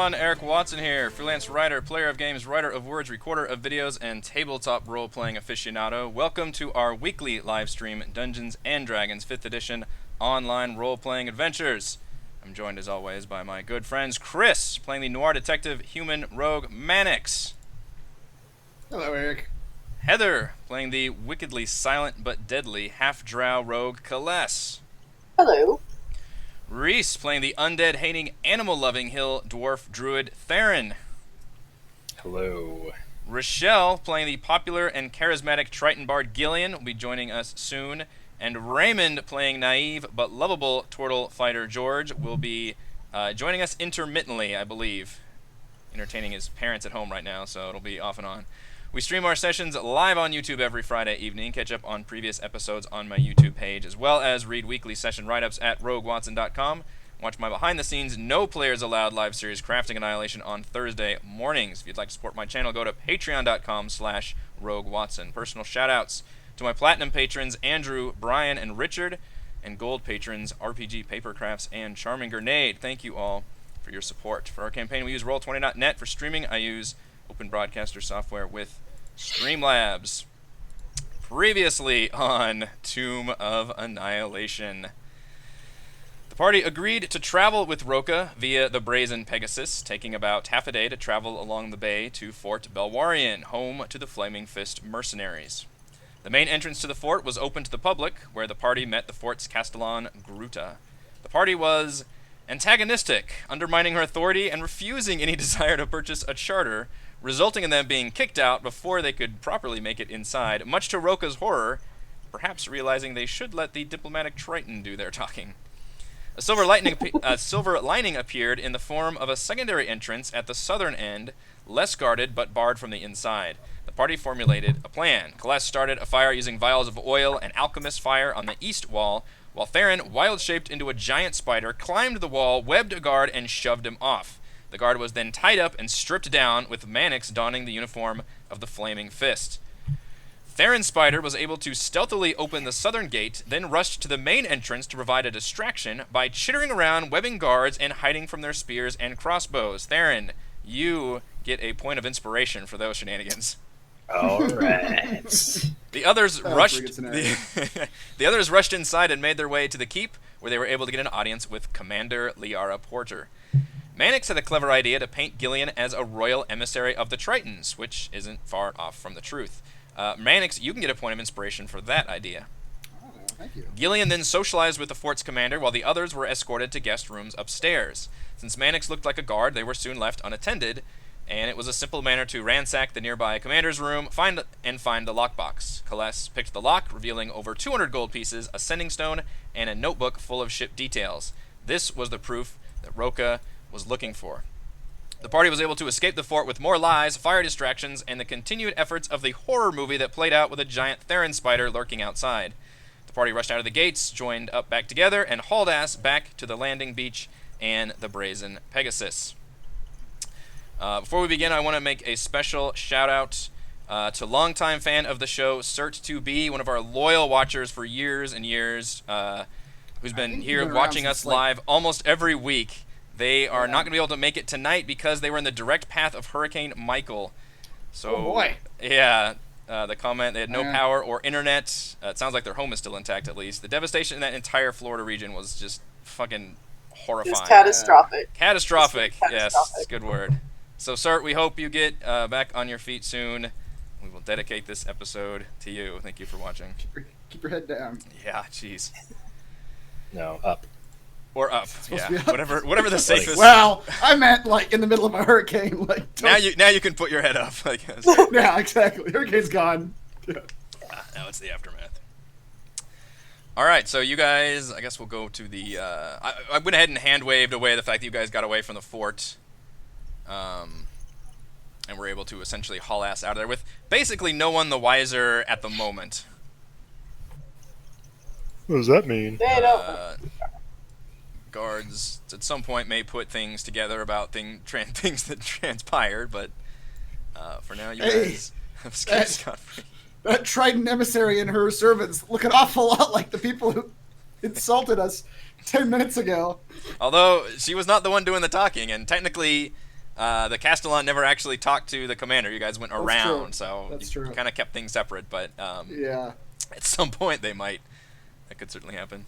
everyone, Eric Watson here, freelance writer, player of games, writer of words, recorder of videos, and tabletop role-playing aficionado. Welcome to our weekly live stream, Dungeons & Dragons 5th edition online role-playing adventures. I'm joined as always by my good friends Chris, playing the noir detective human rogue Mannix. Hello, Eric. Heather, playing the wickedly silent but deadly half-drow rogue Kaless. Hello. Reese, playing the undead-hating, animal-loving hill dwarf druid Theron. Hello. Rochelle, playing the popular and charismatic Triton bard Gillian, will be joining us soon. And Raymond, playing naive but lovable turtle fighter George, will be joining us intermittently, I believe. Entertaining his parents at home right now, so it'll be off and on. We stream our sessions live on YouTube every Friday evening. Catch up on previous episodes on my YouTube page, as well as read weekly session write-ups at roguewatson.com. Watch my behind-the-scenes, no players allowed live series Crafting Annihilation on Thursday mornings. If you'd like to support my channel, go to patreon.com/roguewatson. Personal shout-outs to my platinum patrons Andrew, Brian, and Richard, and gold patrons RPG Papercrafts and Charming Grenade. Thank you all for your support. For our campaign, we use Roll20.net. For streaming, I use Open Broadcaster software with Streamlabs. Previously on Tomb of Annihilation. The party agreed to travel with Roka via the Brazen Pegasus, taking about half a day to travel along the bay to Fort Belwarian, home to the Flaming Fist mercenaries. The main entrance to the fort was open to the public, where the party met the fort's Castellan Gruta. The party was antagonistic, undermining her authority and refusing any desire to purchase a charter, resulting in them being kicked out before they could properly make it inside, much to Roka's horror, perhaps realizing they should let the diplomatic Triton do their talking. A silver lining appeared in the form of a secondary entrance at the southern end, less guarded but barred from the inside. The party formulated a plan. Kaless started a fire using vials of oil and alchemist fire on the east wall, while Theron, wild-shaped into a giant spider, climbed the wall, webbed a guard, and shoved him off. The guard was then tied up and stripped down, with Mannix donning the uniform of the Flaming Fist. Theron's spider was able to stealthily open the southern gate, then rushed to the main entrance to provide a distraction by chittering around, webbing guards, and hiding from their spears and crossbows. Theron, you get a point of inspiration for those shenanigans. All right. The others the others rushed inside and made their way to the keep, where they were able to get an audience with Commander Liara Porter. Mannix had a clever idea to paint Gillian as a royal emissary of the Tritons, which isn't far off from the truth. Mannix, you can get a point of inspiration for that idea. Oh, thank you. Gillian then socialized with the fort's commander, while the others were escorted to guest rooms upstairs. Since Mannix looked like a guard, they were soon left unattended, and it was a simple manner to ransack the nearby commander's room, find the lockbox. Kaless picked the lock, revealing over 200 gold pieces, a sending stone, and a notebook full of ship details. This was the proof that Roka was looking for. The party was able to escape the fort with more lies, fire distractions, and the continued efforts of the horror movie that played out with a giant Theron spider lurking outside. The party rushed out of the gates, joined up back together, and hauled ass back to the landing beach and the Brazen Pegasus. Before we begin, I want to make a special shout-out to longtime fan of the show, Cert2B, one of our loyal watchers for years and years, who's been here watching us live almost every week. They are not going to be able to make it tonight because they were in the direct path of Hurricane Michael. So, oh boy. Yeah, the comment, they had no power or internet. It sounds like their home is still intact at least. The devastation in that entire Florida region was just fucking horrifying. Just catastrophic. Catastrophic, yes, it's a good word. So, Cert, we hope you get back on your feet soon. We will dedicate this episode to you. Thank you for watching. Keep your head down. Yeah, jeez. No, up. Or up, yeah. Up. Whatever the safest. Well, I meant like in the middle of a hurricane. Like now you can put your head up, I guess. Yeah, exactly. Hurricane's gone. Yeah. Now it's the aftermath. All right, so you guys, I guess we'll go to the. I went ahead and hand waved away the fact that you guys got away from the fort, and were able to essentially haul ass out of there with basically no one the wiser at the moment. What does that mean? They don't. Guards at some point may put things together about things that transpired, but for now you guys have escaped scot-free. That Triton emissary and her servants look an awful lot like the people who insulted us 10 minutes ago. Although she was not the one doing the talking, and technically The Castellan never actually talked to the commander. You guys went That's around, true. so That's you true. kind of kept things separate. But Yeah. at some point, they might. That could certainly happen.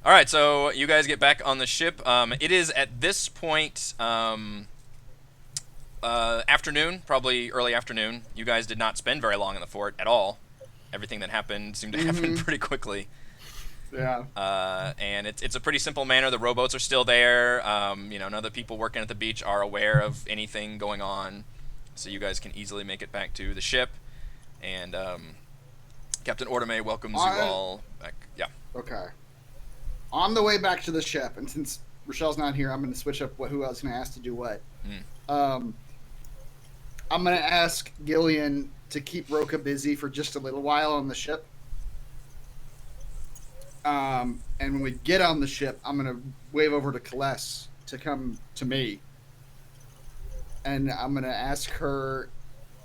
All right, so you guys get back on the ship. It is at this point afternoon, probably early afternoon. You guys did not spend very long in the fort at all. Everything that happened seemed to happen pretty quickly. Yeah. And it's a pretty simple manner. The rowboats are still there. None of the people working at the beach are aware of anything going on, so you guys can easily make it back to the ship. And Captain Ordame welcomes you all back. Yeah. Okay. On the way back to the ship, and since Rochelle's not here, I'm going to switch up who I was going to ask to do what. I'm going to ask Gillian to keep Roka busy for just a little while on the ship. And when we get on the ship, I'm going to wave over to Celeste to come to me. And I'm going to ask her,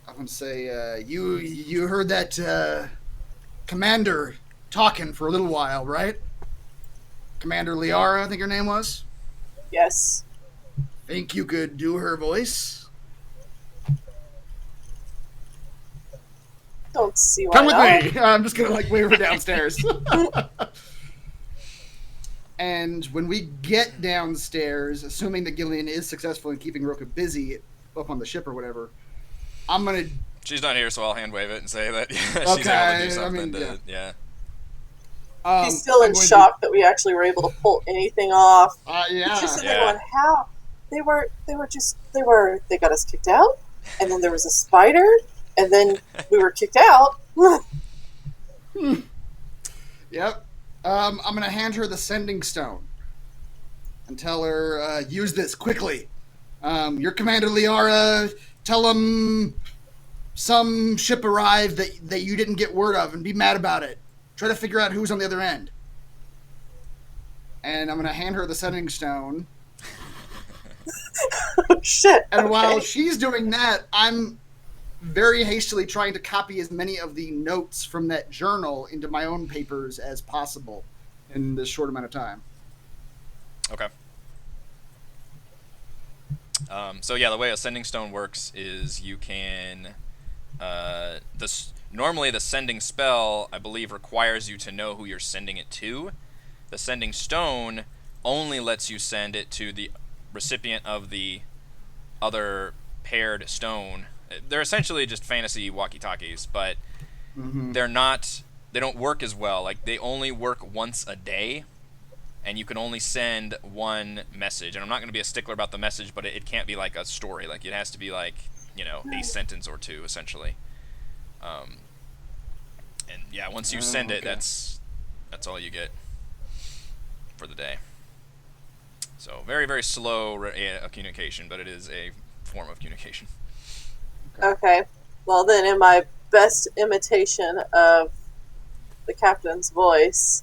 I'm going to say, you heard that commander talking for a little while, right? Commander Liara, I think her name was. Yes. Think you could do her voice? Don't see why Come with not. me. I'm just gonna wave her downstairs. And when we get downstairs, assuming that Gillian is successful in keeping Roka busy up on the ship or whatever, I'm gonna. She's not here, so I'll hand wave it and say that she's able to do something. Yeah. He's still in shock that we actually were able to pull anything off. Yeah. He's just sitting there going, how? They got us kicked out, and then there was a spider, and then we were kicked out. Yep. I'm going to hand her the sending stone and tell her, use this quickly. Your Commander Liara, tell him some ship arrived that you didn't get word of and be mad about it. Try to figure out who's on the other end. And I'm going to hand her the sending stone. Oh, shit. And while she's doing that, I'm very hastily trying to copy as many of the notes from that journal into my own papers as possible in this short amount of time. Okay. So yeah, the way a sending stone works is you can normally the sending spell, I believe, requires you to know who you're sending it to. The sending stone only lets you send it to the recipient of the other paired stone. They're essentially just fantasy walkie-talkies, but they don't work as well. Like, they only work once a day, and you can only send one message. And I'm not going to be a stickler about the message, but it can't be like a story. Like, it has to be like, a sentence or two, essentially. And yeah, once you send it, that's all you get for the day. So very, very slow communication, but it is a form of communication. Okay. Well, then, in my best imitation of the captain's voice.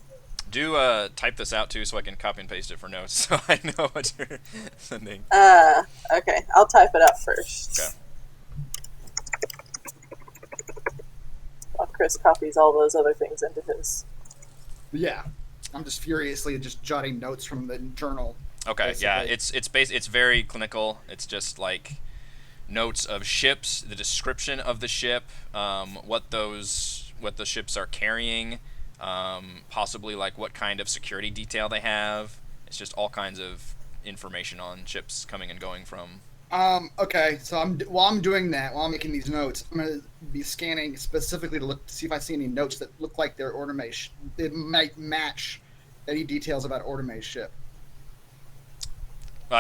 Do type this out too, so I can copy and paste it for notes, so I know what you're sending. Okay. I'll type it out first. Okay. While Chris copies all those other things into his. Yeah. I'm just furiously just jotting notes from the journal. Okay, basically. yeah, it's very clinical. It's just like notes of ships, the description of the ship, what the ships are carrying, possibly like what kind of security detail they have. It's just all kinds of information on ships coming and going from. Okay, so while I'm doing that, while I'm making these notes, I'm going to be scanning specifically to see if I see any notes that look like they're Ordeme's. They might match any details about Ordeme's ship.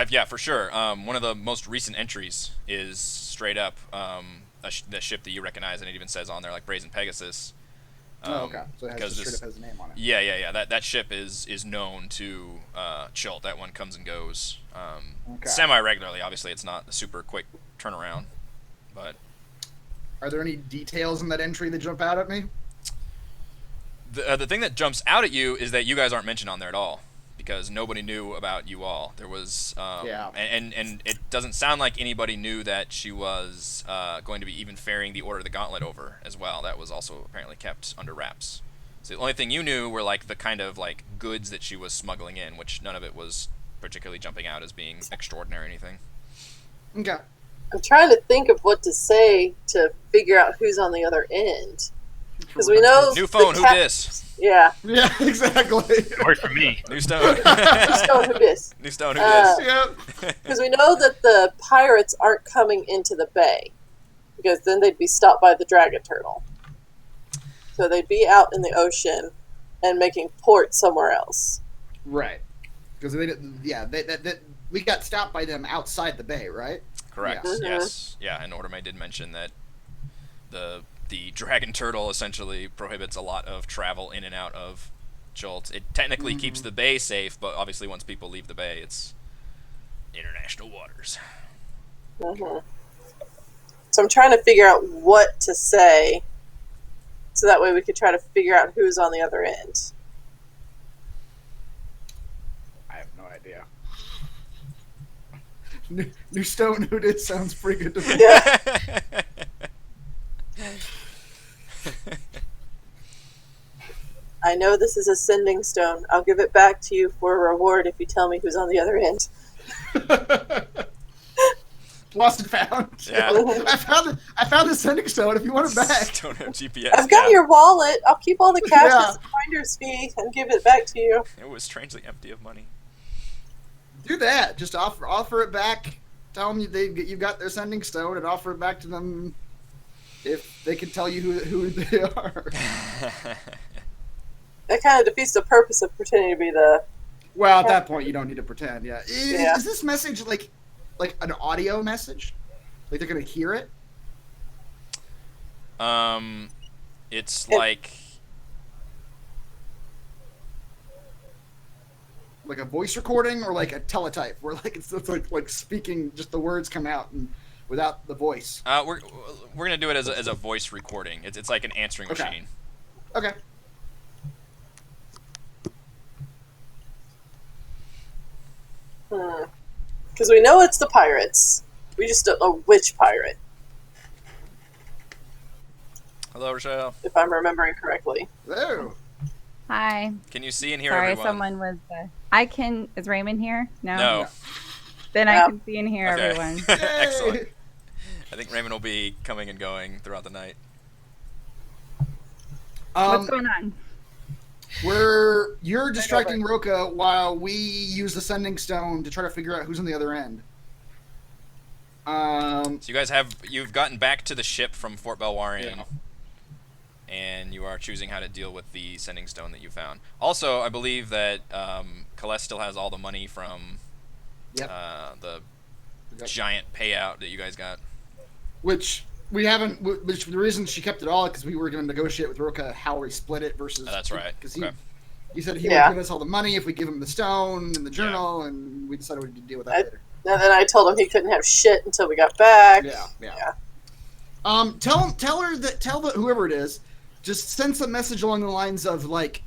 Yeah, for sure. One of the most recent entries is straight up the ship that you recognize, and it even says on there like Brazen Pegasus. Okay. So it has straight up has a name on it. Yeah. That ship is known to Chilt. That one comes and goes semi-regularly. Obviously, it's not a super quick turnaround, but. Are there any details in that entry that jump out at me? The thing that jumps out at you is that you guys aren't mentioned on there at all, because nobody knew about you all. There was, and it doesn't sound like anybody knew that she was going to be even ferrying the Order of the Gauntlet over as well. That was also apparently kept under wraps. So the only thing you knew were like the kind of like goods that she was smuggling in, which none of it was particularly jumping out as being extraordinary or anything. Okay. I'm trying to think of what to say to figure out who's on the other end. Because we know New phone, the who dis? Yeah, Yeah, exactly. It worked for me. New stone. stone who dis. New stone, who dis? Yep. Because we know that the pirates aren't coming into the bay, because then they'd be stopped by the dragon turtle. So they'd be out in the ocean and making port somewhere else. Right. Because we got stopped by them outside the bay, right? Correct. Yeah. Yes. Yeah. And Ordermay did mention that the dragon turtle essentially prohibits a lot of travel in and out of Jolt. It technically keeps the bay safe, but obviously once people leave the bay, it's international waters. So I'm trying to figure out what to say, so that way we could try to figure out who's on the other end. I have no idea. New stone who did sounds pretty good to me. Yeah. I know this is a sending stone. I'll give it back to you for a reward if you tell me who's on the other end. Lost and found. Yeah. I found the sending stone. If you want it back, Don't have GPS. I've got yeah. your wallet. I'll keep all the cash Yeah. as a finder's fee and give it back to you. It was strangely empty of money. do that. Just offer it back. Tell them you got their sending stone, and offer it back to them if they can tell you who they are. That kind of defeats the purpose of pretending to be the. Well, at that point, you don't need to pretend. Yeah. Yeah. Is this message like an audio message? Like they're gonna hear it? It's like A voice recording, or like a teletype, where like it's like speaking, just the words come out and without the voice. we're gonna do it as a voice recording. It's like an answering Okay. machine. Okay. Because we know it's the pirates. We just don't know which pirate, Hello, Rochelle. if I'm remembering correctly. Oh. Hi. Can you see and hear Sorry, everyone? someone was. I can. Is Raymond here? No. No. Then Yeah. I can see and hear Okay. everyone. Excellent. I think Raymond will be coming and going throughout the night. What's going on? You're distracting Roka while we use the sending stone to try to figure out who's on the other end. So you guys you've gotten back to the ship from Fort Belwarian, Yeah. and you are choosing how to deal with the sending stone that you found. Also, I believe that Celeste still has all the money from Yep. the We got- giant payout that you guys got. Which we haven't. Which the reason she kept it all because we were going to negotiate with Roka how we split it versus. Oh, that's right. Because Okay. he said he Yeah. would give us all the money if we give him the stone and the journal, and we decided we'd deal with that later. And then I told him he couldn't have shit until we got back. Yeah. Tell whoever it is, just send some message along the lines of like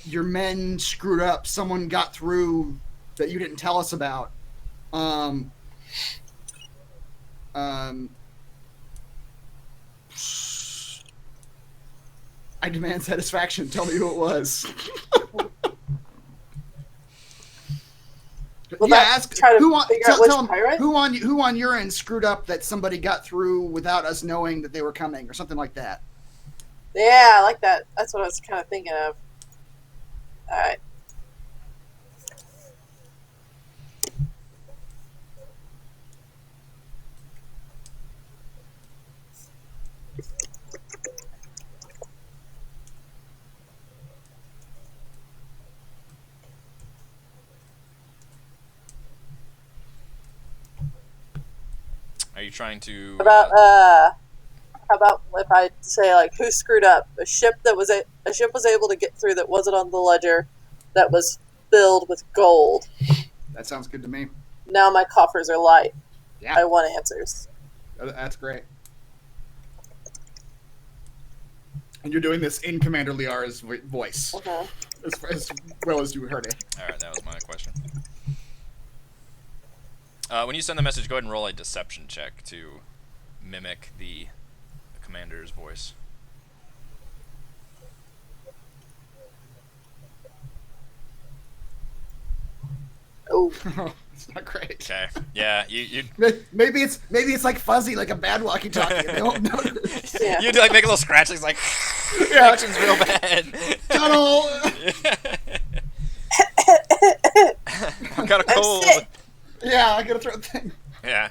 your men screwed up, someone got through that you didn't tell us about. I demand satisfaction. Tell me who it was. Will that try to figure out which pirate? who on your end screwed up that somebody got through without us knowing that they were coming, or something like that. Yeah, I like that. That's what I was kind of thinking of. Alright. Are you trying to? How about if I say like who screwed up? A ship was able to get through that wasn't on the ledger, that was filled with gold. That sounds good to me. Now my coffers are light. Yeah. I want answers. That's great. And you're doing this in Commander Liara's voice, Mhm. as well as you heard it. All right, that was my question. When you send the message, go ahead and roll a deception check to mimic the commander's voice. Oh, It's not great. Okay. Yeah, you Maybe it's like fuzzy, like a bad walkie-talkie. They won't notice. Yeah. you do like make a little scratch. It's like Yeah. connection's real bad. Tunnel. I've got a I'm cold. sick. Yeah, I gotta throw a thing. Yeah.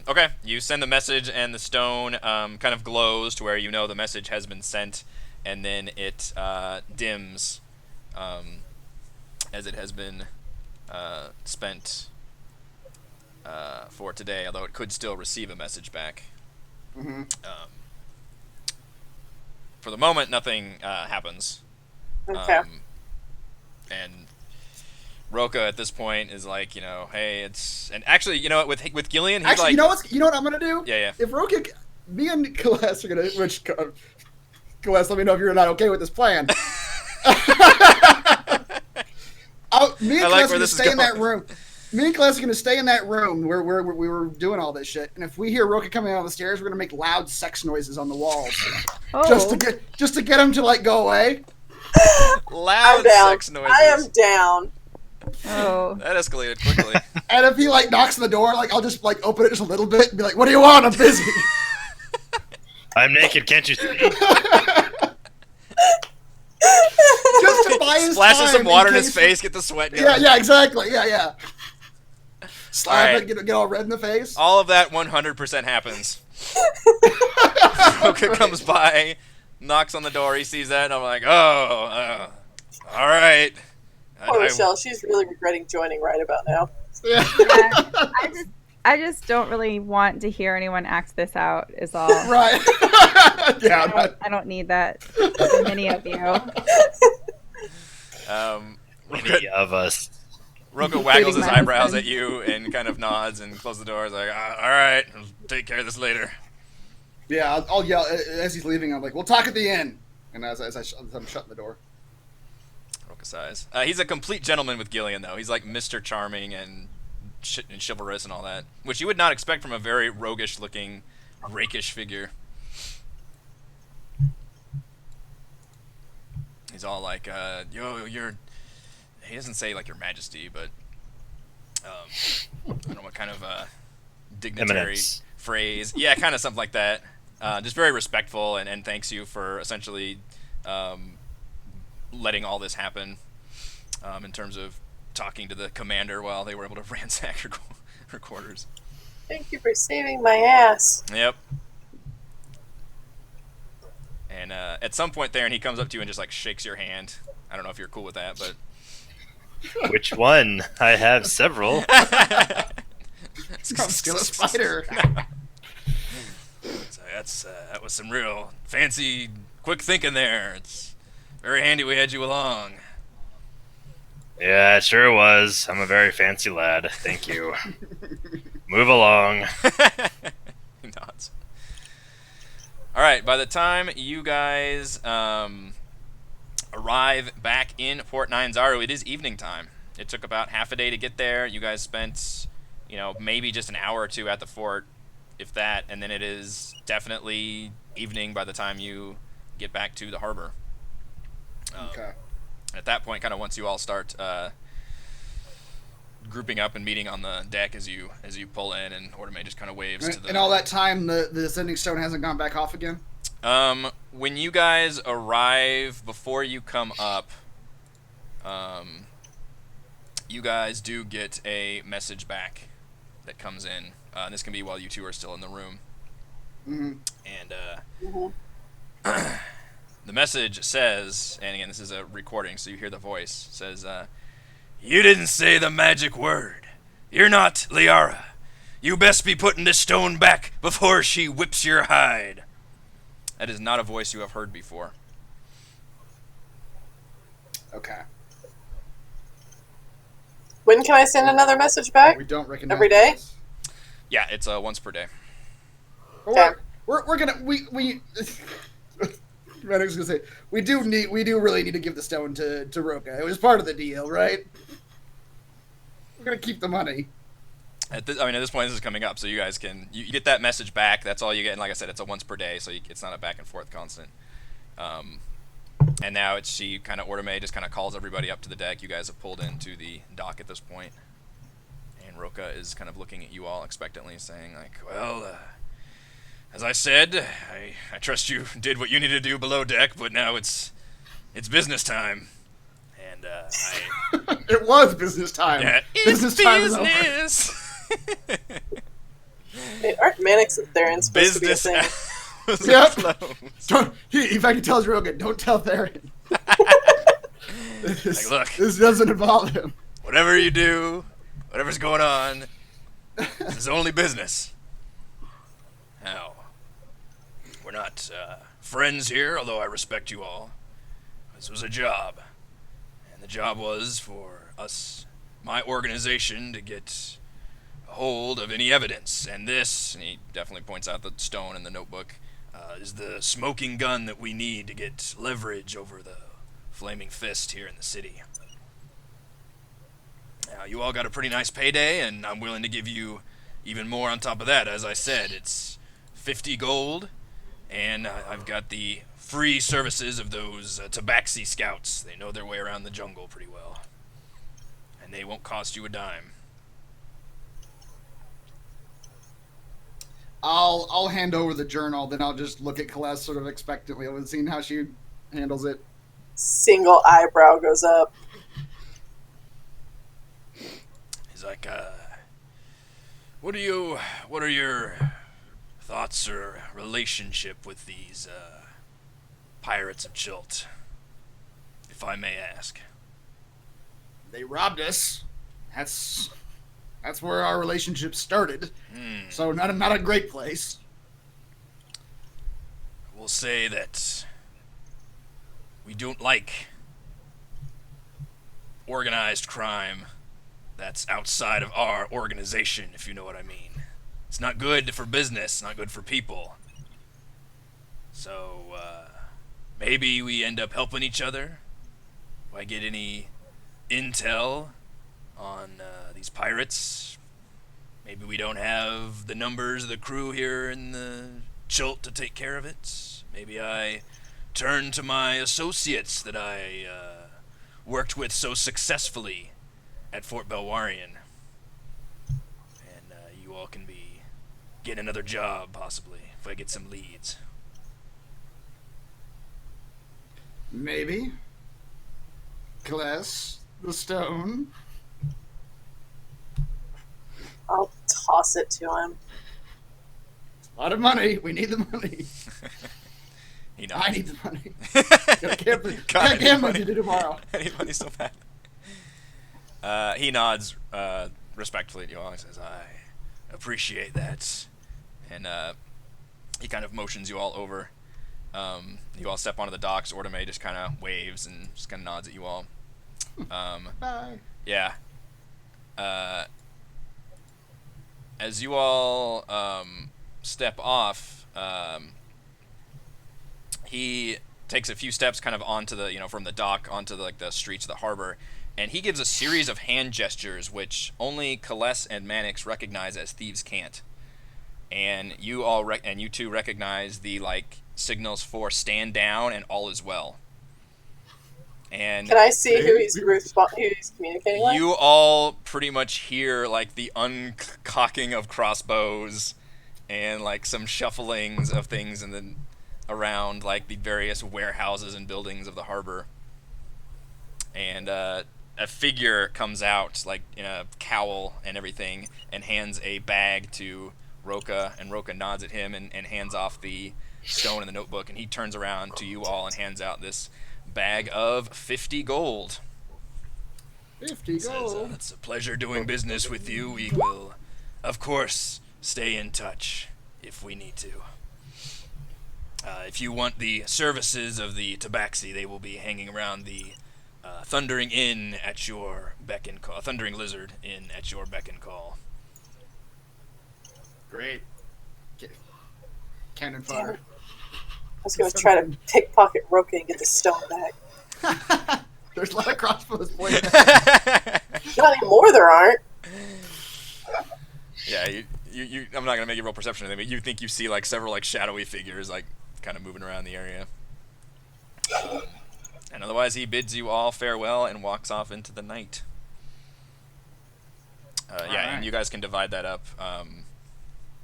Okay, you send the message, and the stone kind of glows to where you know the message has been sent, and then it dims as it has been spent for today, although it could still receive a message back. Mm-hmm. For the moment, nothing happens. Okay. And Roka at this point is like, hey, it's... And actually, you know what, with Gillian, he's Actually, like... you know what I'm gonna do? Yeah. If Roka, me and Celeste are gonna, Celeste, let me know if you're not okay with this plan. Me and I like Celeste where are gonna this is stay in that going. room. Me and Celeste are gonna stay in that room where we were doing all this shit. And if we hear Roka coming down the stairs, we're gonna make loud sex noises on the walls, Oh, just to get him to like go away. Loud I'm down. sex noises. I am down. oh. That escalated quickly. And if he like knocks on the door, like I'll just like open it just a little bit and be like, "What do you want? I'm busy." I'm naked, can't you see? Just to buy his Splashes time some water in his case- face, get the sweat going. Yeah, exactly. Yeah. Slap Alright. it, get all red in the face. All of that 100% happens. Roka comes by, knocks on the door, he sees that, and I'm like, all right. Poor Michelle. She's really regretting joining right about now. Yeah. I just don't really want to hear anyone act this out. Is all. Right. Yeah. I don't need that from any of you. Any of us. Roka waggles his Including my eyebrows husband. at you and kind of nods and closes the door. He's like, all right, I'll take care of this later. Yeah, I'll yell as he's leaving. I'm like, "We'll talk at the end." And as I'm shutting the door. Roka sighs. He's a complete gentleman with Gillian, though. He's like Mr. Charming and chivalrous and all that, which you would not expect from a very roguish-looking, rakish figure. He's all like, you're... He doesn't say, like, your majesty, but... I don't know what kind of dignitary Eminence. phrase. Yeah, kind of something like that. Just very respectful and thanks you for essentially letting all this happen in terms of talking to the commander while they were able to ransack her quarters. Thank you for saving my ass. Yep. And at some point there, and he comes up to you and just like shakes your hand. I don't know if you're cool with that, but Which one? I have several. I'm still a spider. So that was some real fancy, quick thinking there. It's very handy we had you along. Yeah, it sure was. I'm a very fancy lad. Thank you. Move along. He nods. All right. By the time you guys arrive back in Port Nine Zaru, it is evening time. It took about half a day to get there. You guys spent, maybe just an hour or two at the fort, if that, and then it is definitely evening by the time you get back to the harbor. Okay. At that point, kind of once you all start grouping up and meeting on the deck as you pull in, and Ordomay just kind of waves to the... And all that time, the sending stone hasn't gone back off again? When you guys arrive, before you come up, you guys do get a message back that comes in. And this can be while you two are still in the room. Mm-hmm. And the message says, and again, this is a recording, so you hear the voice, says, "You didn't say the magic word. You're not Liara. You best be putting this stone back before she whips your hide." That is not a voice you have heard before. Okay. When can I send another message back? We don't recognize Every day? this. Yeah, it's once per day. Okay. We're gonna Rennick's gonna say we do really need to give the stone to Roka. It was part of the deal, right? We're gonna keep the money. At this point, this is coming up, so you guys can you get that message back. That's all you get, and like I said, it's a once per day, so it's not a back and forth constant. And And now she kind of, Ortome just kind of calls everybody up to the deck. You guys have pulled into the dock at this point. And Roka is kind of looking at you all expectantly, saying, like, well, as I said, I trust you did what you needed to do below deck, but now it's business time. And It was business time. Yeah, business time is over. Hey, aren't Mannix and Theron supposed to be a thing? Yep. In fact, he tells Rogan, don't tell Theron. Look, this doesn't involve him. Whatever you do, whatever's going on, this is only business. Now, we're not friends here, although I respect you all. This was a job. And the job was for us, my organization, to get a hold of any evidence. And this, and he definitely points out the stone in the notebook, is the smoking gun that we need to get leverage over the Flaming Fist here in the city. Now, you all got a pretty nice payday, and I'm willing to give you even more on top of that. As I said, it's 50 gold, and I've got the free services of those Tabaxi scouts. They know their way around the jungle pretty well, and they won't cost you a dime. I'll hand over the journal, then I'll just look at Celeste sort of expectantly and seeing how she handles it. Single eyebrow goes up. He's like, what are your thoughts or relationship with these pirates of Chilt, if I may ask? They robbed us. That's where our relationship started. So not a great place. We'll say that we don't like organized crime that's outside of our organization, if you know what I mean. It's not good for business, not good for people. So, maybe we end up helping each other. Do I get any intel on these pirates? Maybe we don't have the numbers of the crew here in the Chilt to take care of it. Maybe I turn to my associates that I worked with so successfully at Fort Belwarian. And you all can be getting another job, possibly, if I get some leads. Maybe. Glass, the stone. I'll toss it to him. A lot of money. We need the money. He nods. I need the money. Got gambling to do tomorrow. I need money so bad. He nods respectfully to you all and says, I appreciate that. And he kind of motions you all over. You all step onto the docks. Ortome just kind of waves and just kind of nods at you all. Bye. Yeah. As you all step off, he takes a few steps kind of onto the, from the dock onto the streets of the harbor, and he gives a series of hand gestures which only Kaless and Mannix recognize as thieves can't. And you all and you two recognize the signals for stand down and all is well. And can I see who he's communicating with? You all pretty much hear the uncocking of crossbows and some shufflings of things and then around the various warehouses and buildings of the harbor. And a figure comes out in a cowl and everything and hands a bag to Roka, and Roka nods at him and hands off the stone in the notebook, and he turns around to you all and hands out this bag of 50 gold. 50 gold. Says, it's a pleasure doing business with you. We will, of course, stay in touch if we need to. If you want the services of the Tabaxi, they will be hanging around the Thundering Inn at your beck and call. Thundering Lizard Inn at your beck and call. Great. Cannon Damn fire. it. I was going to try to pickpocket Roka and get the stone back. There's a lot of crossbows pointing. Not anymore, there aren't. Yeah, you. I'm not gonna make you roll perception or anything, but you think you see several shadowy figures kind of moving around the area. And otherwise, he bids you all farewell and walks off into the night. Yeah, and right. you guys can divide that up.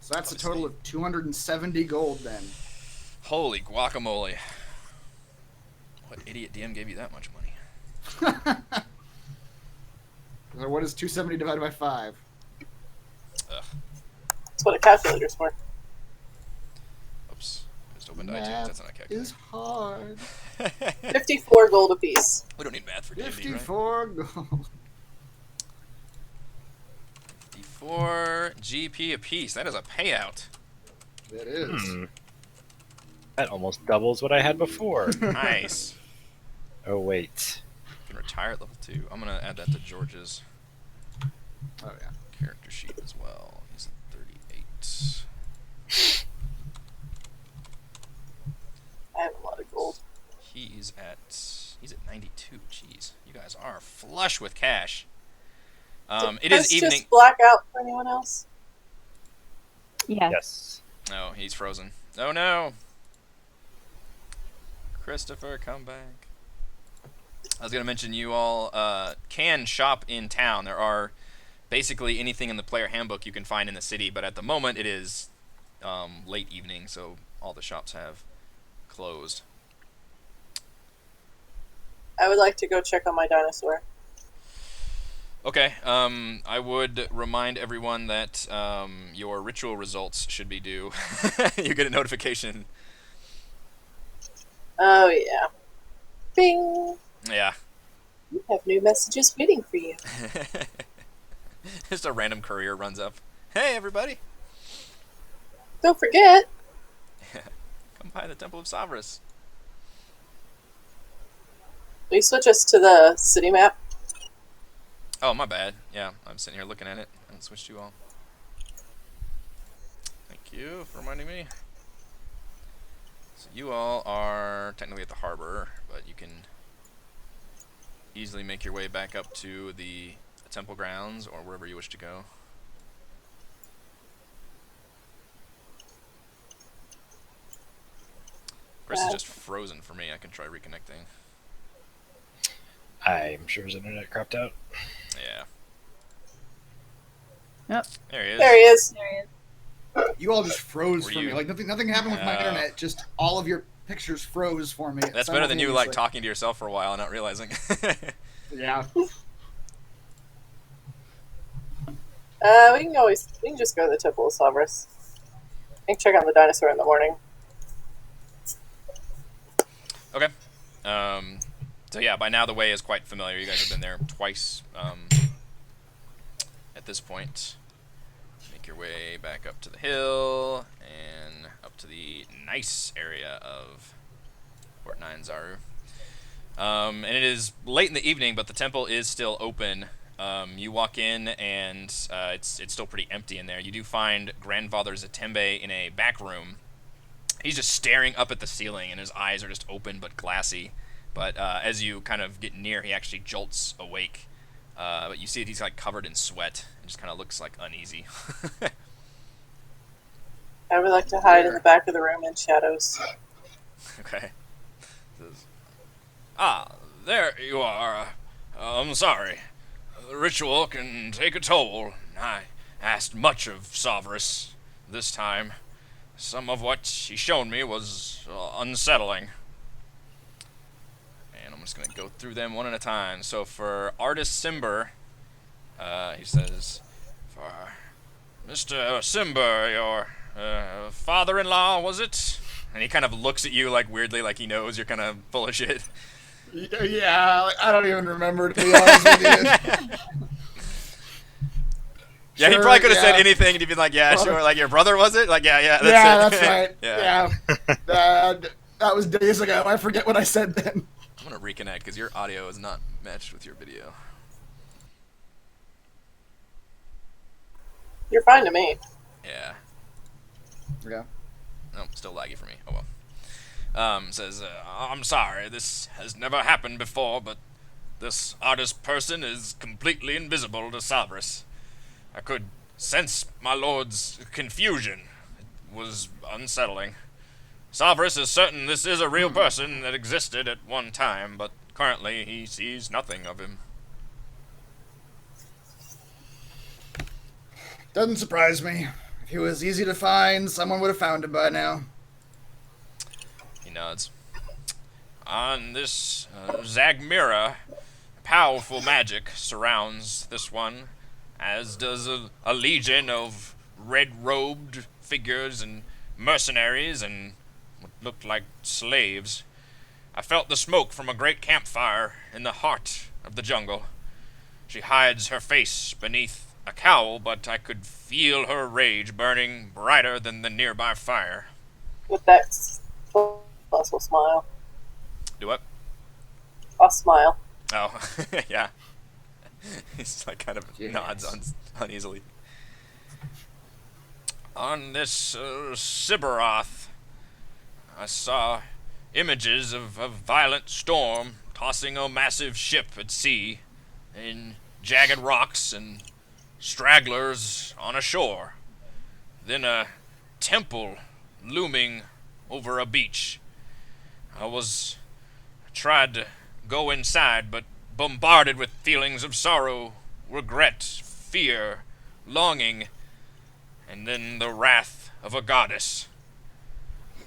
So that's a total of 270 gold then. Holy guacamole. What idiot DM gave you that much money? So what is 270 divided by 5? Ugh. That's what a calculator's for. Oops. Just opened iTunes. Math That's not a calculator. is hard. 54 gold apiece. We don't need math for D&D, right? 54 gold. 54 GP apiece. That is a payout. That is. That almost doubles what I had before. Nice. Oh, wait. You can retire at level 2. I'm going to add that to George's Oh, yeah. character sheet as well. He's at 38. I have a lot of gold. He's at 92. Jeez. You guys are flush with cash. It Chris is evening. just black out for anyone else? Yes. Yes. Oh, he's frozen. Oh no. Christopher, come back. I was going to mention you all can shop in town. There are basically anything in the player handbook you can find in the city, but at the moment it is late evening, so all the shops have closed. I would like to go check on my dinosaur. Okay, I would remind everyone that your ritual results should be due. You get a notification. Oh, yeah. Bing! Yeah. You have new messages waiting for you. Just a random courier runs up. Hey, everybody! Don't forget. Come by the Temple of Savras. Will you switch us to the city map? Oh, my bad. Yeah, I'm sitting here looking at it. I haven't switched you all. Thank you for reminding me. So you all are technically at the harbor, but you can easily make your way back up to the temple grounds or wherever you wish to go. Chris is just frozen for me. I can try reconnecting. I'm sure his internet crapped out. Yeah. Yep. There he is. There he is. There he is. You all just froze Were for me. you- Like nothing happened with my internet. Just all of your pictures froze for me. That's better than you like simultaneously. talking to yourself for a while and not realizing. Yeah. We can just go to the Temple of Savras. I can check on the dinosaur in the morning. Okay. So yeah, by now the way is quite familiar. You guys have been there twice at this point. Make your way back up to the hill and up to the nice area of Port Nine Zaru. And it is late in the evening, but the temple is still open. You walk in and it's still pretty empty in there. You do find Grandfather Zatembe in a back room. He's just staring up at the ceiling, and his eyes are just open but glassy. But as you kind of get near, he actually jolts awake. But you see that he's like covered in sweat and just kind of looks like uneasy. I would like to hide in the back of the room in shadows. Okay. Ah, there you are. I'm sorry. The ritual can take a toll. I asked much of Savras this time. Some of what he shown me was unsettling. And I'm just going to go through them one at a time. So for Artist Simber, he says, for Mr. Simber, your father-in-law, was it? And he kind of looks at you like weirdly, like he knows you're kind of full of shit. Yeah, like, I don't even remember, to be honest with you. Yeah, he Sure, probably could have yeah. said anything, and he'd be like, "Yeah, Brother. sure." Like, your brother was it? Like, yeah, that's Yeah, it. that's right. Yeah. That was days ago. I forget what I said then. I'm gonna reconnect because your audio is not matched with your video. You're fine to me. Yeah. Yeah. No, still laggy for me. Oh well. Says, I'm sorry, this has never happened before, but this artist person is completely invisible to Savras. I could sense my lord's confusion. It was unsettling. Savras is certain this is a real person that existed at one time, but currently he sees nothing of him. Doesn't surprise me. If he was easy to find, someone would have found him by now. He nods. On this Zagmira, powerful magic surrounds this one, as does a legion of red-robed figures and mercenaries and what looked like slaves. I felt the smoke from a great campfire in the heart of the jungle. She hides her face beneath a cowl, but I could feel her rage burning brighter than the nearby fire. With that, Plus will smile. Do what? I'll smile. Oh, yeah. He's like kind of Yes. nods uneasily. On this Sibarath, I saw images of a violent storm tossing a massive ship at sea, in jagged rocks and stragglers on a shore. Then a temple looming over a beach. I tried to go inside, but bombarded with feelings of sorrow, regret, fear, longing, and then the wrath of a goddess,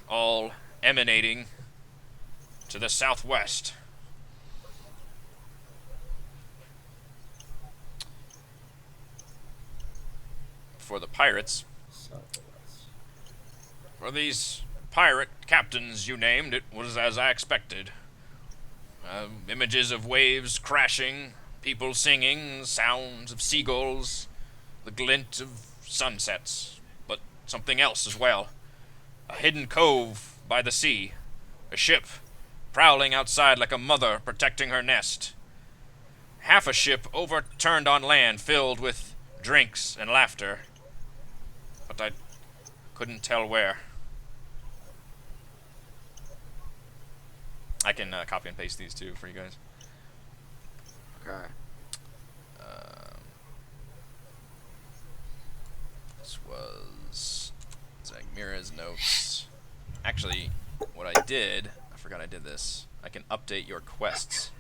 all emanating to the southwest. For the pirates, for these pirate captains you named, it was as I expected. Images of waves crashing, people singing, sounds of seagulls, the glint of sunsets, but something else as well. A hidden cove by the sea, a ship prowling outside like a mother protecting her nest. Half a ship overturned on land filled with drinks and laughter, but I couldn't tell where. I can copy and paste these too for you guys. Okay. This was Zagmira's notes. Actually, what I did, I forgot I did this. I can update your quests.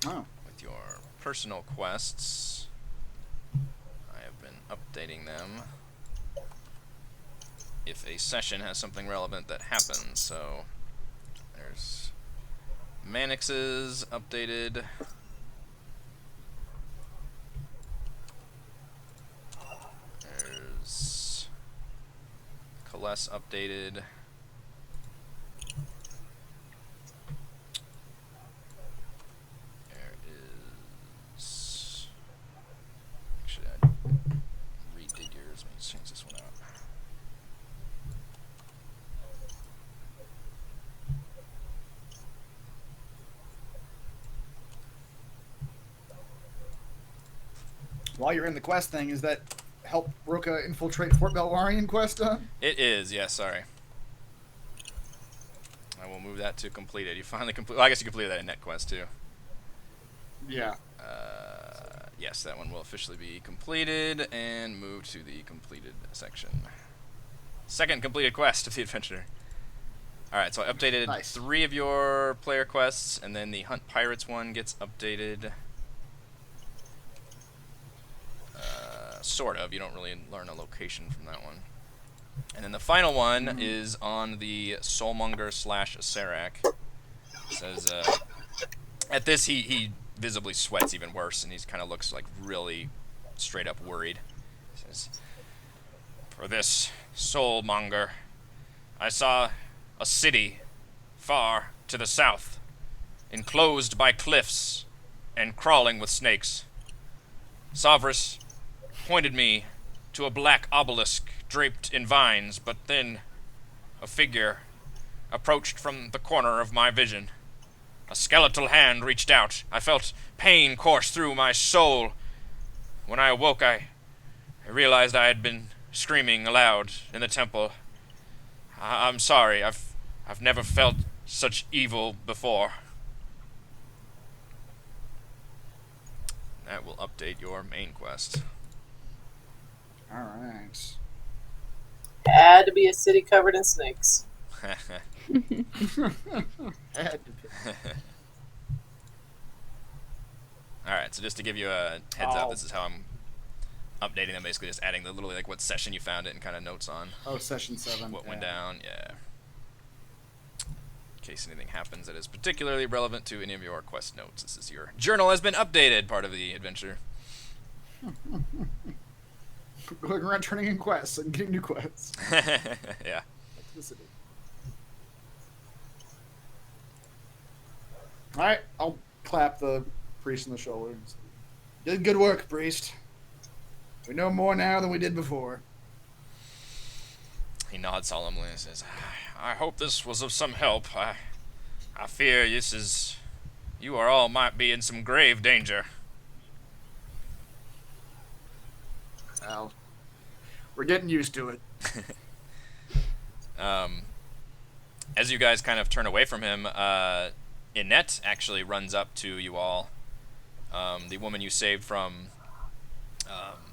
Oh. With your personal quests, I have been updating them if a session has something relevant that happens. So there's Manix's updated. There's Coalesce updated. There is. Actually, I redid yours. Let me change this one out. While you're in the quest thing, is that help Roka infiltrate Fort Belwarian quest done? It is, yeah, sorry. I will move that to completed. You finally complete. Well, I guess you completed that in NetQuest too. Yeah. Yes, that one will officially be completed and move to the completed section. Second completed quest of the adventure. Alright, so I updated Nice. 3 of your player quests, and then the Hunt Pirates one gets updated. Sort of. You don't really learn a location from that one. And then the final one is on the Soulmonger / Serac. It says, at this, he visibly sweats even worse, and he kind of looks like really straight up worried. It says, for this Soulmonger, I saw a city far to the south, enclosed by cliffs and crawling with snakes. Savras pointed me to a black obelisk draped in vines, but then a figure approached from the corner of my vision. A skeletal hand reached out. I felt pain course through my soul. When I awoke, I realized I had been screaming aloud in the temple. I'm sorry. I've never felt such evil before. That will update your main quest. All right. Had to be a city covered in snakes. Had to be. Alright, so just to give you a heads up, Oh. this is how I'm updating them, basically just adding the literally like what session you found it and kind of notes on Session 7. what went down, yeah. In case anything happens that is particularly relevant to any of your quest notes. This is your journal has been updated, part of the adventure. Going around turning in quests and getting new quests. Yeah. Alright, I'll clap the priest on the shoulder. Did good work, priest. We know more now than we did before. He nods solemnly and says, I hope this was of some help. I fear you are all might be in some grave danger. Well, we're getting used to it. As you guys kind of turn away from him, Annette actually runs up to you all. The woman you saved from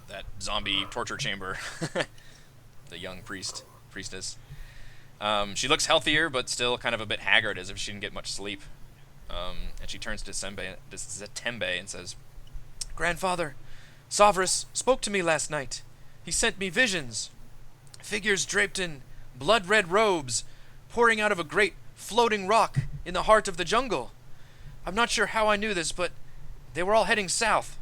that zombie torture chamber. The young priestess. She looks healthier, but still kind of a bit haggard, as if she didn't get much sleep. And she turns to Zatembe and says, Grandfather, Savrus spoke to me last night. He sent me visions. Figures draped in blood-red robes, pouring out of a great floating rock in the heart of the jungle. I'm not sure how I knew this, but they were all heading south.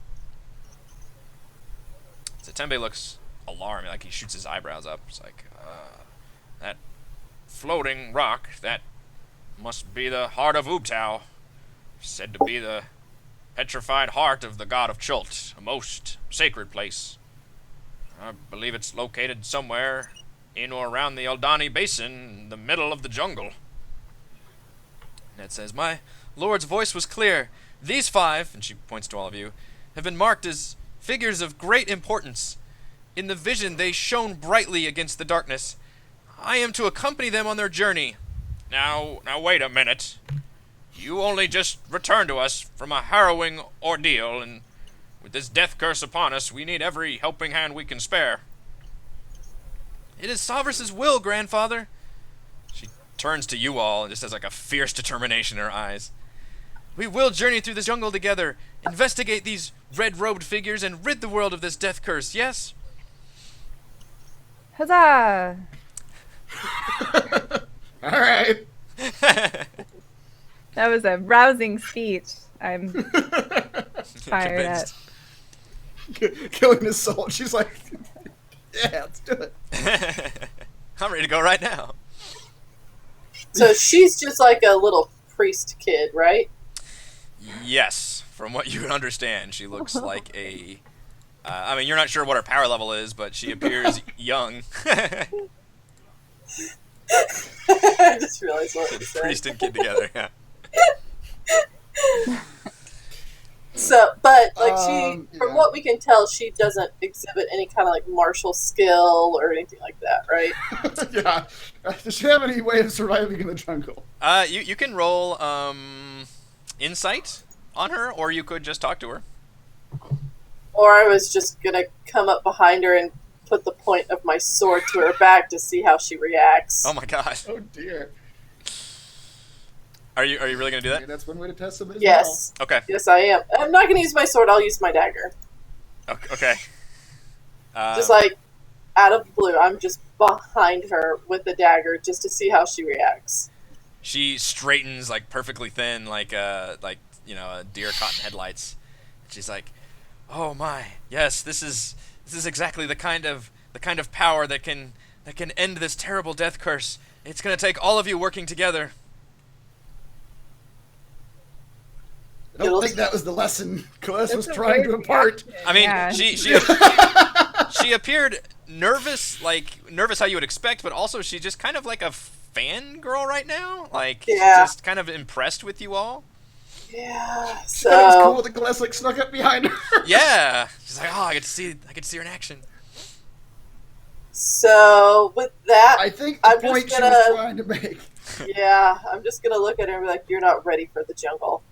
Zatembe looks alarmed, like he shoots his eyebrows up. It's like, that floating rock, that must be the heart of Ubtao. Said to be the petrified heart of the god of Chult, a most sacred place. I believe it's located somewhere in or around the Eldani Basin, in the middle of the jungle. And it says, My lord's voice was clear. These 5, and she points to all of you, have been marked as figures of great importance. In the vision they shone brightly against the darkness. I am to accompany them on their journey. Now wait a minute. You only just returned to us from a harrowing ordeal, and with this death curse upon us, we need every helping hand we can spare. It is Savrus's will, grandfather. She turns to you all and just has like a fierce determination in her eyes. We will journey through the jungle together, investigate these red-robed figures, and rid the world of this death curse, yes? Huzzah! All right. That was a rousing speech. I'm fired up. Killing his soul. She's like, yeah, let's do it. I'm ready to go right now. So she's just like a little priest kid, right? Yes, from what you understand, she looks like a... I mean, you're not sure what her power level is, but she appears young. I just realized what you said. Priest and kid together, yeah. So, but like from yeah. what we can tell, she doesn't exhibit any kind of like martial skill or anything like that, right? Yeah. Does she have any way of surviving in the jungle? You can roll insight on her, or you could just talk to her. Or I was just gonna come up behind her and put the point of my sword to her back to see how she reacts. Oh my god. Oh dear. Are you really gonna do Okay, that? that's one way to test them as Yes. Okay. Yes, I am. I'm not gonna use my sword. I'll use my dagger. Okay. Just like out of the blue, I'm just behind her with the dagger just to see how she reacts. She straightens like perfectly thin, like a deer caught in headlights. She's like, "Oh my, yes, this is exactly the kind of power that can end this terrible death curse. It's gonna take all of you working together." I don't think that was the lesson Celeste was That's a trying to weird impart. reaction. I mean, Yeah. she appeared nervous how you would expect, but also she's just kind of like a fangirl right now. Like, Yeah. just kind of impressed with you all. Yeah. So that was So cool that Celeste like snuck up behind her. Yeah. She's like, oh, I get to see her in action. so with that, I think the I'm just point she gonna- was trying to make. yeah, I'm just gonna look at her and be like, "You're not ready for the jungle."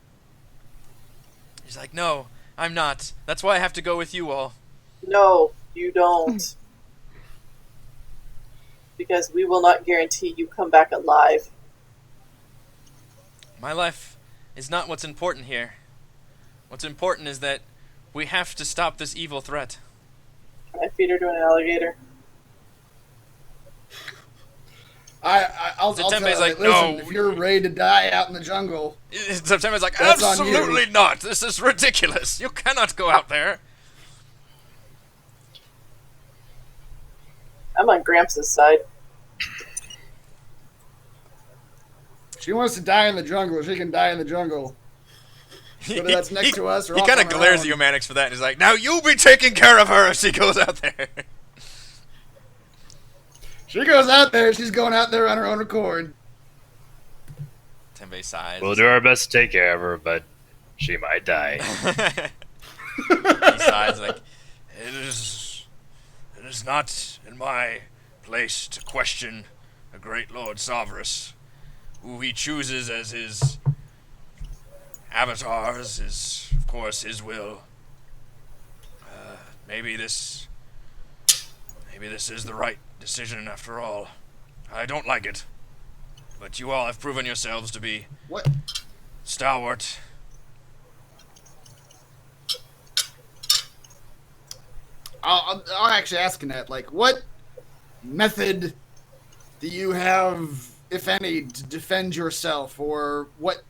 She's like, no, I'm not. That's why I have to go with you all. No, you don't. Because we will not guarantee you come back alive. My life is not what's important here. What's important is that we have to stop this evil threat. Can I feed her to an alligator? I'll So tell Tempe's you, like, listen, no. if you're ready to die out in the jungle, September's like, That's on you. absolutely not. This is ridiculous. You cannot go out there. I'm on Gramps' side. she wants to die in the jungle. She can die in the jungle. Whether that's next to us or he off kind on of her glares own. at you, Mannix, for that, and he's like, now you be taking care of her if she goes out there. She goes out there. She's going out there on her own accord. Tempe sighs. We'll do our best to take care of her, but she might die. He sighs like, it is not in my place to question a great Lord Sovereign. Who he chooses as his avatars is, of course, his will. Maybe this is the right decision after all. I don't like it, but you all have proven yourselves to be What? stalwart. I'll actually ask Annette, like, what method do you have, if any, to defend yourself, or what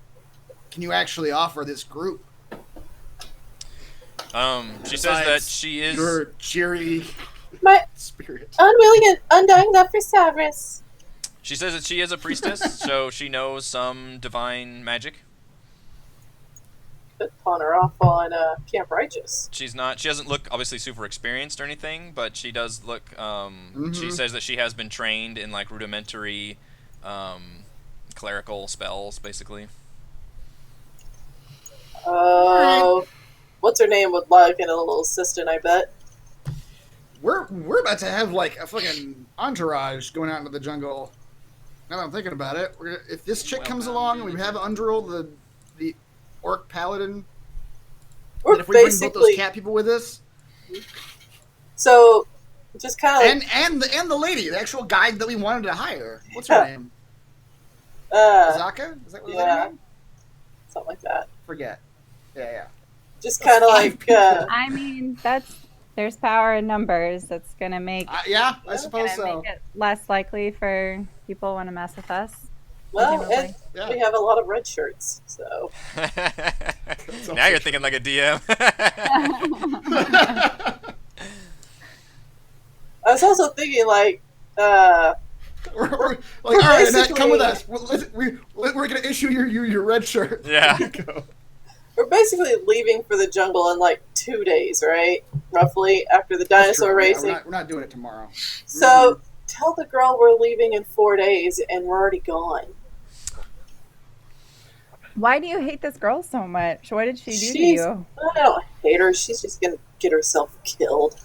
can you actually offer this group? She says that she is. Your cheery My spirit. unwilling and undying love for Savris. She says that she is a priestess, so she knows some divine magic. Could pawn her off on Camp Righteous. She's not. She doesn't look obviously super experienced or anything, but she does look. She says that she has been trained in like rudimentary, clerical spells, basically. Oh, what's her name would like in a little assistant, I bet. We're about to have like a fucking entourage going out into the jungle. Now that I'm thinking about it, if this chick comes along and we have Undril, the orc paladin, We're and if we bring both basically those cat people with us, so just kind of and the lady, the actual guide that we wanted to hire, what's her name? like Zaka? Is that what yeah. her name? something like that. Forget. Yeah. Just kind of like I mean, there's power in numbers. That's gonna make Yeah, I suppose gonna so. make it less likely for people to want to mess with us. well, and presumably. Yeah. we have a lot of red shirts, so Now you're thinking like a DM. I was also thinking like We're like, all right, Annette, come basically- with us. We're gonna issue your red shirt. Yeah. There you go. we're basically leaving for the jungle in like 2 days, right? Roughly after the That's dinosaur true. Yeah, racing. we're not doing it tomorrow. So tell the girl we're leaving in 4 days and we're already gone. Why do you hate this girl so much? What did she do to She's- you? I don't hate her. She's just gonna get herself killed.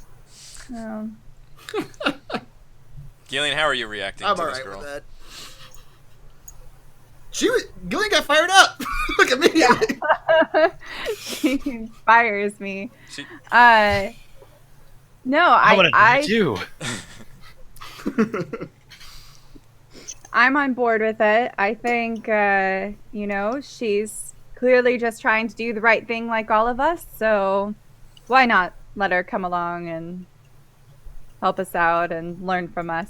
Oh. Gillian, how are you reacting I'm to all this right girl? with that. Gillian got fired up. Look at me. She inspires me. She- No, I want I to do too. I'm on board with it. I think she's clearly just trying to do the right thing like all of us, so why not let her come along and help us out and learn from us?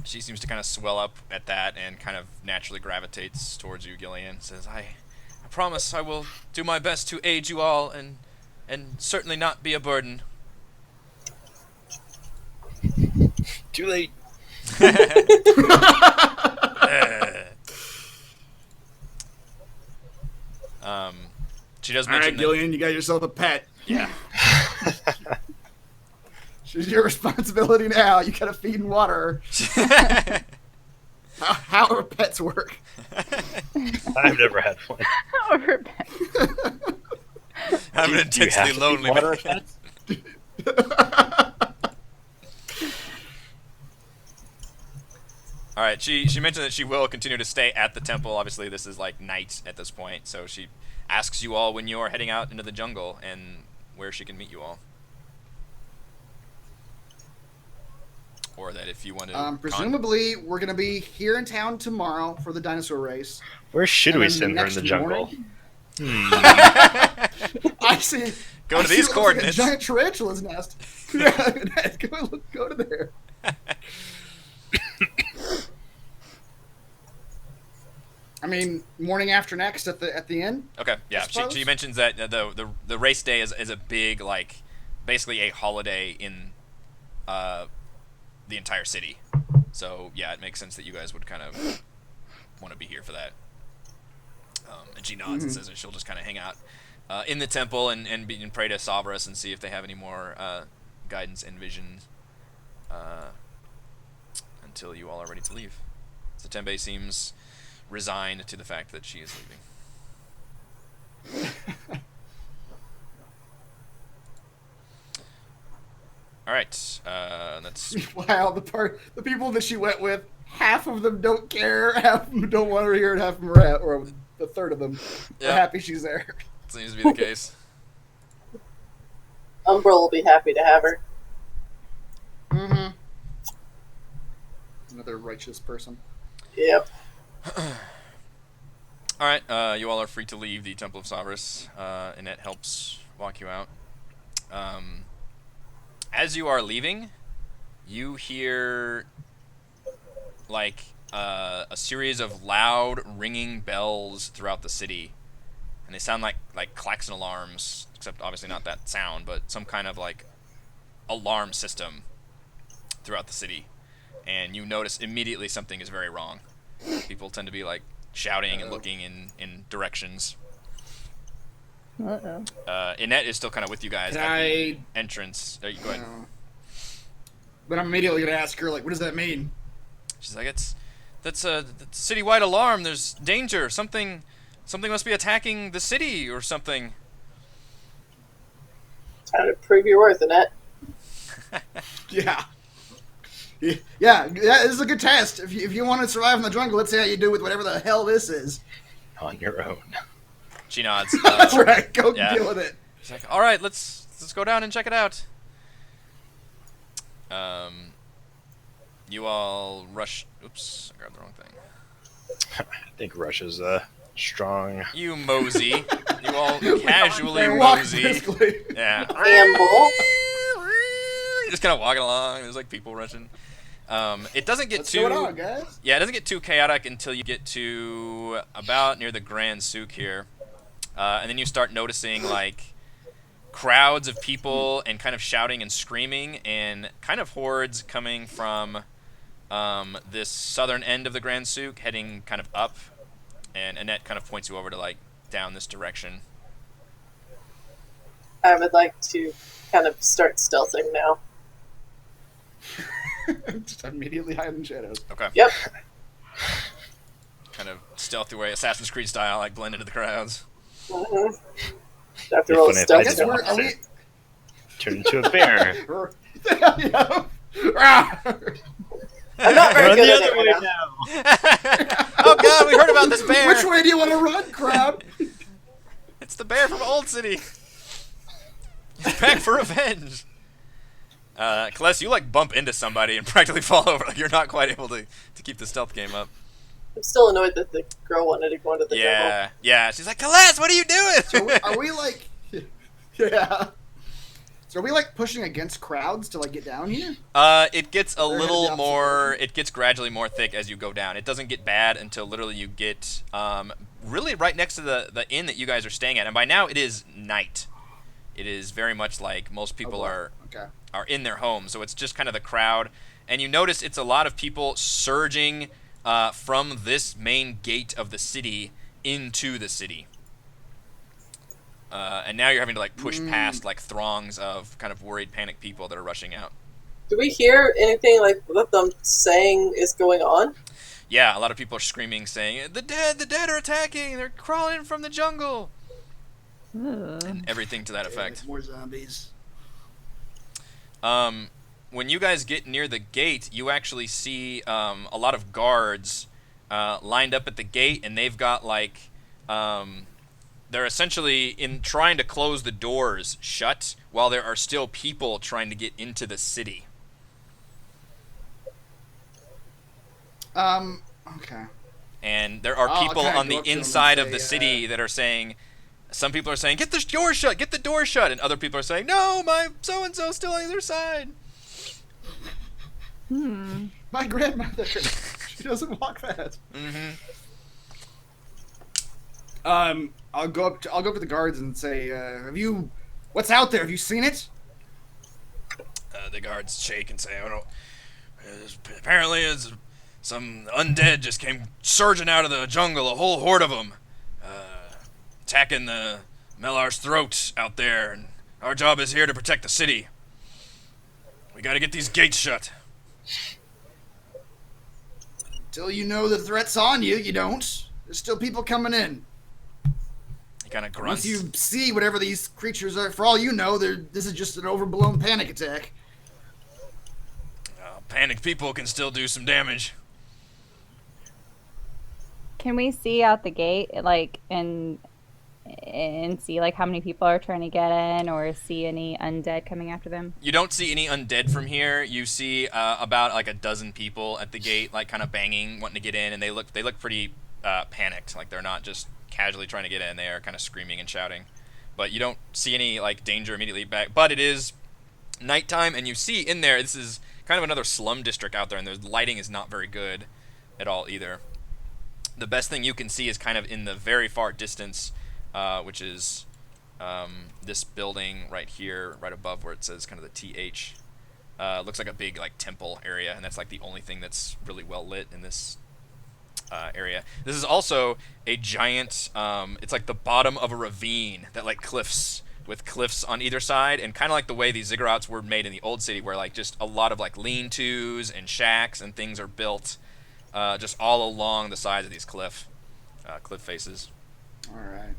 She seems to kind of swell up at that and kind of naturally gravitates towards you, Gillian. Says, I promise I will do my best to aid you all and certainly not be a burden. Too late. She does All right, mention that, Gillian, you got yourself a pet. yeah. She's your responsibility now. You gotta feed and water her. How our pets work. I've never had one. Or pet. I'm an Do you have intensely to feed lonely water man. pets? All right, she mentioned that she will continue to stay at the temple. Obviously, this is like night at this point, so she asks you all when you're heading out into the jungle and where she can meet you all. or that if you want to. Presumably, we're gonna be here in town tomorrow for the dinosaur race. Where should And we then send her in the next jungle? morning- Hmm. I see. Go I to see these what looks coordinates. Like a giant tarantula's nest. Yeah, go to there. I mean, morning after next at the inn. Okay, yeah. She mentions that the race day is a big, like, basically a holiday in the entire city. So yeah, it makes sense that you guys would kind of want to be here for that. And she nods and says that she'll just kind of hang out in the temple and pray to Savras and see if they have any more guidance and vision until you all are ready to leave. So Tembe seems resigned to the fact that she is leaving. All right, that's Wow, the people that she went with, half of them don't care, half of them don't want her here, and half of them are or a third of them are happy she's there. seems to be the case. Umbra will be happy to have her. Mm-hmm. Another righteous person. Yep. All right, you all are free to leave the Temple of Savras. Annette helps walk you out. As you are leaving, you hear like a series of loud ringing bells throughout the city, and they sound like klaxon alarms, except obviously not that sound, but some kind of like alarm system throughout the city. And you notice immediately something is very wrong. People tend to be like shouting and looking in directions. Uh-oh. Annette is still kind of with you guys at the entrance. Go ahead. But I'm immediately going to ask her, like, what does that mean? She's like, that's a citywide alarm. There's danger. Something must be attacking the city or something. Time to prove your worth, Annette. Yeah. Yeah, this is a good test. If you want to survive in the jungle, let's see how you do with whatever the hell this is. On your own. She nods. That's right. Go yeah. deal with it. She's like, all right, let's go down and check it out. You all rush. Oops, I grabbed the wrong thing. I think rush is strong. You mosey. You all casually Walk mosey. briskly. Yeah. Amble. Just kind of walking along. There's like people rushing. It doesn't get What's too. going on, guys? Yeah, it doesn't get too chaotic until you get to about near the Grand Souk here, and then you start noticing like crowds of people and kind of shouting and screaming and kind of hordes coming from this southern end of the Grand Souk, heading kind of up, and Annette kind of points you over to like down this direction. I would like to kind of start stealthing now. Just immediately hide in shadows. Okay. Yep. Kind of stealthy way, Assassin's Creed style, like blend into the crowds. Mm-hmm. After Be all, funny if I stealth. Guess did we're, are we... Turn into a bear. Yeah. I'm not very Run good the at other it way right now. now. Oh god, we heard about this bear! Which way do you want to run, crowd? It's the bear from Old City! He's back for revenge! Celeste, you like bump into somebody and practically fall over. Like you're not quite able to keep the stealth game up. I'm still annoyed that the girl wanted to go into the jungle. Yeah. She's like, Celeste, what are you doing? So are we like... Yeah. So are we like pushing against crowds to like get down here? It gets a Or headed the little opposite more. direction? It gets gradually more thick as you go down. It doesn't get bad until literally you get really right next to the inn that you guys are staying at, and by now it is night. It is very much like most people are in their homes, so it's just kind of the crowd, and you notice it's a lot of people surging from this main gate of the city into the city. And now you're having to like push past like throngs of kind of worried, panicked people that are rushing out. Do we hear anything like what them saying is going on? Yeah, a lot of people are screaming, saying, the dead are attacking! They're crawling from the jungle! And everything to that effect. More zombies. When you guys get near the gate, you actually see a lot of guards lined up at the gate, and they've got like... they're essentially in trying to close the doors shut while there are still people trying to get into the city. Okay. And there are I'll people kinda on go the up to 'em and inside of say, the city that are saying, some people are saying, get the door shut, get the door shut, and other people are saying, no, my so-and-so's still on the other side. My grandmother. She doesn't walk fast. Mm-hmm. I'll go up to the guards and say, what's out there? Have you seen it? The guards shake and say, oh no, apparently it's some undead just came surging out of the jungle, a whole horde of them, attacking the Melar's throat out there, and our job is here to protect the city. We gotta get these gates shut. Until you know the threat's on you, you don't. There's still people coming in. He kind of grunts. Once you see whatever these creatures are, for all you know, this is just an overblown panic attack. Panicked people can still do some damage. Can we see out the gate, like, and see like how many people are trying to get in, or see any undead coming after them? You don't see any undead from here. You see about like a dozen people at the gate, like kind of banging, wanting to get in, and they look pretty panicked. Like they're not just casually trying to get in; they are kind of screaming and shouting. But you don't see any like danger immediately back. But it is nighttime, and you see in there. This is kind of another slum district out there, and the lighting is not very good at all either. The best thing you can see is kind of in the very far distance, which is this building right here, right above where it says kind of the TH. Looks like a big like temple area, and that's like the only thing that's really well lit in this area. This is also a giant, it's like the bottom of a ravine that like cliffs, with cliffs on either side, and kind of like the way these ziggurats were made in the old city, where like just a lot of like lean-tos and shacks and things are built just all along the sides of these cliff faces. All right.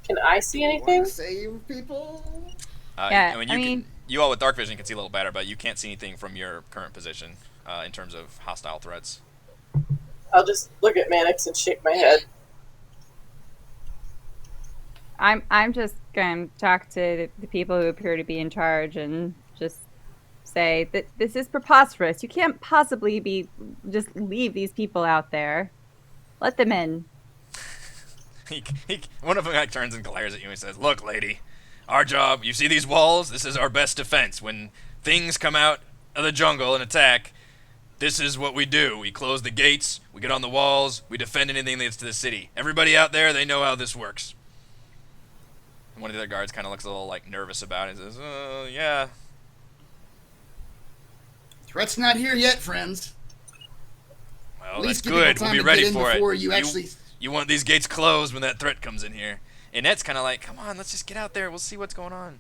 Can I see anything? Want to save people? Yeah, I mean, you all with dark vision can see a little better, but you can't see anything from your current position in terms of hostile threats. I'll just look at Mannix and shake my head. I'm just going to talk to the people who appear to be in charge and just say that this is preposterous. You can't possibly just leave these people out there. Let them in. One of them like turns and glares at you and says, "Look, lady, our job. You see these walls? This is our best defense. When things come out of the jungle and attack, this is what we do. We close the gates. We get on the walls. We defend anything that's to the city. Everybody out there, they know how this works." One of the other guards kind of looks a little like nervous about it and says, yeah. Threat's not here yet, friends. Well, that's good. We'll be ready for it. You want these gates closed when that threat comes in here. And Net's kind of like, come on, let's just get out there. We'll see what's going on.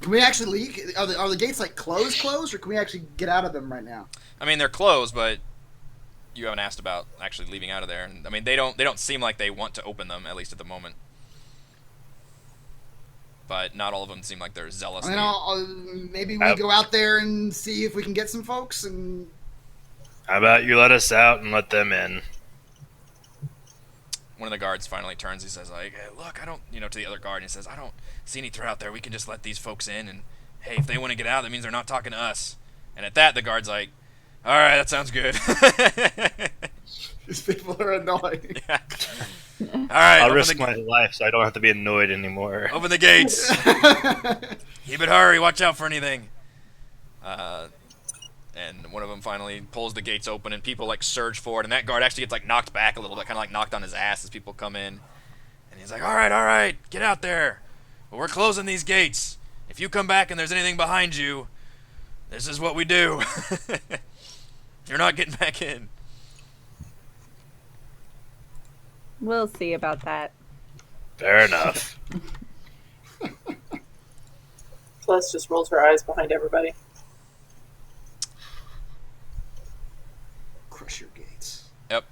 Can we actually leave? Are the gates like closed, or can we actually get out of them right now? I mean, they're closed, but you haven't asked about actually leaving out of there. And I mean, they don't seem like they want to open them, at least at the moment. But not all of them seem like they're zealous. I mean, maybe we go out there and see if we can get some folks. And how about you let us out and let them in? One of the guards finally turns. He says, like, hey, look, I don't, to the other guard, and he says, I don't see any threat out there. We can just let these folks in, and hey, if they want to get out, that means they're not talking to us. And at that, the guard's like, all right, that sounds good. These people are annoying. Yeah. All right, I'll risk my life so I don't have to be annoyed anymore. Open the gates. Keep it hurry. Watch out for anything. And one of them finally pulls the gates open, and people like surge forward, and that guard actually gets like knocked back a little bit, kind of like knocked on his ass as people come in. And he's like, all right, get out there. Well, we're closing these gates. If you come back and there's anything behind you, this is what we do. You're not getting back in. We'll see about that. Fair enough. Celeste just rolls her eyes behind everybody. Crush your gates. Yep.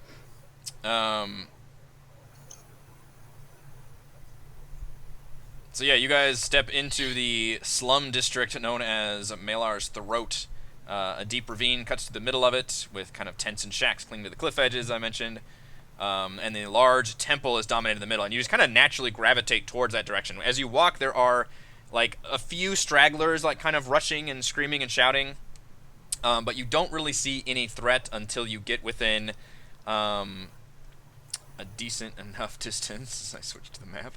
So yeah, you guys step into the slum district known as Malar's Throat. A deep ravine cuts through the middle of it with kind of tents and shacks clinging to the cliff edges, I mentioned. And the large temple is dominated in the middle, and you just kind of naturally gravitate towards that direction. As you walk, there are like a few stragglers like kind of rushing and screaming and shouting, but you don't really see any threat until you get within a decent enough distance. I switched to the map.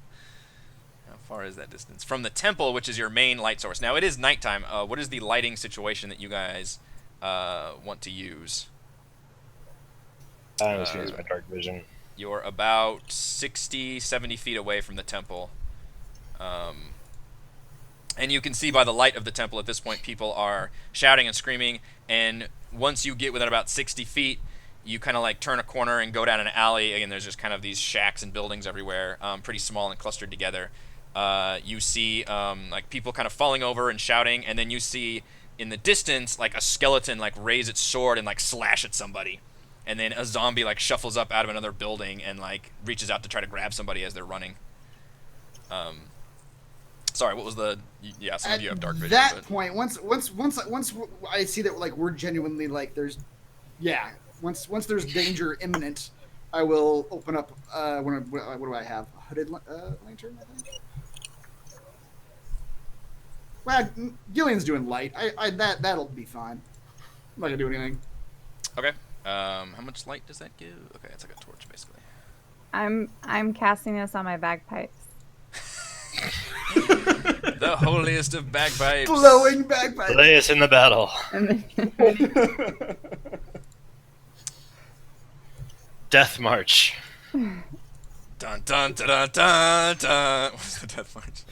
How far is that distance? From the temple, which is your main light source. Now, it is nighttime. What is the lighting situation that you guys want to use? I was use my dark vision. You're about 60, 70 feet away from the temple. And you can see by the light of the temple at this point, people are shouting and screaming. And once you get within about 60 feet, you kind of like turn a corner and go down an alley. Again, there's just kind of these shacks and buildings everywhere, pretty small and clustered together. You see like people kind of falling over and shouting, and then you see in the distance like a skeleton like raise its sword and like slash at somebody. And then a zombie like shuffles up out of another building and like reaches out to try to grab somebody as they're running. Sorry, what was the? Yeah, some of you have dark vision. At that but... point, once I see that like we're genuinely like there's, yeah. Once there's danger imminent, I will open up. What do I have? A hooded lantern, I think. Well, Gillian's doing light. That'll be fine. I'm not gonna do anything. Okay. How much light does that give? Okay, it's like a torch, basically. I'm casting this on my bagpipes. The holiest of bagpipes. Blowing bagpipes. Lay us in the battle. Death March. Dun dun dun dun dun dun. What's the death march?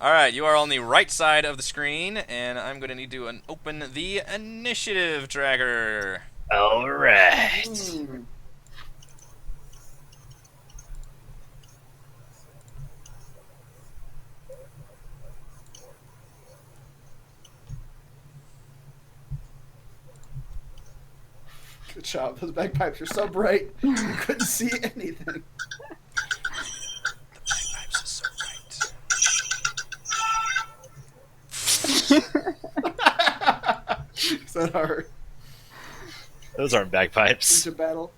All right, you are on the right side of the screen, and I'm going to need to open the initiative tracker. All right. Good job. Those bagpipes are so bright, you couldn't see anything. The bagpipes are so bright. Is that our Those aren't bagpipes. into battle?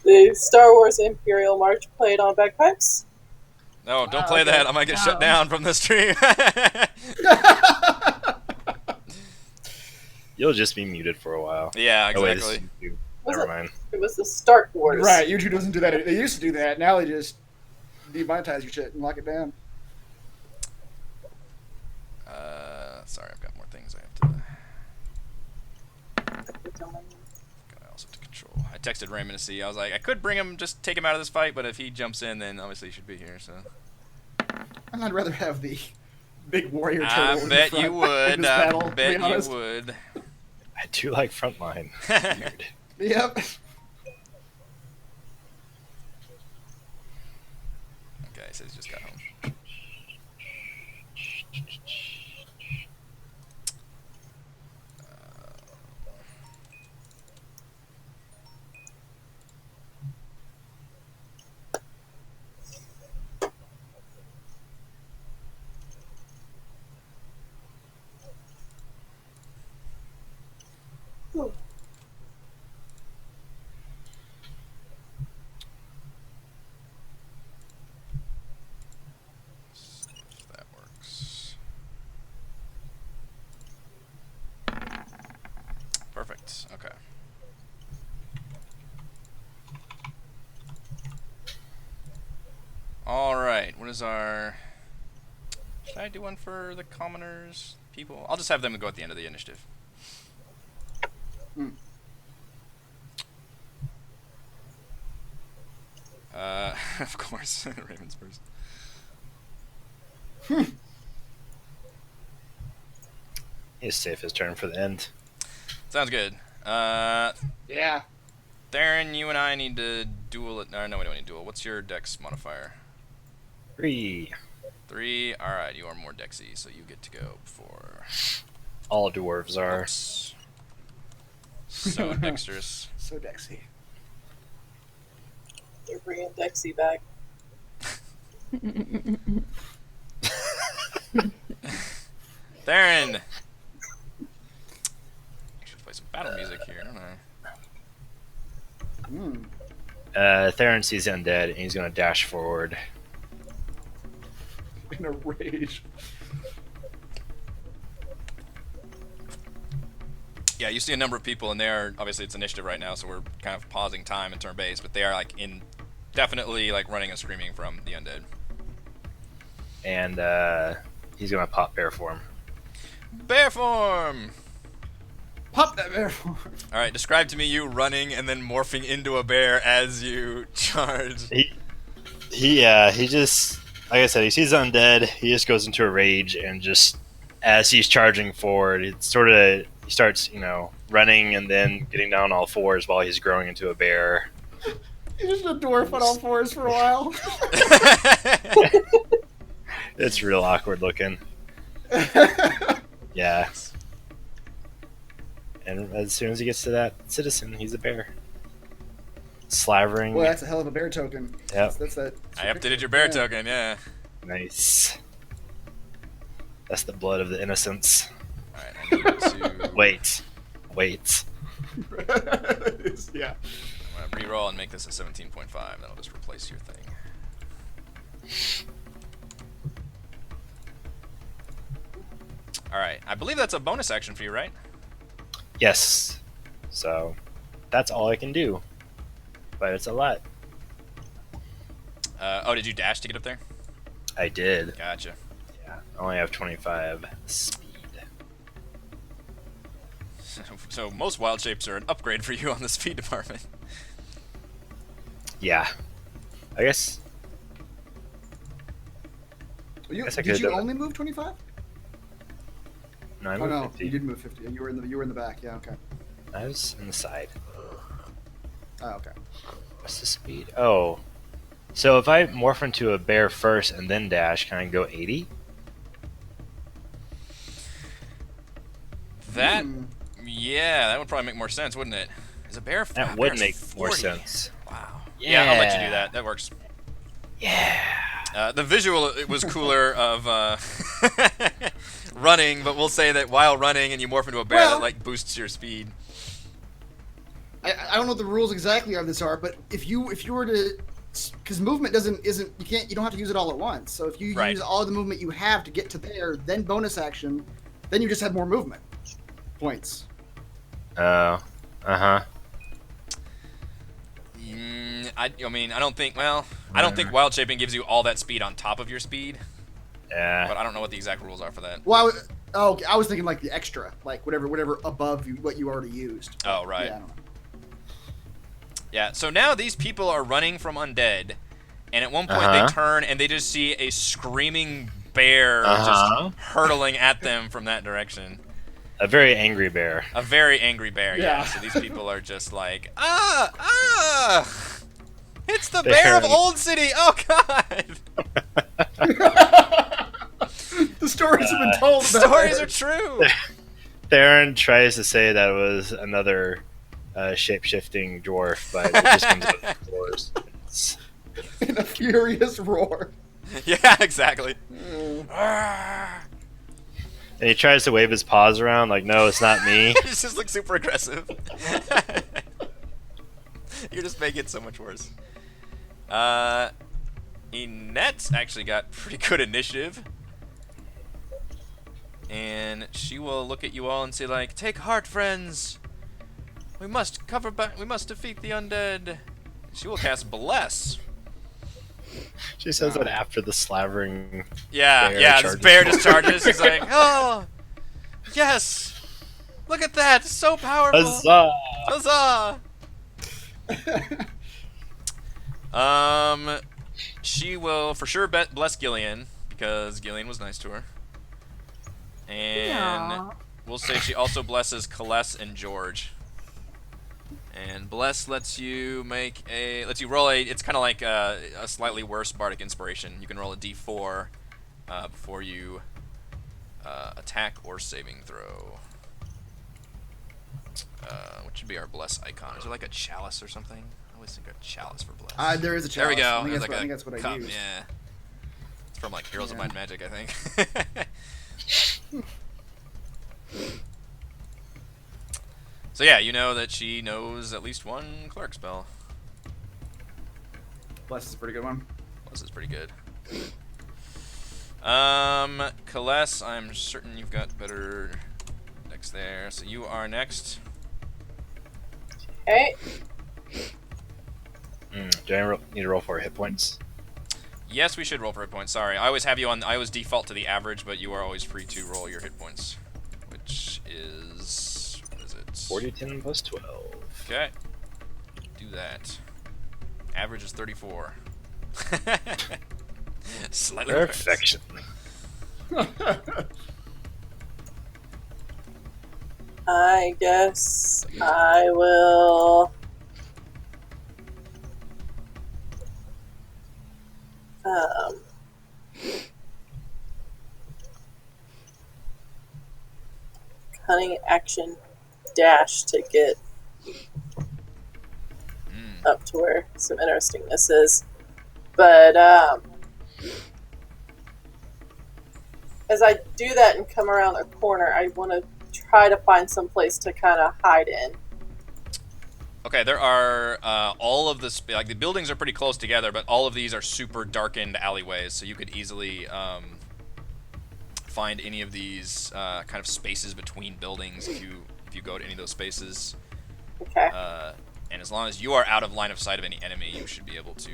The Star Wars Imperial March played on bagpipes. No, don't play that. I might get shut down from the stream. You'll just be muted for a while. Yeah, Oh, wait, exactly. this is YouTube. Was Never it? mind. It was the Stark Wars. Right, YouTube doesn't do that. They used to do that. Now they just demonetize your shit and lock it down. Sorry, I've got more things I have to. I also have to control. I texted Raymond to see. I was like, I could bring him, just take him out of this fight, but if he jumps in, then obviously he should be here. So. And I'd rather have the big warrior turtle. I in bet front you would. in this I battle, to be bet you honest. would. I do like Frontline. Weird. Yep. Okay, so he's just got home. If that works. Perfect. Okay. All right. What is our? Should I do one for the commoners? People? I'll just have them go at the end of the initiative. Hmm. Of course, Raven's first. He's safe his turn for the end. Sounds good. Yeah. Theron, you and I need to duel it. No, we don't need to duel. What's your dex modifier? 3. 3. All right, you are more dexy, so you get to go for. All dwarves are. Oops. So dexterous. So Dexy. They're bringing Dexy back. Theron! I should play some battle music here, don't I? Theron sees Undead, and he's going to dash forward. in a rage. Yeah, you see a number of people, and they're obviously it's initiative right now, so we're kind of pausing time and turn base, but they are like definitely like running and screaming from the undead. And he's gonna pop bear form. Bear form. Pop that bear form. All right, describe to me you running and then morphing into a bear as you charge. He just, like I said, he sees undead. He just goes into a rage, and just as he's charging forward, he starts running and then getting down on all fours while he's growing into a bear. He's just a dwarf on all fours for a while. It's real awkward looking. Yeah. And as soon as he gets to that citizen, he's a bear. Slavering. Well, that's a hell of a bear token. Yep. That's that. I updated your bear token, yeah. Nice. That's the blood of the innocents. Alright, I need to... Wait. Yeah. I'm gonna reroll and make this a 17.5, that'll just replace your thing. Alright, I believe that's a bonus action for you, right? Yes. So, that's all I can do. But it's a lot. Oh, did you dash to get up there? I did. Gotcha. Yeah. I only have 25 speed. So most wild shapes are an upgrade for you on the speed department. Yeah. I guess. Guess I Did could've you done only move 25? No, I Oh moved no, 50. you did move 50. You were in the back. Yeah. Okay. I was in the side. Oh, okay. What's the speed? Oh. So if I morph into a bear first and then dash, can I go 80? That, yeah, that would probably make more sense, wouldn't it? Is a bear? That a would bear's make more 40. sense. Wow. Yeah, I'll let you do Yeah. that. That works. Yeah. The visual it was cooler of running, but we'll say that while running and you morph into a bear, Well- that like boosts your speed. I don't know what the rules exactly of this are, but if you were to, because movement isn't you don't have to use it all at once. So if you Right. use all the movement you have to get to there, then bonus action, then you just have more movement points. Oh. Uh-huh. I mean, I don't think. Well, I don't think wild shaping gives you all that speed on top of your speed, but Yeah. I don't know what the exact rules are for that. Well, I was thinking like the extra, like whatever above what you already used. Oh, right. Yeah, I don't know. Yeah, so now these people are running from undead, and at one point Uh-huh. they turn and they just see a screaming bear Uh-huh. just hurtling at them from that direction. A very angry bear. A very angry bear, yeah. Yeah. So these people are just like, it's the bear of Bear. Old City! Oh, God! The stories have been told. About Stories it. are true! Theron tries to say that it was another shape-shifting dwarf, but it just comes out of doors. It's- In a furious roar. Yeah, exactly. And he tries to wave his paws around like, no, it's not me. It's just like super aggressive. You're just making it so much worse. Inette's actually got pretty good initiative. And she will look at you all and say like, take heart, friends. We must we must defeat the undead. She will cast Bless. She says that after the slavering. Yeah, Bear yeah, this charges bear just forward. charges. He's like, oh, yes. Look at that. It's so powerful. Huzzah! Huzzah! She will for sure bless Gillian because Gillian was nice to her, and Aw. we'll say she also blesses Kaless and George. And bless lets you roll a. It's kind of like a slightly worse bardic inspiration. You can roll a d4 before you attack or saving throw. What should be our bless icon? Is there like a chalice or something? I always think a chalice for bless. There is a There we chalice. go. I think, There's that's, like what, I a think that's what I cup. used. Yeah. It's from like Heroes of Yeah. Might and Magic, I think. So yeah, you know that she knows at least one cleric spell. Bless is a pretty good one. Bless is pretty good. Kaless, I'm certain you've got better decks there. So you are next. Okay. Do I need to roll for hit points? Yes, we should roll for hit points. Sorry, I always have you on. I always default to the average, but you are always free to roll your hit points, which is what is it? 4d10 plus 12. Okay, do that. Average is 34. Slightly worse. Perfection. I guess I will. Cunning action dash to get up to where some interestingness is. But as I do that and come around a corner, I want to try to find some place to kind of hide in. Okay, there are all of the like the buildings are pretty close together, but all of these are super darkened alleyways, so you could easily find any of these kind of spaces between buildings if you go to any of those spaces. Okay. And as long as you are out of line of sight of any enemy, you should be able to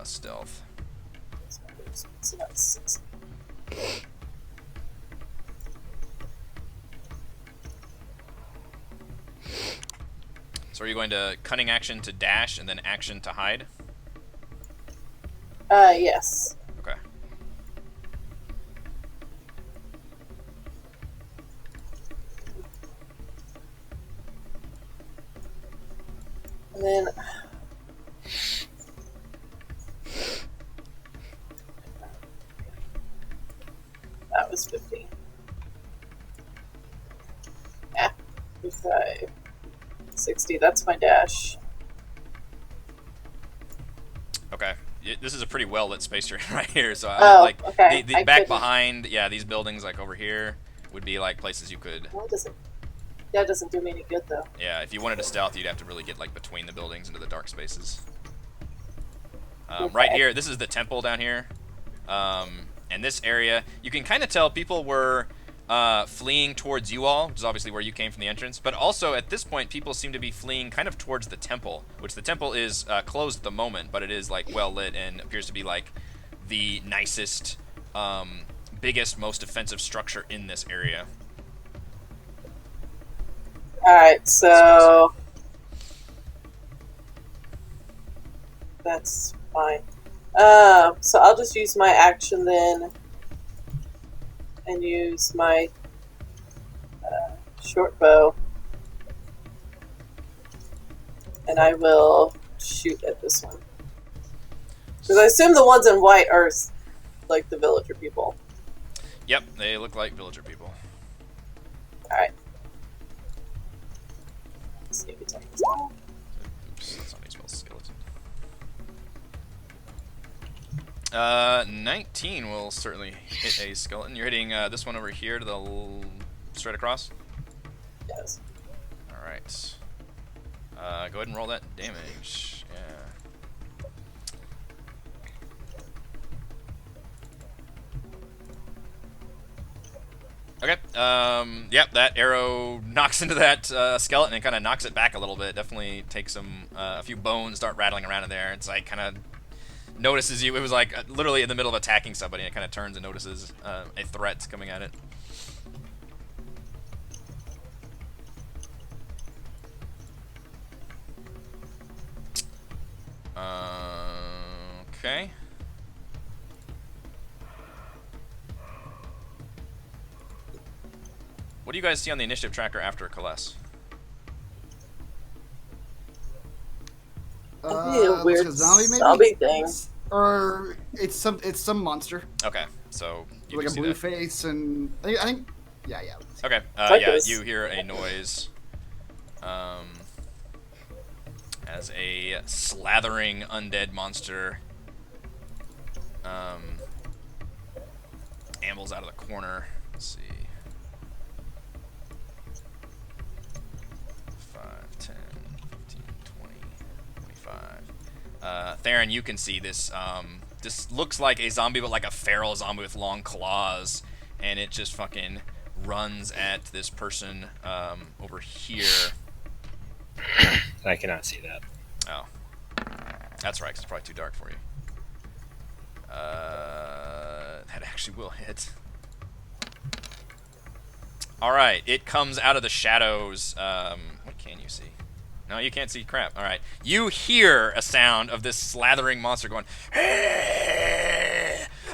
stealth. So that's 6. So are you going to cunning action to dash and then action to hide? Yes. Okay. And then that was 15. Yeah. 55. 60. That's my dash. Okay. This is a pretty well lit space you're in right here. So Oh, okay. the I back couldn't- behind, yeah, these buildings like over here would be like places you could. Well, that doesn't do me any good though. Yeah, if you wanted to stealth, you'd have to really get like between the buildings into the dark spaces. Right Okay. here, this is the temple down here. And this area, you can kind of tell people were fleeing towards you all, which is obviously where you came from the entrance. But also, at this point, people seem to be fleeing kind of towards the temple, which the temple is closed at the moment, but it is like well lit and appears to be like the nicest, biggest, most offensive structure in this area. Alright, so that's fine. So I'll just use my action then and use my short bow. And I will shoot at this one. Because I assume the ones in white are like the villager people. Yep, they look like villager people. Alright. Sneak attack as well. Oops, that's not how you spell skeleton. 19 will certainly hit a skeleton. You're hitting this one over here to the straight across. Yes. All right. Go ahead and roll that damage. Yeah. Okay. Yep. That arrow knocks into that skeleton and kind of knocks it back a little bit. Definitely takes some a few bones start rattling around in there. It's like kind of notices you. It was like literally in the middle of attacking somebody, and it kind of turns and notices a threat coming at it. Okay. What do you guys see on the initiative tracker after Kaless? That'd be a looks weird like a zombie, maybe? zombie thing. Or it's some monster, Okay, so you like can a see blue that. face, and I think, yeah. Okay, like yeah, this. you hear a noise as a slathering undead monster ambles out of the corner. Let's see. 5, 10, 15, 20, 25. Theron, you can see this this looks like a zombie, but like a feral zombie with long claws, and it just fucking runs at this person over here. I cannot see that. Oh, that's right, 'cause it's probably too dark for you. That actually will hit. All right, it comes out of the shadows. What can you see? No, you can't see crap. All right, you hear a sound of this slathering monster going,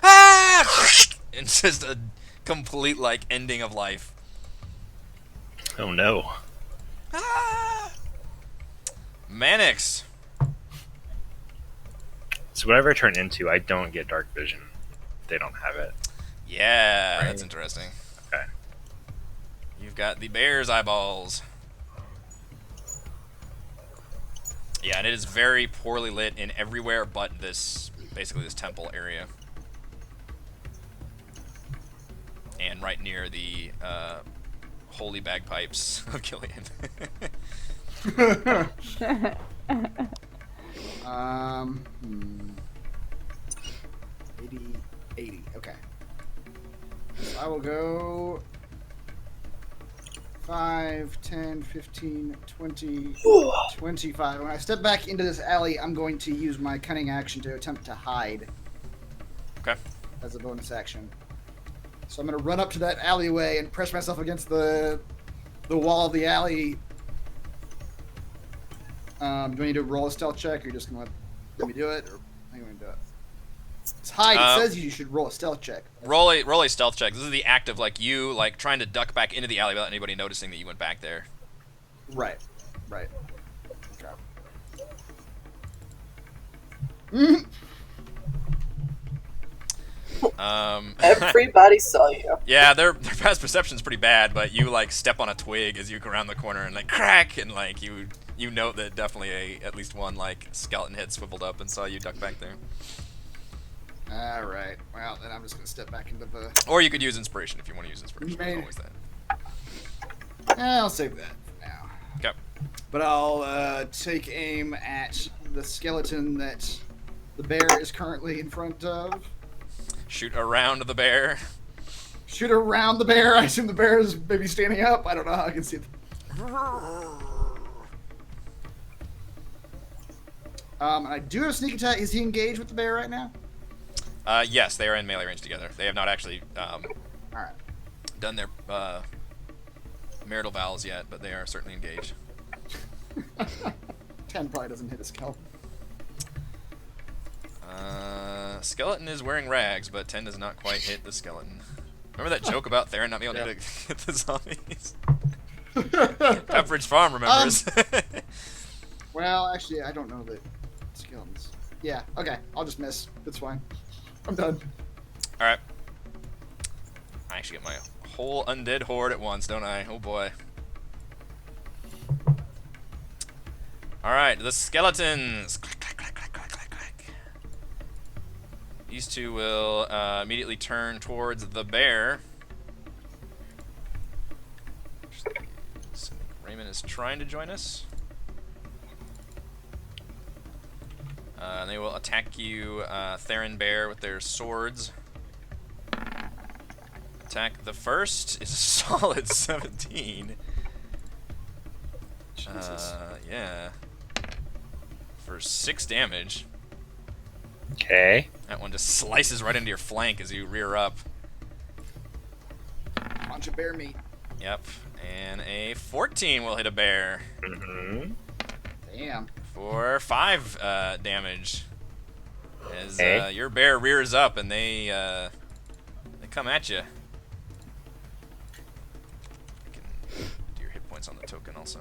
ah! It's just a complete like ending of life. Oh no. Ah! Mannix. So whatever I turn into, I don't get dark vision. They don't have it. Yeah, Right. that's interesting. Okay. You've got the bear's eyeballs. Yeah, and it is very poorly lit in everywhere but this, basically this temple area. And right near the holy bagpipes of Killian. 80. Okay. So I will go 5, 10, 15, 20, 25. When I step back into this alley, I'm going to use my cunning action to attempt to hide. Okay. As a bonus action. So I'm going to run up to that alleyway and press myself against the wall of the alley. Do I need to roll a stealth check, or you're just going to let me do it? Or how are you going to do it? It's hide. It says you should roll a stealth check. Roll a stealth check. This is the act of like you like trying to duck back into the alley without anybody noticing that you went back there. Right. Okay. Everybody saw you. Yeah, their past perception's pretty bad, but you like step on a twig as you go around the corner and like crack, and like you note that definitely at least one like skeleton head swiveled up and saw you duck back there. All right. Well, then I'm just gonna step back into the. Or you could use inspiration if you want to use inspiration. There's Maybe. always that. I'll save that for now. Okay. But I'll take aim at the skeleton that the bear is currently in front of. Shoot around the bear. Shoot around the bear. I assume the bear is maybe standing up. I don't know how I can see it. I do have a sneak attack. Is he engaged with the bear right now? Yes, they are in melee range together. They have not actually All right. done their marital vows yet, but they are certainly engaged. 10 probably doesn't hit a skeleton. Skeleton is wearing rags, but 10 does not quite hit the skeleton. Remember that joke about Theron not being able to hit the zombies? Pepperidge Farm remembers. Well, actually, I don't know that skeletons. Yeah, okay. I'll just miss. That's fine. I'm done. Alright. I actually get my whole undead horde at once, don't I? Oh boy. Alright, the skeletons. Clack, clack, clack, clack, clack, clack, clack. These two will immediately turn towards the bear. Raymond is trying to join us. And they will attack you, Theron Bear, with their swords. Attack the first is a solid 17. Jesus. Yeah. For 6 damage. Okay. That one just slices right into your flank as you rear up. Bunch of bear meat. Yep. And a 14 will hit a bear. Mm-hmm. Damn. For 5 damage. As Okay. your bear rears up and they come at you. You can do your hit points on the token also.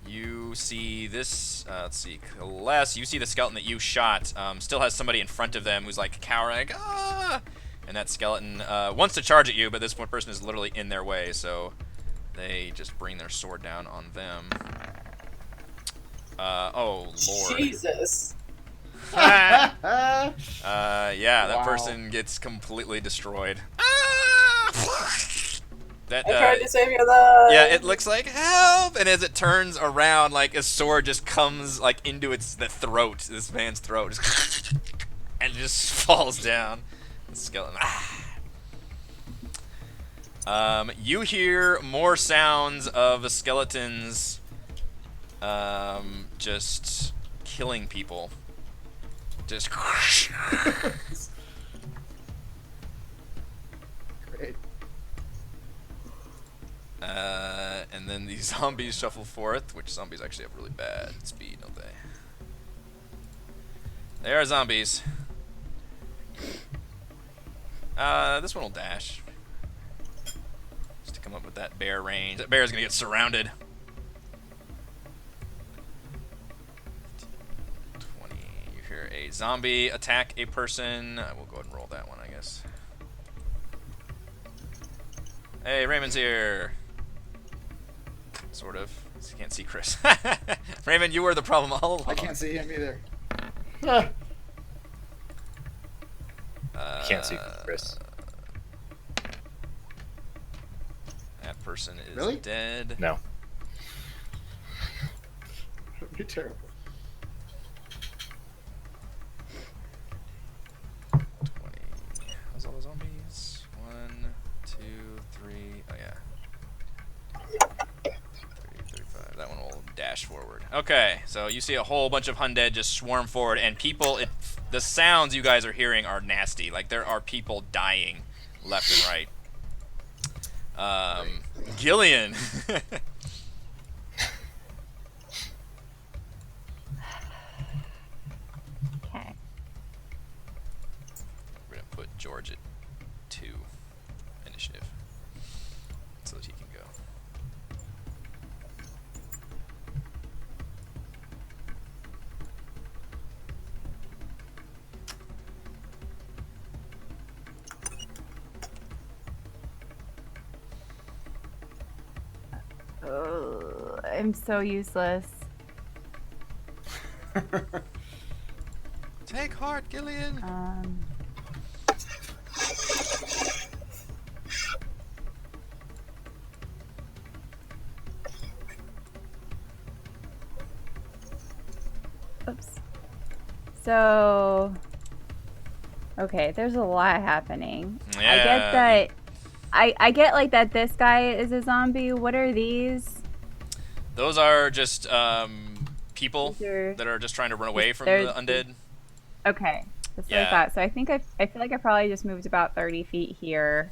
You see this, let's see, Celeste, you see the skeleton that you shot, still has somebody in front of them who's like cowering, like, ah! And that skeleton wants to charge at you, but this one person is literally in their way, so they just bring their sword down on them. Oh, Lord. Jesus. Yeah, that Wow. person gets completely destroyed. Ah! That I tried to save your life. yeah, it looks like help, and as it turns around, like a sword just comes like into the throat, this man's throat, and just falls down. The skeleton. You hear more sounds of skeletons, just killing people. Just. Great. And then the zombies shuffle forth, which zombies actually have really bad speed, don't they? They are zombies. This one will dash. Just to come up with that bear range. That bear is gonna get surrounded. 20. You hear a zombie attack a person. We'll go ahead and roll that one, I guess. Hey, Raymond's here. Sort of. You can't see Chris. Raymond, you were the problem all along. I can't see him either. Can't see Chris. That person is Really? dead. No. That'd be terrible. 20. How's all the zombies? 1, 2, 3. Oh, yeah. 30, 35. That one will dash forward. Okay, so you see a whole bunch of undead just swarm forward, and people, the sounds you guys are hearing are nasty. Like, there are people dying left and right. Gillian. Okay. We're going to put George at 2 initiative so that he can go. Oh, I'm so useless. Take heart, Gillian. Oops. So, okay, there's a lot happening. I Yeah. get that. I get like that this guy is a zombie. What are these? Those are just people These are- that are just trying to run away from they're- the undead. Okay, that's what Yeah. I thought. So I think I feel like I probably just moved about 30 feet here.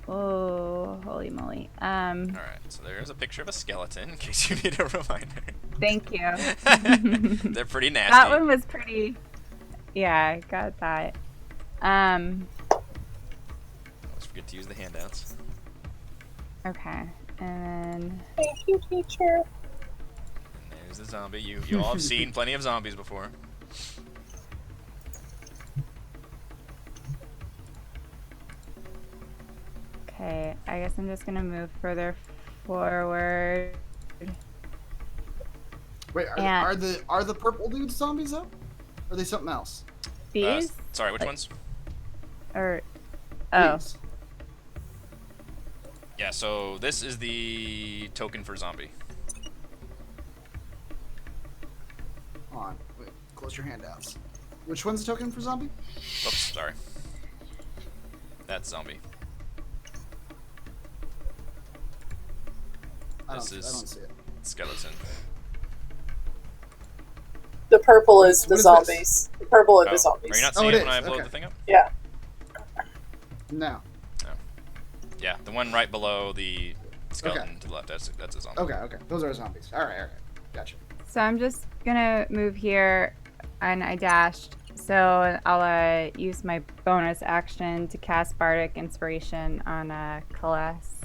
Oh, holy moly. Alright, so there's a picture of a skeleton in case you need a reminder. Thank you. They're pretty nasty. That one was pretty. Yeah, I got that. Always forget to use the handouts. Okay, and Thank you, teacher. And there's the zombie. You all have seen plenty of zombies before. okay, I guess I'm just gonna move further forward. Wait, are the purple dudes zombies though? Or are they something else? These Sorry, which Like- ones? or oh, These. Yeah, so this is the token for zombie. Hold on. Wait, close your handouts. Which one's the token for zombie? Oops, sorry. That's zombie. I This don't is- see it. Skeleton. The purple is the What is zombies. The purple are Oh, the zombies. are you not Oh, seeing it it when is, I blow okay. the thing up? Yeah. No. Yeah, the one right below the skeleton to the left. That's a zombie. Okay. Those are zombies. Alright. Gotcha. so I'm just gonna move here, and I dashed. So I'll use my bonus action to cast Bardic Inspiration on Celeste.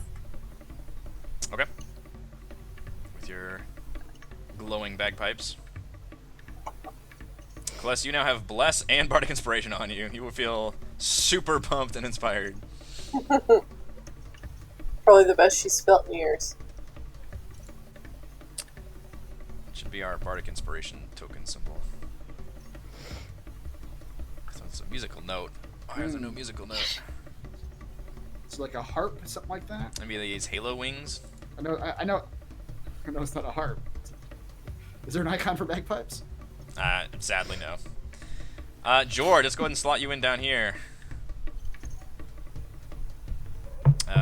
Okay. With your glowing bagpipes. Celeste, you now have Bless and Bardic Inspiration on you. You will feel super pumped and inspired. Probably the best she's felt in years. It should be our Bardic Inspiration token symbol. So There's a musical note. Why is there no musical note? It's like a harp, something like that. Maybe these halo wings? I know it's not a harp. Is there an icon for bagpipes? Sadly, no. George, let's go ahead and slot you in down here.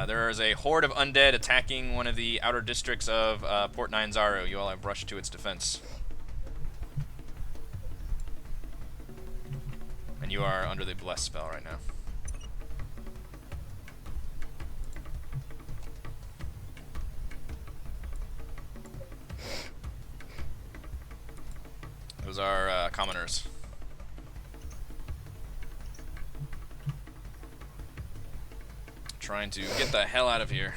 There is a horde of undead attacking one of the outer districts of Port Nine Zaru. You all have rushed to its defense. And you are under the Bless spell right now. Those are commoners. Trying to get the hell out of here.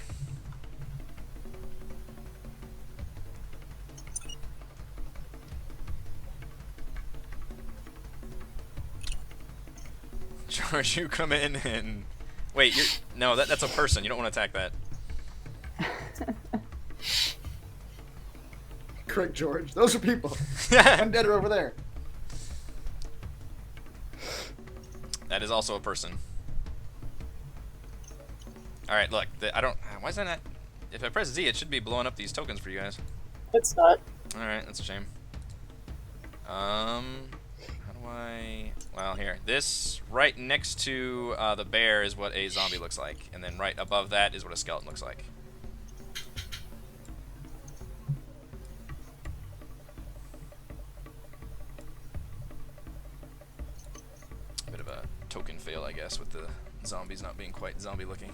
George, you come in and... Wait, you're... No, that's a person. You don't want to attack that. Correct, George. Those are people. Undead are over there. That is also a person. Alright, look. I don't... Why is that not... If I press Z, it should be blowing up these tokens for you guys. It's not. Alright, that's a shame. How do I... Well, here. This right next to the bear is what a zombie looks like. And then right above that is what a skeleton looks like. Bit of a token fail, I guess, with the zombies not being quite zombie looking.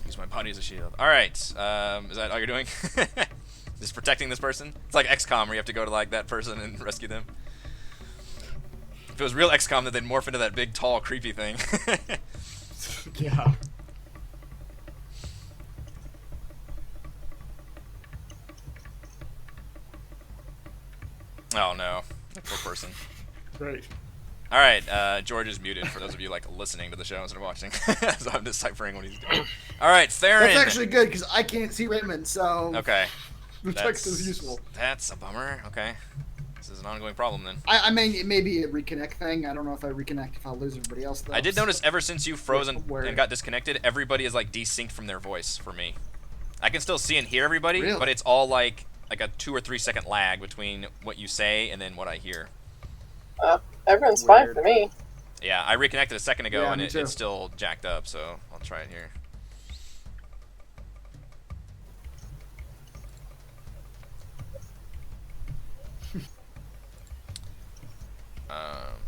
Use my body as a shield. Alright, is that all you're doing? Just protecting this person? It's like XCOM where you have to go to like that person and rescue them. If it was real XCOM, then they'd morph into that big, tall, creepy thing. Yeah. Oh no, that poor person. Right. All right, George is muted for those of you like listening to the show instead of watching. So I'm deciphering what he's doing. All right, Theron. That's actually good because I can't see Raymond, so Okay. the text is useful. That's a bummer. Okay. This is an ongoing problem then. I mean, it may be a reconnect thing. I don't know if I reconnect if I'll lose everybody else. Though, I did notice ever since you froze and Where? got disconnected, everybody is like desynced from their voice for me. I can still see and hear everybody, Really? but it's all like a 2 or 3 second lag between what you say and then what I hear. Everyone's fine Weird. for me. Yeah, I reconnected a second ago Yeah, and me too. it's still jacked up, so I'll try it here.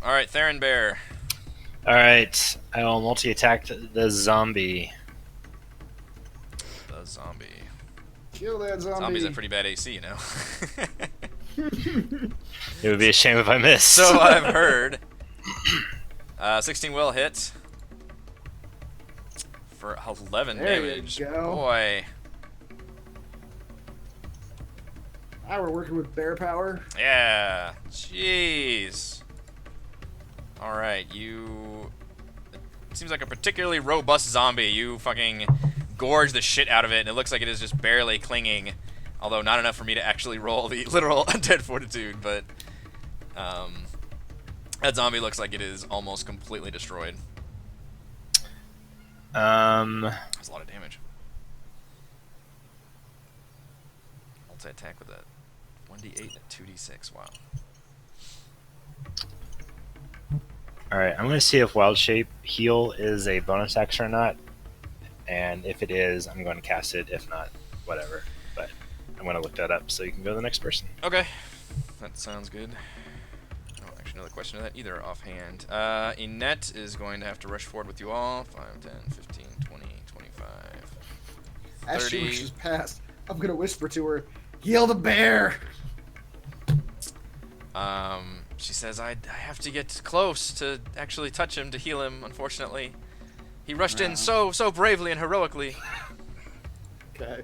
Alright, Theron Bear. Alright, I will multi-attack the zombie. The zombie. Kill that zombie. Zombies have pretty bad AC, you know? It would be a shame if I missed. So I've heard. 16 will hit. For 11 There you damage. go. Boy. Now we're working with bear power. Yeah. Jeez. Alright, you... It seems like a particularly robust zombie. You fucking gorge the shit out of it, and it looks like it is just barely clinging. Although not enough for me to actually roll the literal undead fortitude, but... that zombie looks like it is almost completely destroyed. That's a lot of damage. Multi-attack with a 1d8 and a 2d6. Wow. Alright, I'm going to see if Wild Shape Heal is a bonus action or not. And if it is, I'm going to cast it. If not, whatever. But I'm going to look that up so you can go to the next person. Okay. That sounds good. I don't actually know the question of that either offhand. Inette is going to have to rush forward with you all. 5, 10, 15, 20, 25, As 30. she rushes past, I'm gonna whisper to her, "Heal the bear." She says, I have to get close to actually touch him to heal him, unfortunately. He rushed in so bravely and heroically. Okay.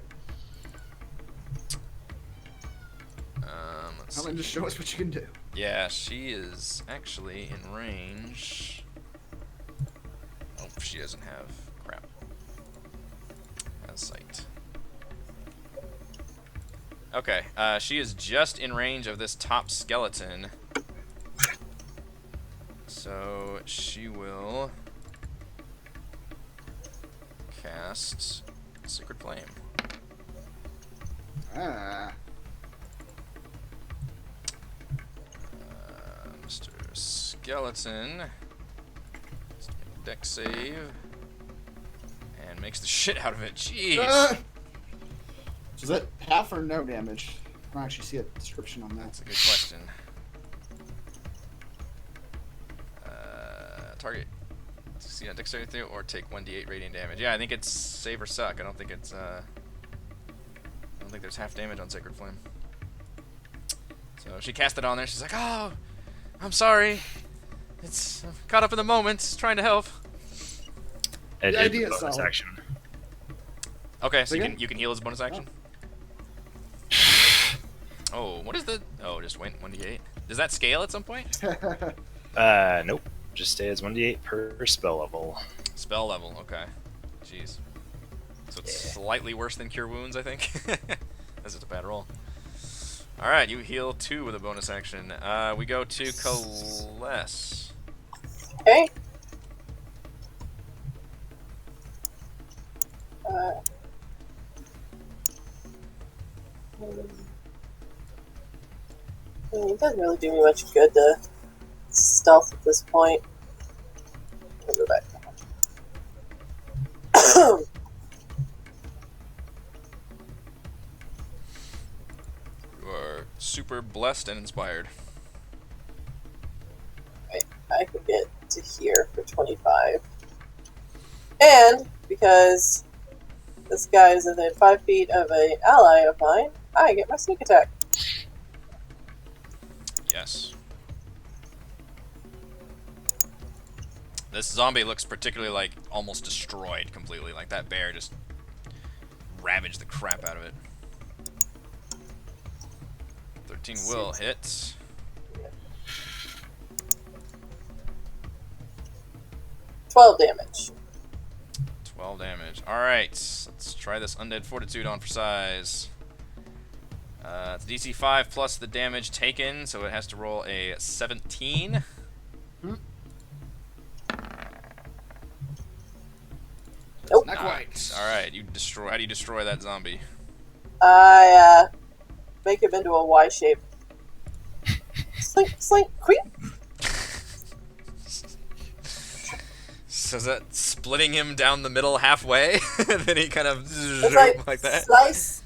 Let's Come see. and just show us what you can do. Yeah, she is actually in range. Oh, she doesn't have crap. Has sight. Okay, she is just in range of this top skeleton. So she will cast Sacred Flame. Mr. Skeleton. Let's make a deck save. And makes the shit out of it. Jeez. Is that half or no damage? I don't actually see a description on that. That's a good question. Target succeed on dexterity or take 1d8 radiant damage. Yeah, I think it's save or suck. I don't think it's I don't think there's half damage on Sacred Flame. So she cast it on there. She's like, "Oh, I'm sorry. It's caught up in the moment, trying to help." It The is idea a is bonus solid. action. Okay, so Okay. you can heal as a bonus action. Oh, what is the? Oh, just went 1d8. Does that scale at some point? Nope. Just stay as 1d8 per spell level. Spell level. Okay. Jeez. So it's slightly worse than Cure Wounds, I think. That's just a bad roll. All right, you heal 2 with a bonus action. We go to Kaless. Okay. It doesn't really do me much good to stealth at this point. I'll go back. You are super blessed and inspired. I can get to here for 25. And because this guy is within 5 feet of an ally of mine, I get my sneak attack. Yes. This zombie looks particularly like almost destroyed completely. Like that bear just ravaged the crap out of it. 13 will hit. Yeah. 12 damage. 12 damage. Alright, let's try this Undead Fortitude on for size. It's DC 5 plus the damage taken, so it has to roll a 17. Nope. Not quite. Alright, you destroy. How do you destroy that zombie? I make him into a Y shape. Slink, slink, creep. So is that splitting him down the middle halfway? Then he kind of It's like that? Slice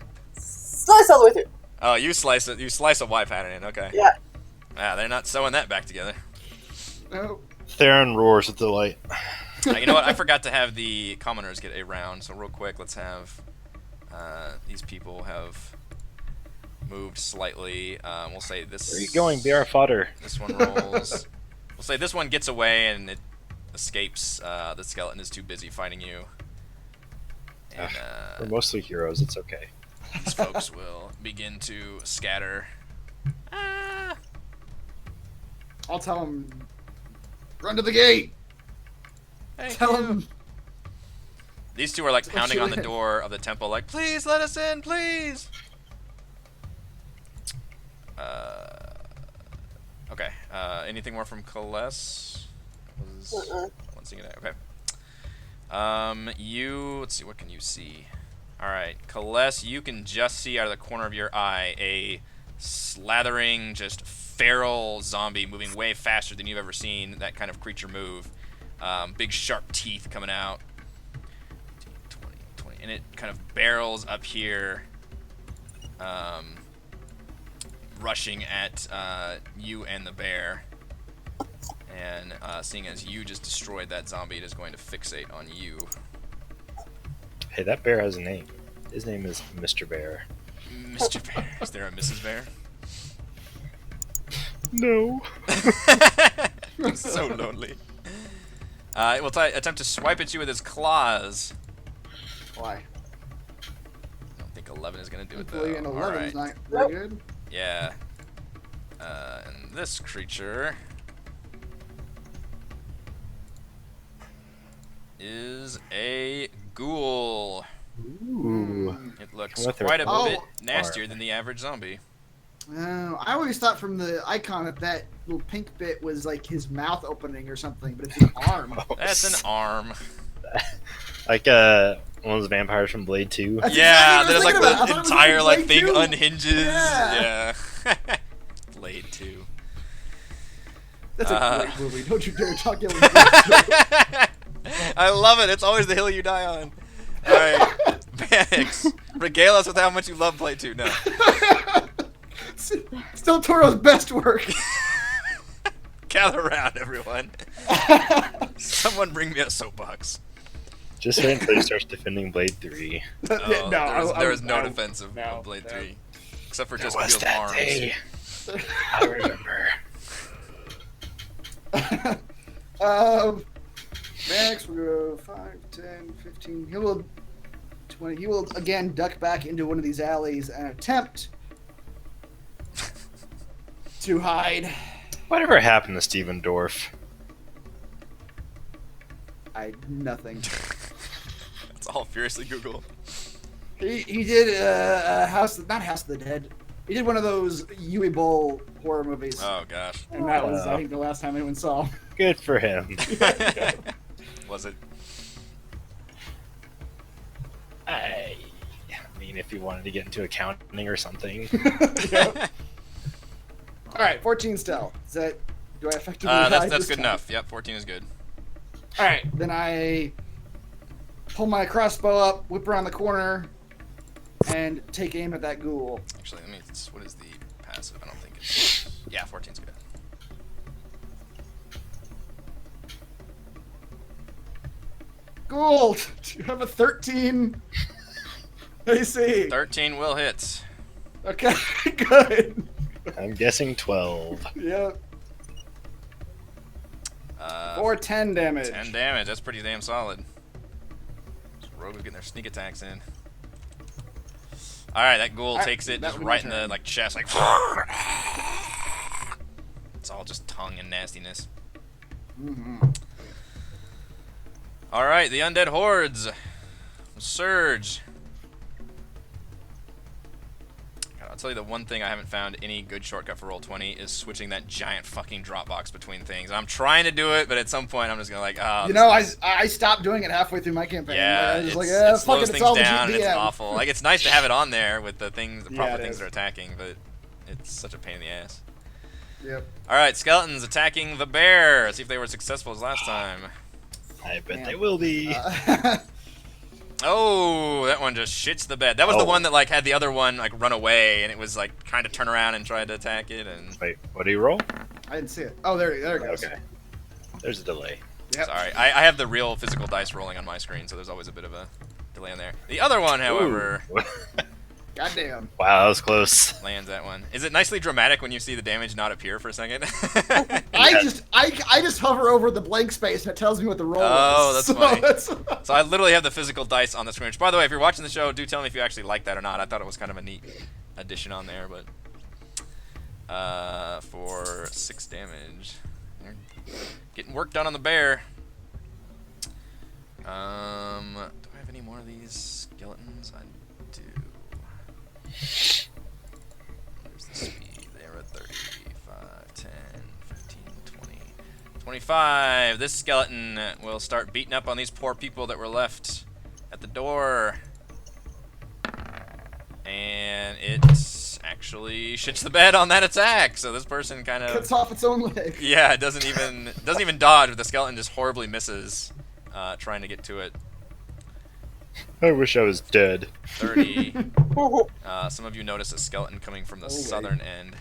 all the way through. Oh, you slice it. You slice a Y pattern in. Okay. Yeah. Ah, they're not sewing that back together. No. Theron roars with delight. You know what? I forgot to have the commoners get a round. So real quick, let's have these people have moved slightly. We'll say this. Where are you going? Be our fodder. This one rolls. We'll say this one gets away and it escapes. The skeleton is too busy fighting you. And We're mostly heroes. It's okay. these folks will begin to scatter. Ah! I'll tell him, run to the gate. Thank Tell you. him. These two are like Let pounding you on the in. door of the temple, like, please let us in, please. Okay. Anything more from Kaless? One second. Okay. Let's see. What can you see? All right, Kaless, you can just see out of the corner of your eye a slathering, just feral zombie moving way faster than you've ever seen that kind of creature move. Big sharp teeth coming out. 20, and it kind of barrels up here, rushing at you and the bear. And seeing as you just destroyed that zombie, it is going to fixate on you. Hey, that bear has a name. His name is Mr. Bear. Mr. Bear. Is there a Mrs. Bear? No. I'm so lonely. It will attempt to swipe at you with his claws. Why? I don't think 11 is going to do it, Hopefully though. an All 11 right. is not very good. Yeah. And this creature is a ghoul. Ooh. It looks With her- quite a Oh. bit nastier than the average zombie. I always thought from the icon that little pink bit was like his mouth opening or something, but it's an arm. That's an arm. Like one of those vampires from Blade 2. That's Yeah, exactly there's what I like was thinking about. I the thought it was entire like like Blade thing 2. unhinges. Yeah. Yeah. Blade 2. That's a great movie. Don't you dare talk ill. I love it. It's always the hill you die on. All right, Banix, regale us with how much you love Blade 2. No. Still Toro's best work. Gather around, everyone. Someone bring me a soapbox. Just wait until he starts defending Blade 3. Oh, there was no defense of Blade 3. Except for just was Wheeled that Arms. day. I remember. Max, we'll go 5, 10, 15. He will 20. He will again duck back into one of these alleys and attempt to hide. Whatever happened to Steven Dorff? Nothing. That's all furiously Google. He did not House of the Dead. He did one of those Yui Bowl horror movies, Oh gosh. and that was I think the last time anyone saw him. Good for him. Was it? I mean, if he wanted to get into accounting or something. All right, 14 stealth. Is that? Do I effectively hide That's this good time? enough. Yep, 14 is good. All right, then I pull my crossbow up, whip around the corner, and take aim at that ghoul. Actually, what is the passive? I don't think it's... Yeah, 14's good. Ghoul, do you have a 13 AC? 13 will hit. Okay, good. I'm guessing 12. Yep. For 10 damage. 10 damage. That's pretty damn solid. This rogue is getting their sneak attacks in. All right, that ghoul takes it just right in the chest, like. It's all just tongue and nastiness. All right, the undead hordes surge. I'll tell you the one thing I haven't found any good shortcut for Roll20 is switching that giant fucking drop box between things. I'm trying to do it, but at some point I'm just gonna I stopped doing it halfway through my campaign. yeah, I was it fuck slows it, things all the down and it's GM. awful. Like, it's nice to have it on there with the proper it things is. they're attacking, but it's such a pain in the ass. Yep. All right, skeletons attacking the bear. Let's see if they were as successful as last time. I bet they will be. Oh, that one just shits the bed. That was the one that had the other one run away, and it was trying to turn around and try to attack it. And Wait, what do you roll? I didn't see it. Oh, there it goes. Okay. There's a delay. Yep. sorry, I have the real physical dice rolling on my screen, so there's always a bit of a delay in there. The other one, however, Ooh. Goddamn. Wow, that was close. lands that one. Is it nicely dramatic when you see the damage not appear for a second? I just hover over the blank space and it tells me what the roll is. Oh, that's funny. That's... So I literally have the physical dice on the screen. Which, by the way, if you're watching the show, do tell me if you actually like that or not. I thought it was kind of a neat addition on there, but for 6 damage, you're getting work done on the bear. Do I have any more of these skeletons? I do. Where's the speed? They're at 35, 10, 15, 20, 25. This skeleton will start beating up on these poor people that were left at the door. And it actually shits the bed on that attack. So this person kind of cuts off its own leg. yeah, it doesn't even dodge, but the skeleton just horribly misses trying to get to it. I wish I was dead. 30. Some of you notice a skeleton coming from the southern end.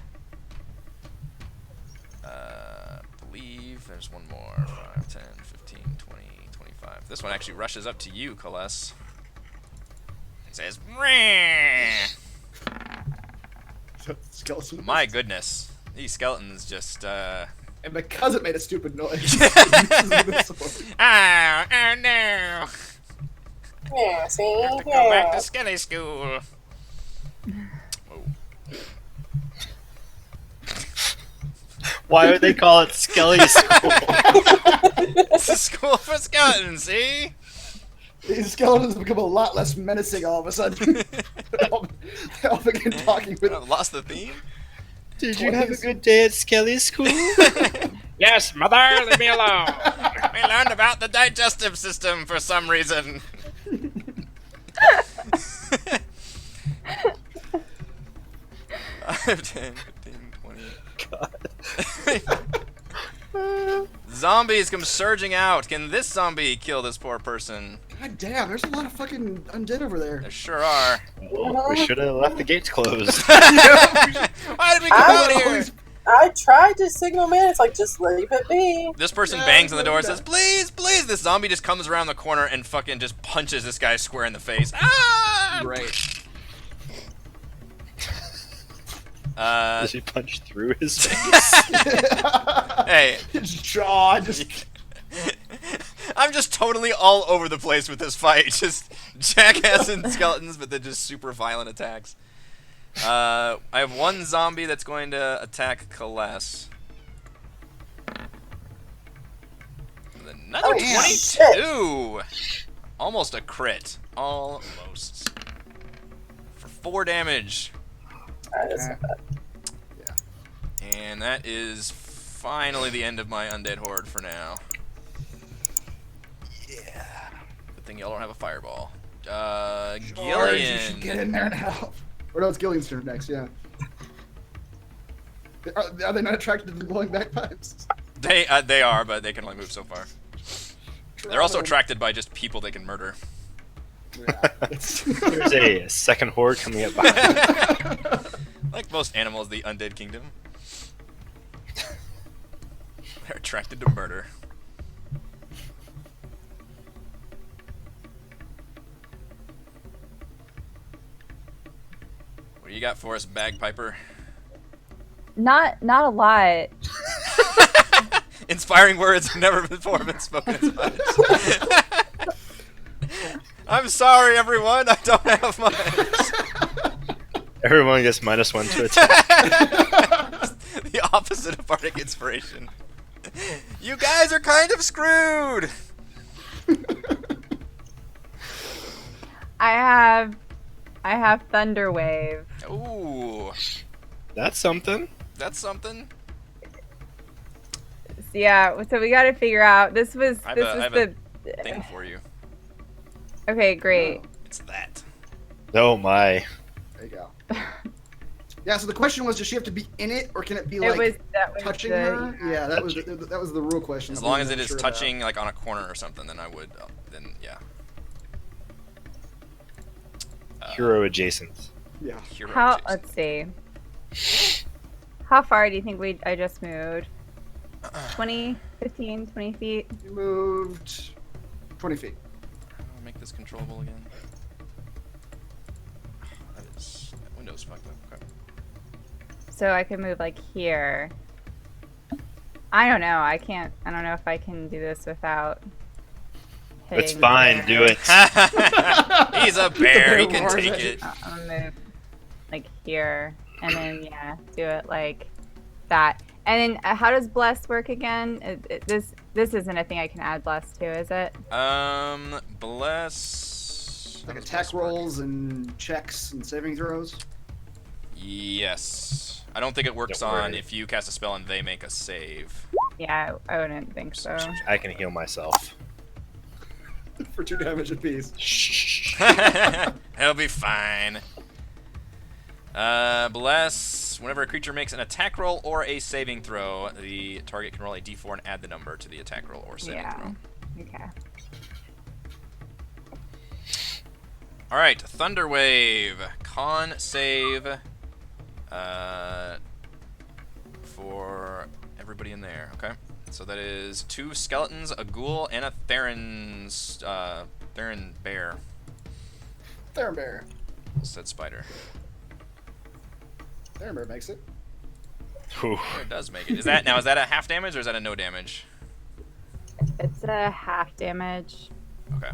Believe there's one more. 5, 10, 15, 20, 25. This one actually rushes up to you, Coles. It says, "Meh." Skeleton. My goodness. These skeletons just, And because it made a stupid noise. oh no. Yeah, see? Have to go back to skelly school. Whoa. Why would they call it Skelly School? It's a school for skeletons, see? These skeletons become a lot less menacing all of a sudden. they all begin talking with. I've lost the theme? Did you have a good day at Skelly School? Yes, mother, leave me alone. We learned about the digestive system for some reason. 5, 10, 15, 20. God. Zombies come surging out. Can this zombie kill this poor person? God damn, there's a lot of fucking undead over there. There sure are. Well, we should have left the gates closed. Why did we come out here? I tried to signal man. It's like, just leave it be. This person bangs on the door and says, please, please. This zombie just comes around the corner and fucking just punches this guy square in the face. Ah! Great. Does he punch through his face? Hey. His jaw just... I'm just totally all over the place with this fight. Just jackassing skeletons, but they're just super violent attacks. I have one zombie that's going to attack Kaless. Another 22! Almost a crit. Almost. For 4 damage. That is And that is finally the end of my undead horde for now. Yeah. Good thing y'all don't have a fireball. George, you Gillian. should get in there now. Or no, it's Gillian's turn next, yeah. Are they not attracted to the blowing bagpipes? They are, but they can only move so far. They're also attracted by just people they can murder. Yeah. There's a second horde coming up behind. Like most animals, the undead kingdom. They're attracted to murder. What do you got for us, bagpiper? Not a lot. Inspiring words have never before been spoken as much. I'm sorry, everyone. I don't have much. Everyone gets -1 to attack. The opposite of bardic inspiration. You guys are kind of screwed. I have Thunder Wave. Ooh, That's something. that's something. So, yeah, so we got to figure out. This was I this have was a the thing for you. Okay, great. It's that. Oh my. There you go. Yeah, so the question was, does she have to be in it, or can it be It like was that was touching the, her? Yeah, that was the real question. As I long wasn't as it is sure about. touching like on a corner or something, then I would. Then yeah. Hero adjacent. Yeah. Hero How? adjacent. Let's see. How far do you think I just moved? 20, 15, 20 feet? You moved 20 feet. I'll make this controllable again. That window's fucked up. Okay. So I could move like here. I don't know. I don't know if I can do this without hitting. It's fine. the- Do it. He's a bear. He can roars take at you. it. I'm gonna move like here, and then yeah, do it like that. And then how does bless work again? This isn't a thing I can add bless to, is it? Bless. Like how does attack bless work? rolls and checks and saving throws. Yes. I don't think it works Don't on worry. if you cast a spell and they make a save. Yeah, I wouldn't think so. I can heal myself. For 2 damage apiece. Shh. He'll be fine. Bless. Whenever a creature makes an attack roll or a saving throw, the target can roll a d4 and add the number to the attack roll or saving Yeah. throw. Okay. All right, Thunder Wave, con save, for everybody in there. Okay, so that is 2 skeletons, a ghoul, and a Theron bear. Theronbear. Said spider. Theronbear makes it. Whew. Oh, it does make it. Is that a half damage or is that a no damage? It's a half damage. Okay.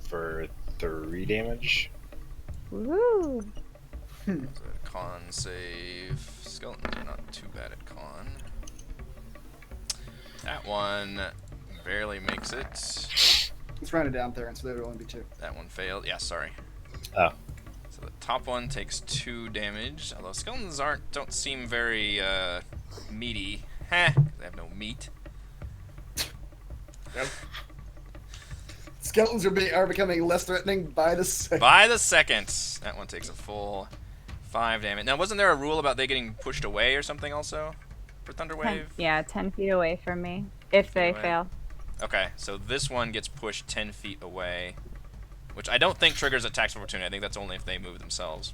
For 3 damage. Woo! So con save. Skeletons are not too bad at con. That one barely makes it. Let's round it down, Theron, so there would only be 2. That one failed. Yeah, sorry. Oh. So the top one takes 2 damage. Although skeletons don't seem very meaty. Heh, they have no meat. Yep. Skeletons are becoming less threatening by the second. By the second, that one takes a full 5 damage. Now, wasn't there a rule about they getting pushed away or something also for Thunderwave? 10 feet away from me if they away. fail. Okay, so this one gets pushed 10 feet away, which I don't think triggers attacks of opportunity. I think that's only if they move themselves.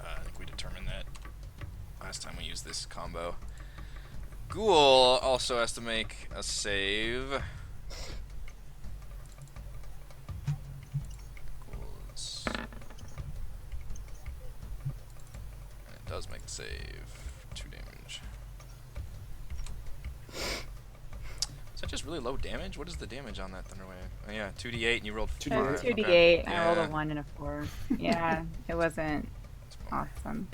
I think we determined that last time we used this combo. Ghoul also has to make a save. Ghouls. And it does make a save. 2 damage. Is that just really low damage? What is the damage on that Thunderwave? Oh yeah, 2d8 and you rolled 4. 2d8. Okay. I rolled a 1 and a 4. Yeah, it wasn't awesome.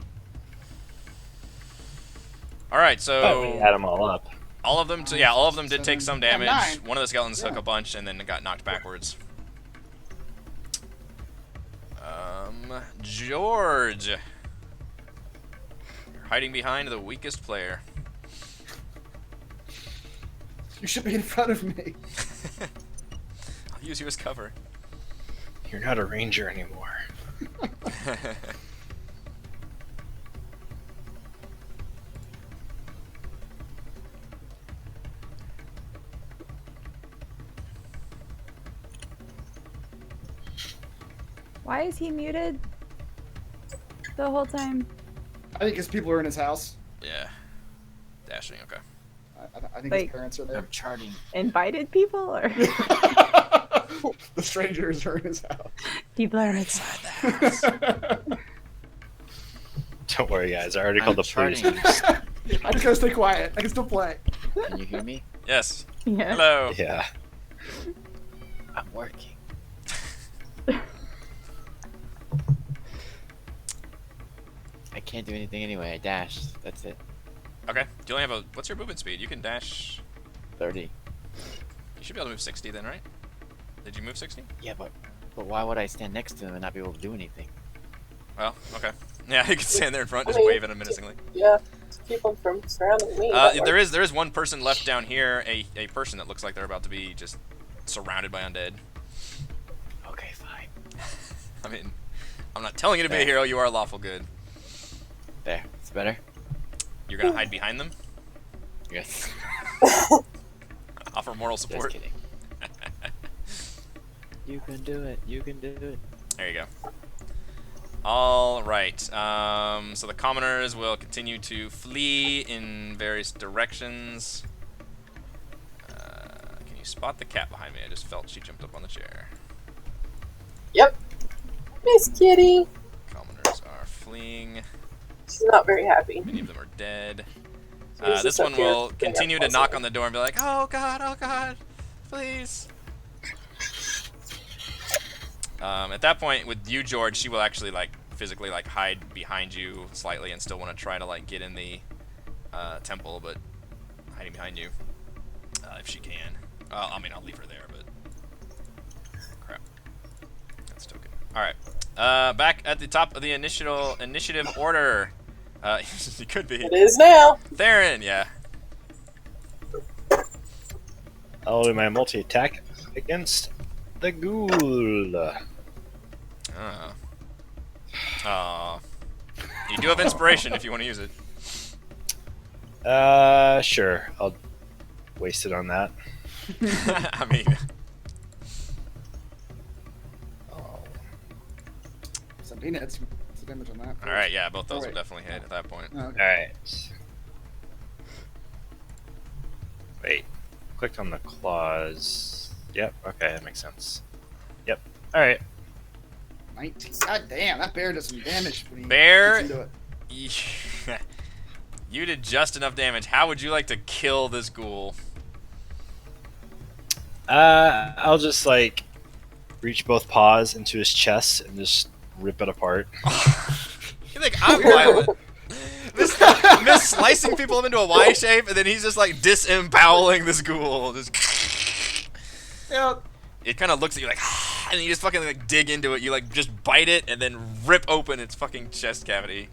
Alright, so Oh, we add them all up. all of them did take some damage. 9. One of the skeletons took Yeah. a bunch and then got knocked backwards. George. You're hiding behind the weakest player. You should be in front of me. I'll use you as cover. You're not a ranger anymore. Why is he muted the whole time? I think his people are in his house. Yeah. Dashing, okay. I think Like- his parents are there. I'm charting. Invited people or The strangers are in his house. people are inside the house? Don't worry, guys. I already called the police. charting. I just gotta stay quiet. I can still play. Can you hear me? Yes. Yeah. Hello. Yeah. I'm working. I can't do anything anyway. I dashed. That's it. Okay. Do you only have a... What's your movement speed? You can dash... 30. You should be able to move 60 then, right? Did you move 60? Yeah, but why would I stand next to him and not be able to do anything? Well, okay. Yeah, you can stand there in front, just I mean, wave at him menacingly. Yeah, to keep them from surrounding me. that There works. is one person left down here, a person that looks like they're about to be just surrounded by undead. Okay, fine. I mean, I'm not telling you to be a There. hero, you are lawful good. There. It's better? You're gonna hide behind them? Yes. Offer moral Just support? kidding. You can do it. You can do it. There you go. Alright, so the commoners will continue to flee in various directions. Can you spot the cat behind me? I just felt she jumped up on the chair. Yep. Miss Kitty. Commoners are fleeing. She's not very happy. Many of them are dead. She's This just up one here will doing continue a to knock puzzle. on the door and be like, oh god, please. At that point, with you, George, she will actually like physically like hide behind you slightly and still want to try to like get in the temple, but hiding behind you if she can. I mean, I'll leave her there, but crap, that's token. All right, back at the top of the initiative order. It could be It is now. Theron, yeah. I'll do my multi-attack against the ghoul. You do have inspiration if you want to use it. Sure. I'll waste it on that. I mean, Some peanuts. What's the damage on that? all right, yeah, both those will Wait. definitely hit at that point. Oh, okay. Alright. Wait. Clicked on the claws. Yep, okay, that makes sense. Yep. Alright. 19. God damn, that bear does some damage when he Bear? gets into it. You did just enough damage. How would you like to kill this ghoul? I'll just, like, reach both paws into his chest and just rip it apart. You think I'm violent? This slicing people up into a Y shape, and then he's just like disemboweling this ghoul. Just Yeah. it kind of looks at you like, and you just fucking like dig into it. You like just bite it and then rip open its fucking chest cavity.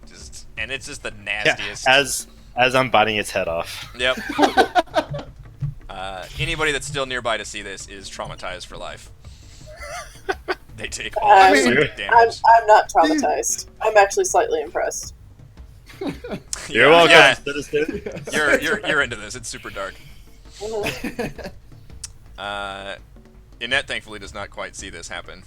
And it's just the nastiest. As I'm biting its head off. Yep. Anybody that's still nearby to see this is traumatized for life. They take all the psychic damage. I'm not traumatized. I'm actually slightly impressed. You're welcome, Yeah. citizen. You're into this. It's super dark. Annette thankfully does not quite see this happen.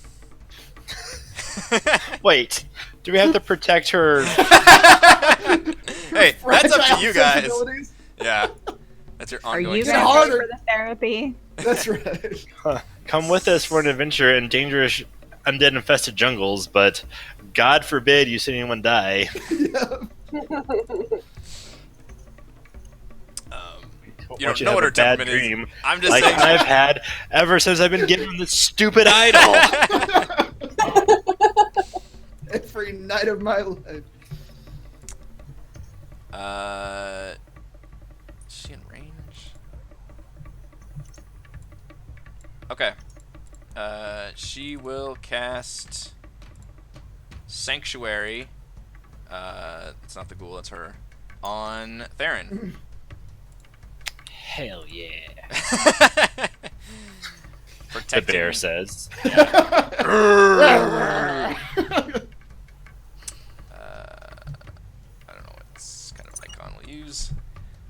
Wait, do we have to protect her? Hey, that's up to you guys. Sensibilities. Yeah. That's your Are ongoing you Get going challenge. to harder. for the therapy? That's right. Come with us for an adventure in dangerous, undead-infested jungles, but God forbid you see anyone die. Yeah. You Want don't know what her to have a bad temperament is. dream, I'm just like saying. I've had ever since I've been given this stupid idol. Every night of my life. Is she in range? Okay. She will cast Sanctuary. It's not the ghoul, it's her. On Theron. Hell yeah. Protecting. The bear says. I don't know what kind of icon we'll use.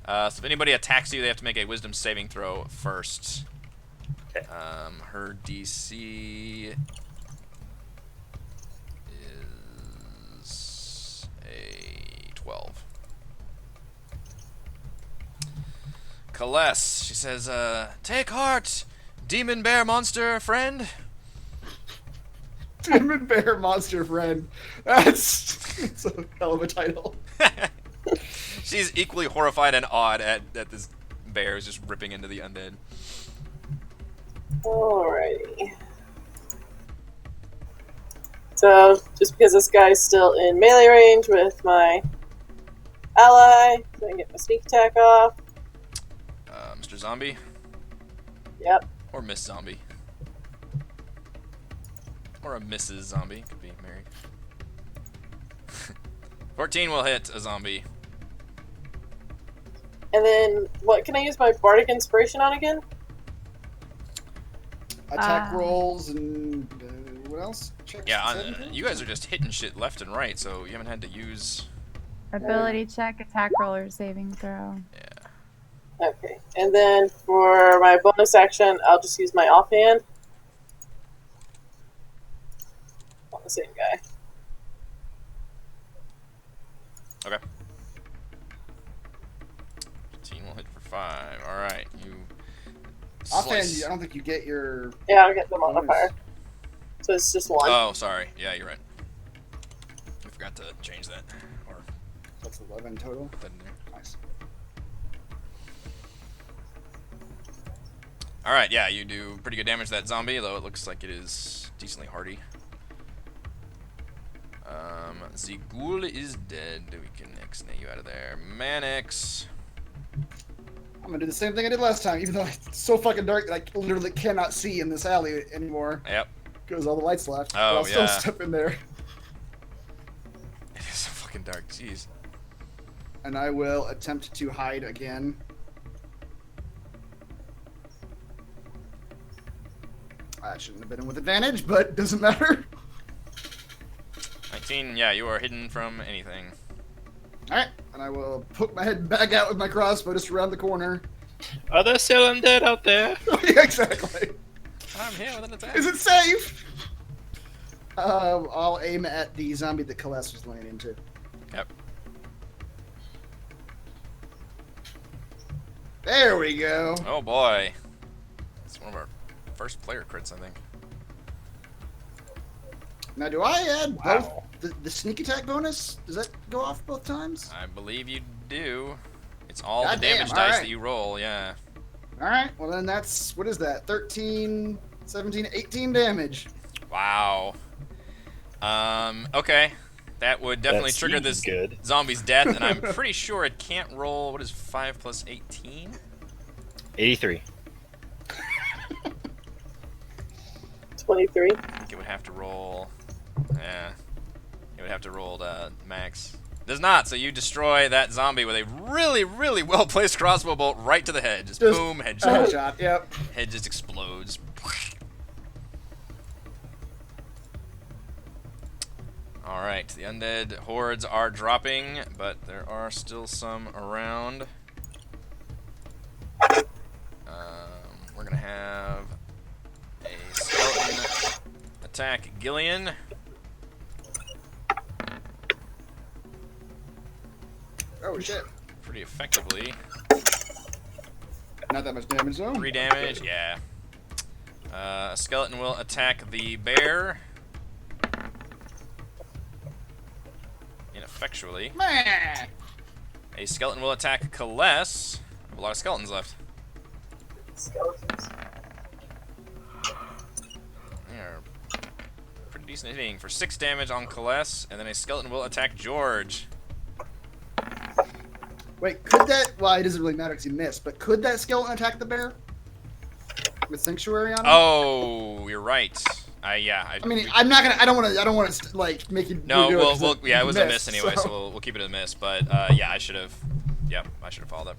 So if anybody attacks you, they have to make a wisdom saving throw first. Okay. Her DC is a 12. Kaless, she says, take heart, demon bear monster friend. Demon Bear Monster Friend. That's a hell of a title. She's equally horrified and awed at this bear is just ripping into the undead. Alrighty. So, just because this guy's still in melee range with my ally, so I can get my sneak attack off. Mr. Zombie Yep. or Miss Zombie. Or a Mrs. Zombie. Could be married. 14 will hit a zombie. And then, what can I use my Bardic Inspiration on again? Attack rolls and what else? Checks Yeah, and saving you guys are just hitting shit left and right, so you haven't had to use... Ability check, attack roller, saving throw. Yeah. Okay. And then, for my bonus action, I'll just use my offhand. On the same guy. Okay. 15 will hit for 5. Alright, you... Offhand, slice. I don't think you get your. Yeah, I'll get the modifier. So it's just one. Oh, sorry. Yeah, you're right. I forgot to change that. Or That's 11 total. put that in there. Nice. Alright, yeah, you do pretty good damage to that zombie, though it looks like it is decently hardy. The ghoul is dead. We can X-nay you out of there. Manix. I'm gonna do the same thing I did last time, even though it's so fucking dark that I literally cannot see in this alley anymore Yep. because all the lights left. Oh, But I'll still yeah. step in there, It is so fucking dark, jeez. and I will attempt to hide again. I shouldn't have been in with advantage, but doesn't matter. 19, yeah, you are hidden from anything. Alright, and I will poke my head back out with my crossbow just around the corner. Are there still undead out there? Yeah, exactly. I'm here with an attack. Is it safe? I'll aim at the zombie that Kaless was laying into. Yep. There we go. Oh boy. It's one of our first player crits, I think. Now, do I add Wow. both the sneak attack bonus? Does that go off both times? I believe you do. It's all the Goddamn, damage all dice right. that you roll, yeah. Alright, well then that's, what is that? 13, 17, 18 damage. Wow. Okay. That would definitely That trigger seems this good. zombie's death, and I'm pretty sure it can't roll, what is 5 plus 18? 83. 23. I think it would have to roll. Yeah. It would have to roll max. Does not, so you destroy that zombie with a really, really well placed crossbow bolt right to the head. Just boom, headshot. Shot. Yep. Head just explodes. Alright, the undead hordes are dropping, but there are still some around. We're gonna have a skeleton attack Gillian. Oh shit. Pretty effectively. Not that much damage though. 3 damage, yeah. A skeleton will attack the bear. Ineffectually. Meh. A skeleton will attack Kaless. I have a lot of skeletons left. Skeletons. They're pretty decent hitting for 6 damage on Kaless, and then a skeleton will attack George. Wait, could that? Well, it doesn't really matter because he missed. But could that skeleton attack the bear with sanctuary on him? Oh, you're right. Yeah. I mean, I'm not gonna. I don't want to like make you. No, redo it 'cause yeah, it was a miss missed, anyway, so we'll keep it a miss. But yeah, I should have. Yep, I should have followed up.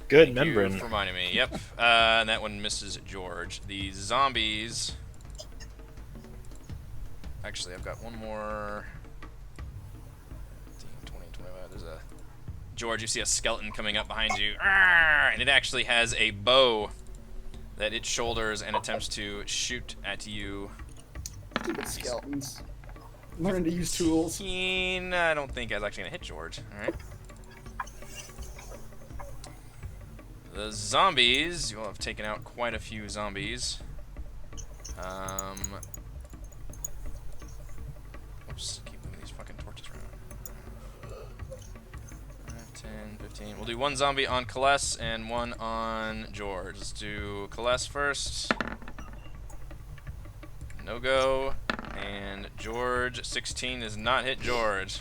Good Thank you remembering. for reminding me. Yep. And that one misses George. The zombies. Actually, I've got one more. 15, 20, 25. There's a. George, you see a skeleton coming up behind you. Arrgh! And it actually has a bow that it shoulders and attempts to shoot at you. Stupid skeletons. Learning to use tools. 15. I don't think I was actually going to hit George. Alright. The zombies. You will have taken out quite a few zombies. Oops. Keep moving these fucking torches around. 5, 10, 15. We'll do one zombie on Kaless and one on George. Let's do Kaless first. No go. And George, 16 does not hit George.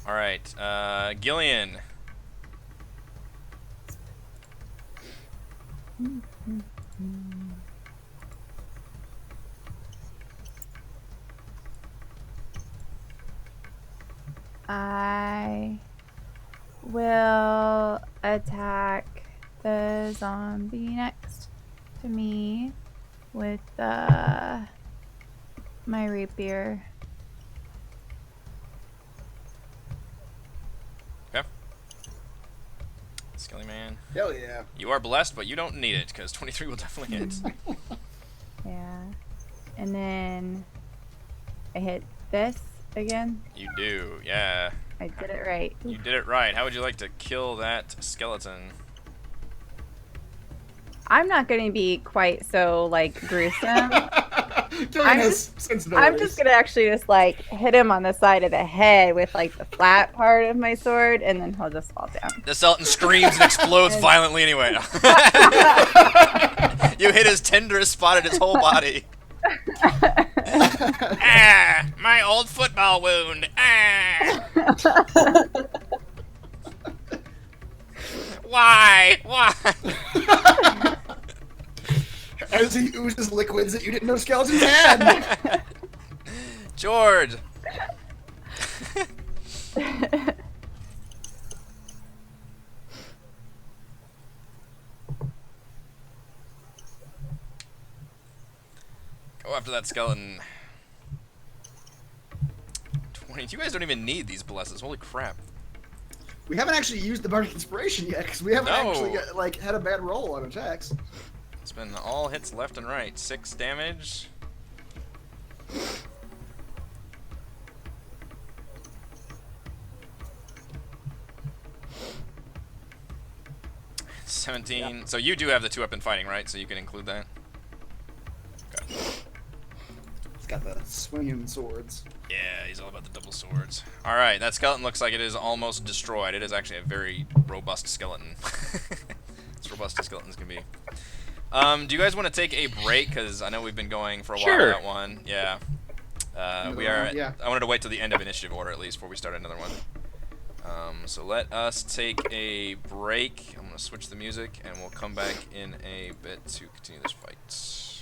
Alright, Gillian. I will attack the zombie next to me with my rapier. Okay. Skelly man. Hell yeah. You are blessed, but you don't need it, because 23 will definitely hit. Yeah. And then I hit this again. You do, yeah. I did it right. You did it right. How would you like to kill that skeleton? I'm not going to be quite so, like, gruesome. Killing his sensibilities. I'm just going to actually just, like, hit him on the side of the head with, like, the flat part of my sword, and then he'll just fall down. The skeleton screams and explodes violently anyway. You hit his tenderest spot in his whole body. Ah, my old football wound. Ah. Why? As he oozes liquids that you didn't know skeletons had. George. Go after that skeleton. 20. You guys don't even need these blesses. Holy crap. We haven't actually used the bardic inspiration yet because we haven't actually got, like had a bad roll on attacks. It's been all hits left and right. 6 damage. $17. Yep. So you do have the 2-weapon fighting, right? So you can include that. Okay. It's got the swinging swords. Yeah, he's all about the double swords. All right, that skeleton looks like it is almost destroyed. It is actually a very robust skeleton. As robust as skeletons can be. Do you guys want to take a break? Because I know we've been going for a while with that one. Yeah. We are. Yeah. I wanted to wait till the end of initiative order at least before we start another one. So let us take a break. I'm going to switch the music, and we'll come back in a bit to continue this fight.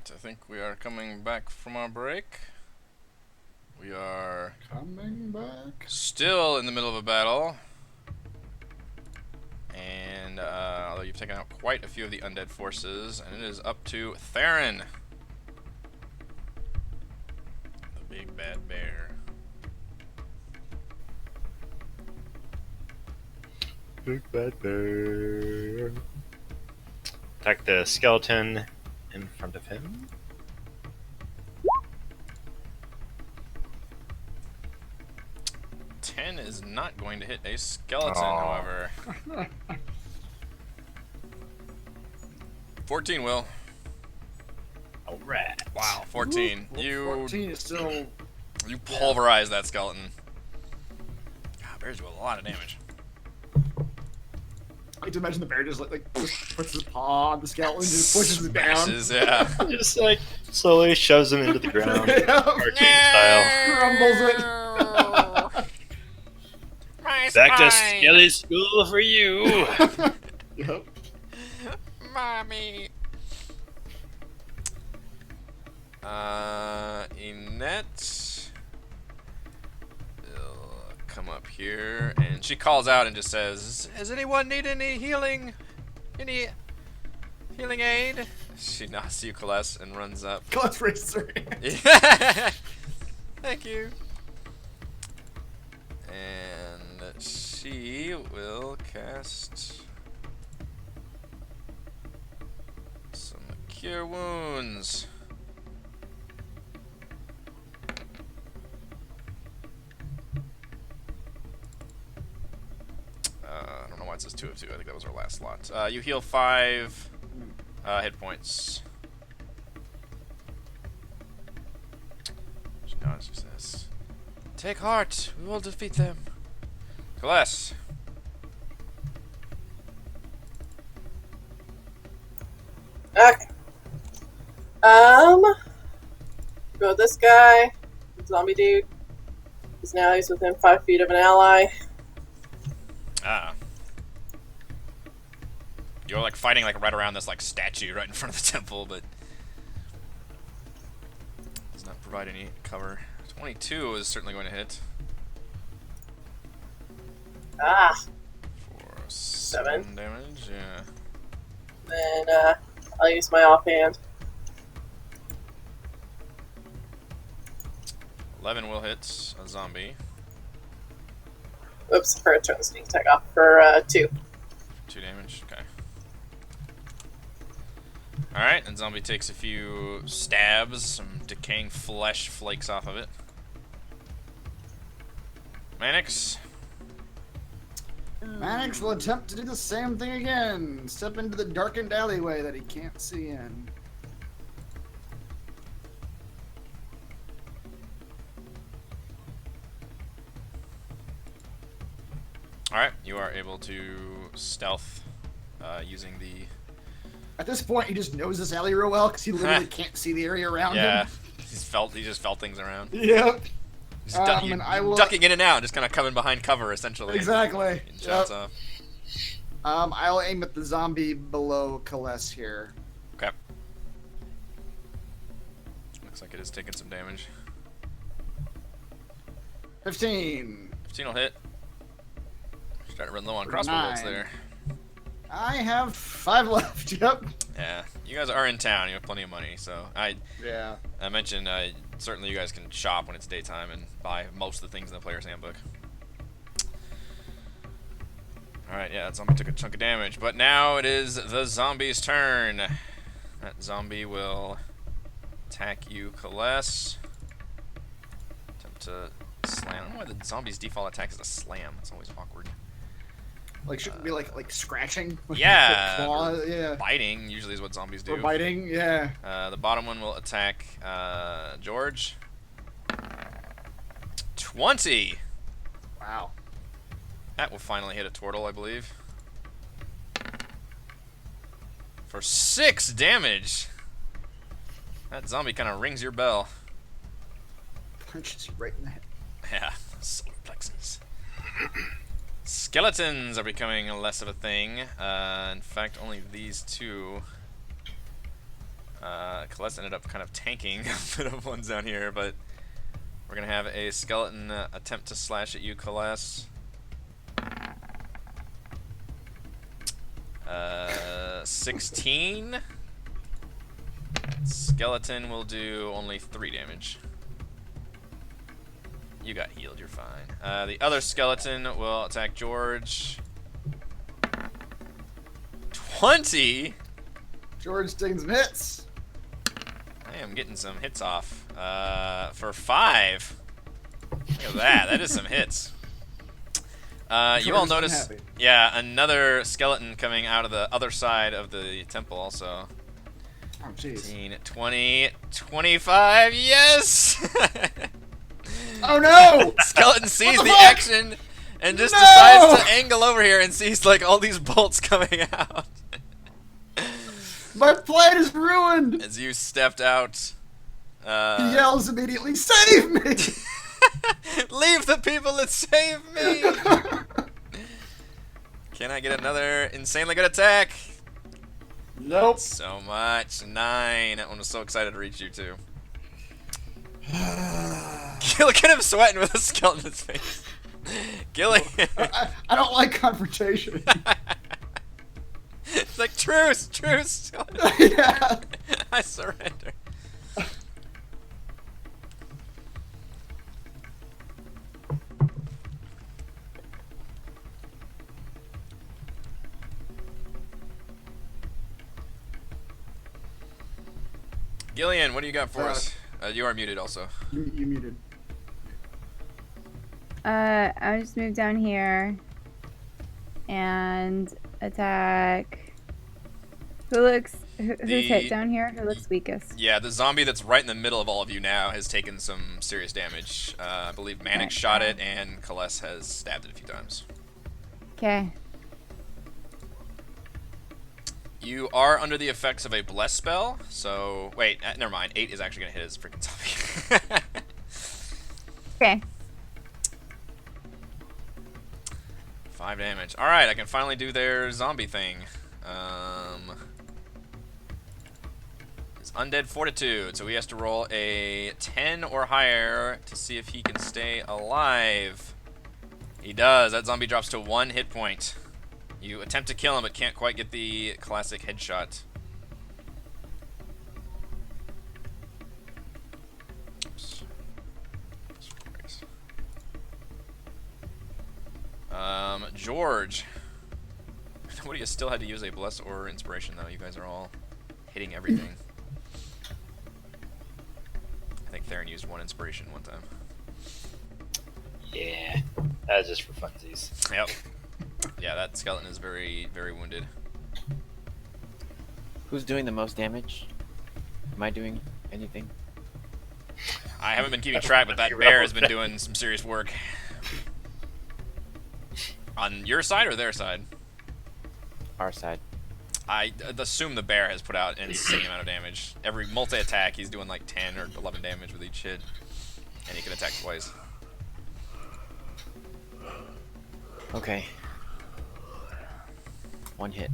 Alright, I think we are coming back from our break. We are Coming back. still in the middle of a battle. And although you've taken out quite a few of the undead forces, and it is up to Theron, the big bad bear. Big bad bear. Attack the skeleton in front of him. Ten is not going to hit a skeleton, Aw. however. 14 will. Alright. Wow, 14. Well, You 14 is still. you pulverize that skeleton. God, bears do a lot of damage. I like to imagine the bear just like puts his paw on the skeleton and just pushes it down. Smashes, yeah. Just like slowly shoves him into the ground. Cartoon style. Crumbles it. My Back to spine. Skelly School for you. Yep. Mommy. Inette will come up here, and she calls out and just says, "Does anyone need any healing? Any healing aid?" She nods to you, Celeste, and runs up. Let's raise her hand. Thank you. And she will cast some Cure Wounds. I don't know why it says 2 of 2. I think that was our last slot. You heal 5 hit points. She nods, she says, "Take heart, we will defeat them." Celeste. Okay. Go with this guy, zombie dude. Because now he's within 5 feet of an ally. Ah. You're like fighting like right around this like statue right in front of the temple, but does not provide any cover. 22 is certainly going to hit Ah. for 7 damage. Yeah. Then I'll use my offhand. 11 will hit a zombie. Oops, for a turn the sneak attack off for 2. 2 damage. Okay. Alright, and zombie takes a few stabs. Some decaying flesh flakes off of it. Mannix. Mannix will attempt to do the same thing again. Step into the darkened alleyway that he can't see in. Alright, you are able to stealth using the... At this point, he just knows this alley real well because he literally can't see the area around Yeah, him. he just felt things around. Yep. Just And I will ducking in and out, just kind of coming behind cover, essentially. exactly. Getting shots Yep. off. I'll aim at the zombie below Celeste here. Okay. Looks like it is taking some damage. 15. 15 will hit. Starting to run low on crossbow bolts 9. there. I have 5 left. Yep. Yeah, you guys are in town. You have plenty of money, so I Yeah. mentioned certainly you guys can shop when it's daytime and buy most of the things in the player's handbook. Alright, yeah, that zombie took a chunk of damage, but now it is the zombie's turn. That zombie will attack you, Celeste. Attempt to slam. I don't know why the zombie's default attack is a slam. It's always awkward. Like shouldn't it be like scratching. With Yeah, the claw, yeah. Biting usually is what zombies do. Or biting. Yeah. The bottom one will attack George. 20! Wow. That will finally hit a turtle, I believe. For 6 damage! That zombie kind of rings your bell. Punches you right in the head. Yeah, solar plexus. Skeletons are becoming less of a thing. In fact, only these two. Celeste ended up kind of tanking a bit of ones down here, but we're going to have a skeleton attempt to slash at you, Celeste. 16. Skeleton will do only 3 damage. You got healed, you're fine. The other skeleton will attack George. 20? George taking some hits. I am getting some hits off. For 5. Look at that. That is some hits. You all George is notice, unhappy. yeah, another skeleton coming out of the other side of the temple also. Oh, jeez. 15, 20, 25, yes! Oh, no! Skeleton sees the the fuck? action and just No! decides to angle over here and sees like all these bolts coming out. My plan is ruined! As you stepped out, He yells immediately, save me! leave the people and save me! Can I get another insanely good attack? Nope. So much. 9. That one was so excited to reach you too. Look at him sweating with a skeleton in his face. Gillian. I don't like confrontation. It's like, truce, truce. Yeah. I surrender. Gillian, what do you got for us? You are muted also. You muted. I'll just move down here and attack. Who's hit down here? Who looks weakest? Yeah, the zombie that's right in the middle of all of you now has taken some serious damage. I believe Manic shot it, and Kaless has stabbed it a few times. Okay. You are under the effects of a bless spell, so wait, never mind. 8 is actually gonna hit his freaking zombie. Okay. 5 damage. All right, I can finally do their zombie thing. It's Undead Fortitude, so he has to roll a 10 or higher to see if he can stay alive. He does. That zombie drops to 1 hit point. You attempt to kill him, but can't quite get the classic headshot. Oops. George. Nobody has still had to use a bless or inspiration though. You guys are all hitting everything. I think Theron used 1 inspiration one time. Yeah, that was just for funsies. Yep. Yeah, that skeleton is very, very wounded. Who's doing the most damage? Am I doing anything? I haven't been keeping track, but that bear has been doing some serious work. On your side or their side? Our side. I assume the bear has put out an insane amount of damage. Every multi-attack, he's doing like 10 or 11 damage with each hit. And he can attack twice. Okay. 1 hit.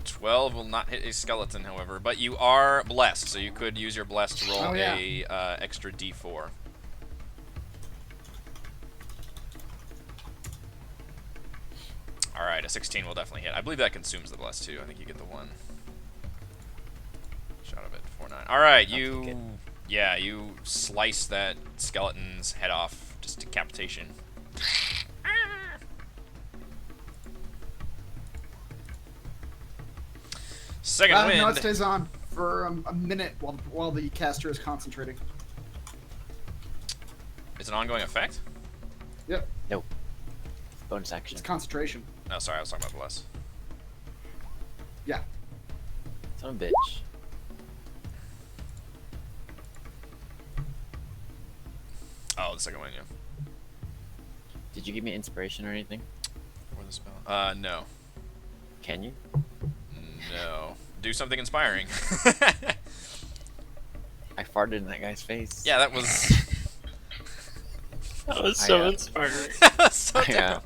12 will not hit a skeleton, however. But you are blessed, so you could use your bless to roll Oh, yeah. a extra d4. Alright, a 16 will definitely hit. I believe that consumes the bless too. I think you get the 1 shot of it. 4-9. Alright, you... Yeah, you slice that skeleton's head off. Just decapitation. Second wind. No, it stays on for a minute while the caster is concentrating. It's an ongoing effect? Yep, Nope. Bonus action. it's concentration. Oh, sorry, I was talking about bless. Yeah. Son of a bitch. Oh, the second one, yeah. Did you give me inspiration or anything? For the spell. No. Can you? No. Do something inspiring. I farted in that guy's face. Yeah, that was... That was so I, inspiring. that was so I, dumb.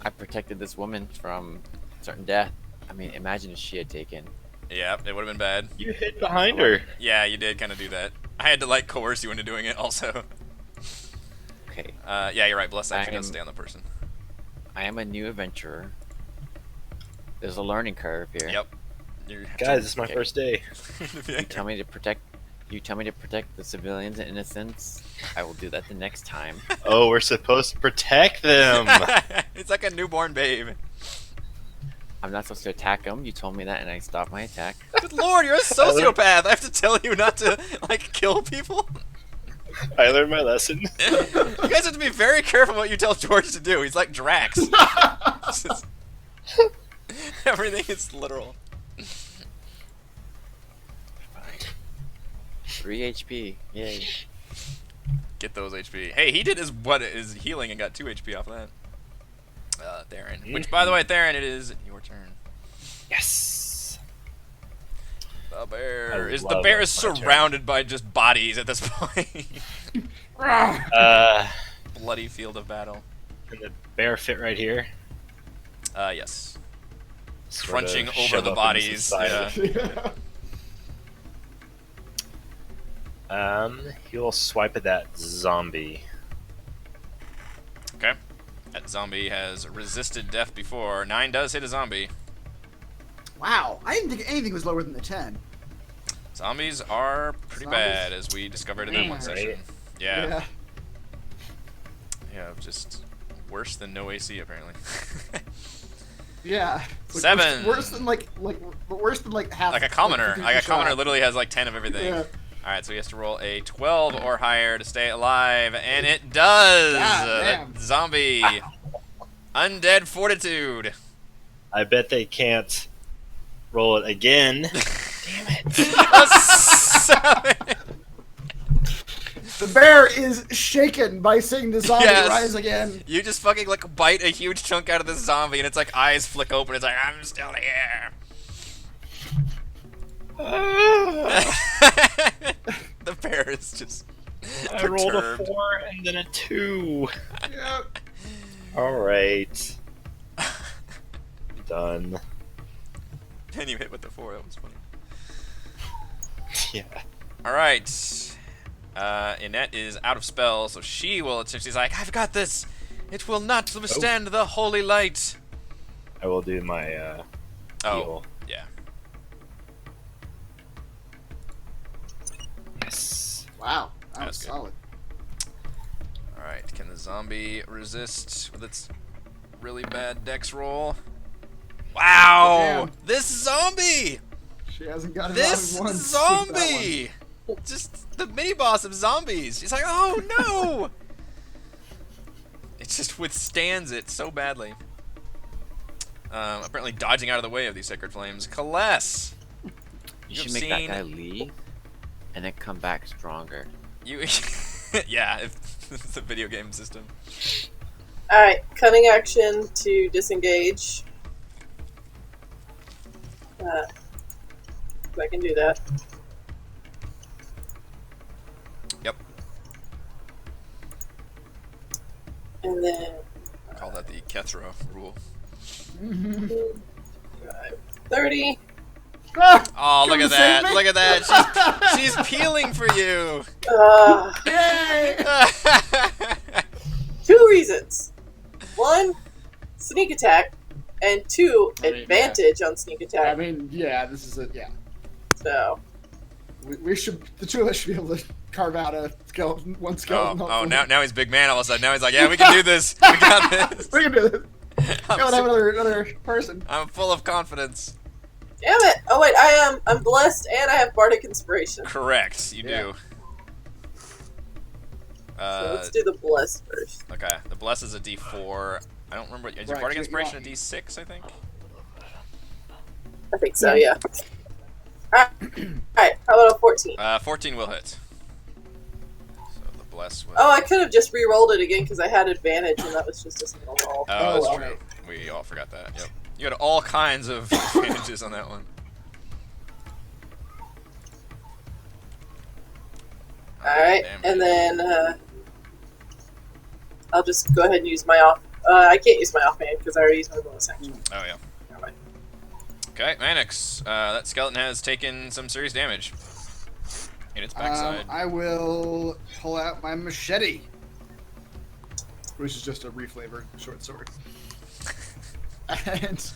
I protected this woman from certain death. I mean, imagine if she had taken. Yeah, it would have been bad. You hid behind her. Yeah, you did kind of do that. I had to like coerce you into doing it also. Okay, Yeah, you're right. Bless I actually does am- stay on the person. I am a new adventurer. There's a learning curve here. Yep. You have Guys, it's my Okay. first day. You tell me to protect. You tell me to protect the civilians and innocents. I will do that the next time. Oh, we're supposed to protect them. It's like a newborn babe. I'm not supposed to attack them. You told me that, and I stopped my attack. Good lord, you're a sociopath. I have to tell you not to like kill people. I learned my lesson. You guys have to be very careful what you tell George to do. He's like Drax. Everything is literal. 3 HP. Yay. Get those HP. Hey, he did his healing and got 2 HP off of that. Theron. Which, by the way, Theron, it is your turn. Yes. The bear I is love my turn. surrounded by just bodies at this point. Uh, Bloody field of battle. and the bear fit right here. Yes. Sort Crunching of over shove the up bodies. against the side. Yeah. He'll swipe at that zombie. Okay. That zombie has resisted death before. 9 does hit a zombie. Wow, I didn't think anything was lower than the 10. Zombies are pretty Zombies? bad, as we discovered in that one Right. session. Yeah. Just worse than no AC apparently. Yeah. 7. Worse than like half. Like a commoner. Like a commoner shot. literally has like 10 of everything. Yeah. Alright, so he has to roll a 12 or higher to stay alive, and it does! God That damn. zombie. Undead Fortitude. I bet they can't roll it again. A 7. The bear is shaken by seeing the zombie Yes. rise again. You just fucking like bite a huge chunk out of this zombie, and its like eyes flick open. It's like, I'm still here. The bear is just. I rolled a perturbed. 4 and then a 2. Yep. Alright. Done. And you hit with the 4. That was funny. Yeah. All right. Annette is out of spell, so she will. She's like, I've got this. It will not withstand the holy light. I will do my Oh, heal. yeah. Yes. Wow, that That was was good. solid. All right. Can the zombie resist with its really bad dex roll? Wow! Damn. This zombie! She hasn't got it This out once with that one. zombie! Just the mini boss of zombies. She's like, oh no! It just withstands it so badly. Apparently dodging out of the way of these sacred flames. Kaless! You You've should make seen- that guy leave, and then come back stronger. You, yeah, if it's a video game system. Alright, cunning action to disengage. I can do that. Yep. And then Call that the Kethra rule. 30. Ah, Oh, look Come at to save that! me. Look at that! She's peeling for you. Yay! 2 reasons. 1, sneak attack, and 2, I mean, advantage on sneak I attack. mean, yeah, this is it. Yeah, So, we should. The two of us should be able to carve out a skeleton, one skeleton. Oh, now he's big man all of a sudden. Now he's like, yeah, we can do this. We got this. we can do this. I'm, Go and have super- another person. I'm full of confidence. damn it! Oh wait, I'm blessed and I have bardic inspiration. Correct, you Yeah. do. So let's do the blessed first. Okay, the bless is a D4. I don't remember. Is your Right, bardic you inspiration a want- D6? I think. I think so, yeah. Alright, how about a 14? 14 will hit. So the bless was. Oh, I could have just re-rolled it again because I had advantage and that was just a single roll. Oh, that's Oh, true. alright. We all forgot that. Yep. You had all kinds of advantages on that one. Alright, Damn. and then I'll just go ahead and use my off. I can't use my offhand because I already used my bonus action. Oh yeah. Never mind. Okay, Mannix. That skeleton has taken some serious damage in its backside. I will pull out my machete, which is just a reflavored short sword. And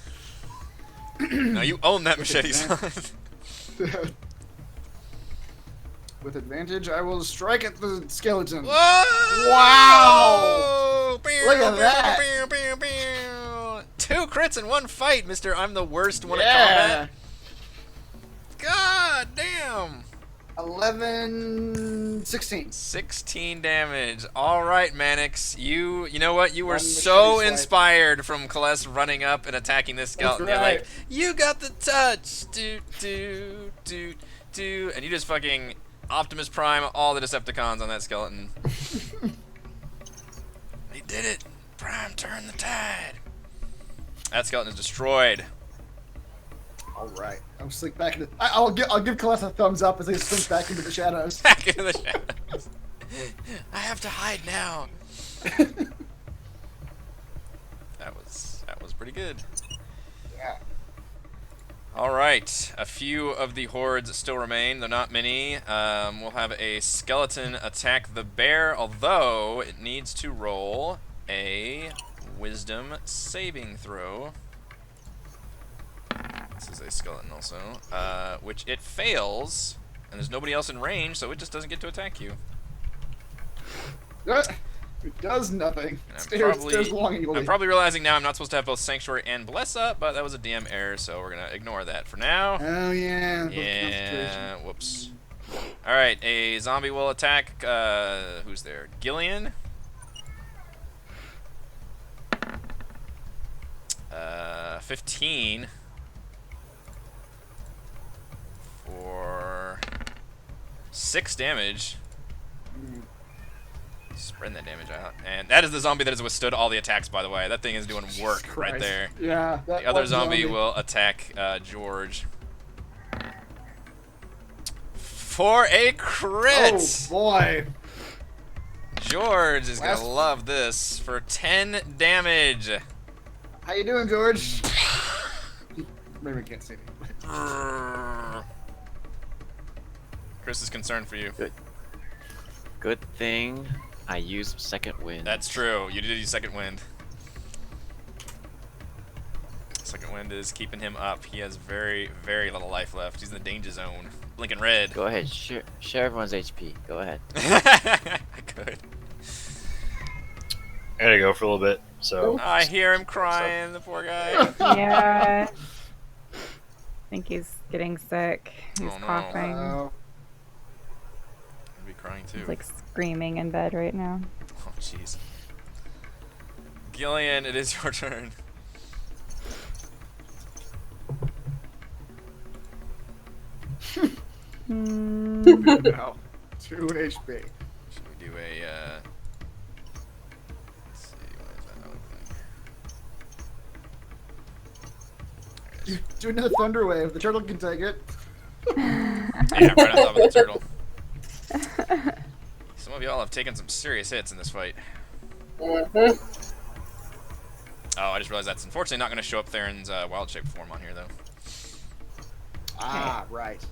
No, you own that machete, son. with advantage, I will strike at the skeleton. Whoa! Wow! Pew, Look at pew, that! pew, pew, pew. 2 crits in 1 fight, Mister. I'm the worst one at combat. God damn! 11, 16. 16 damage. All right, Mannix. You know what? You were One so machete swipe. inspired from Celeste running up and attacking this skeleton. That's You're like, right. you got the touch. Do, do, do, do. And you just fucking Optimus Prime all the Decepticons on that skeleton. He did it. Prime turned the tide. That skeleton is destroyed. All right. I'll slink back into. I'll give Celeste a thumbs up as I slink back into the shadows. Back into the shadows. I have to hide now. That was pretty good. Yeah. All right, a few of the hordes still remain, though not many. We'll have a skeleton attack the bear, although it needs to roll a wisdom saving throw. This is a skeleton also, which it fails, and there's nobody else in range, so it just doesn't get to attack you. It does nothing. And Stares longingly. I'm probably realizing now I'm not supposed to have both Sanctuary and Bless up, but that was a DM error, so we're going to ignore that for now. Oh, yeah. Yeah, whoops. Alright, a zombie will attack, who's there? Gillian? 15 for 6 damage. Spreading that damage out. And that is the zombie that has withstood all the attacks, by the way. That thing is doing work right Christ. there. Yeah. That The other one zombie will attack George. For a crit! Oh, boy. George is Last- gonna love this for 10 damage. How you doing, George? Maybe I can't see me. Chris is concerned for you. Good thing I used second wind. That's true. You did use second wind. Second wind is keeping him up. He has very, very little life left. He's in the danger zone. Blinking red. Go ahead, share everyone's HP. Go ahead. I could. I gotta go for a little bit. So I hear him crying, the poor guy. Yeah. I think he's getting sick. He's Oh, no. coughing. I'd be crying too. He's like screaming in bed right now. Oh, jeez. Gillian, it is your turn. No. 2 HP. Should we do a, let's see, what is that opening? Do another thunder wave. The turtle can take it. Yeah, right on top of the turtle. Some of y'all have taken some serious hits in this fight. Mhm. Oh, I just realized that's unfortunately not going to show up Theron's wild shape form on here, though. Ah, right.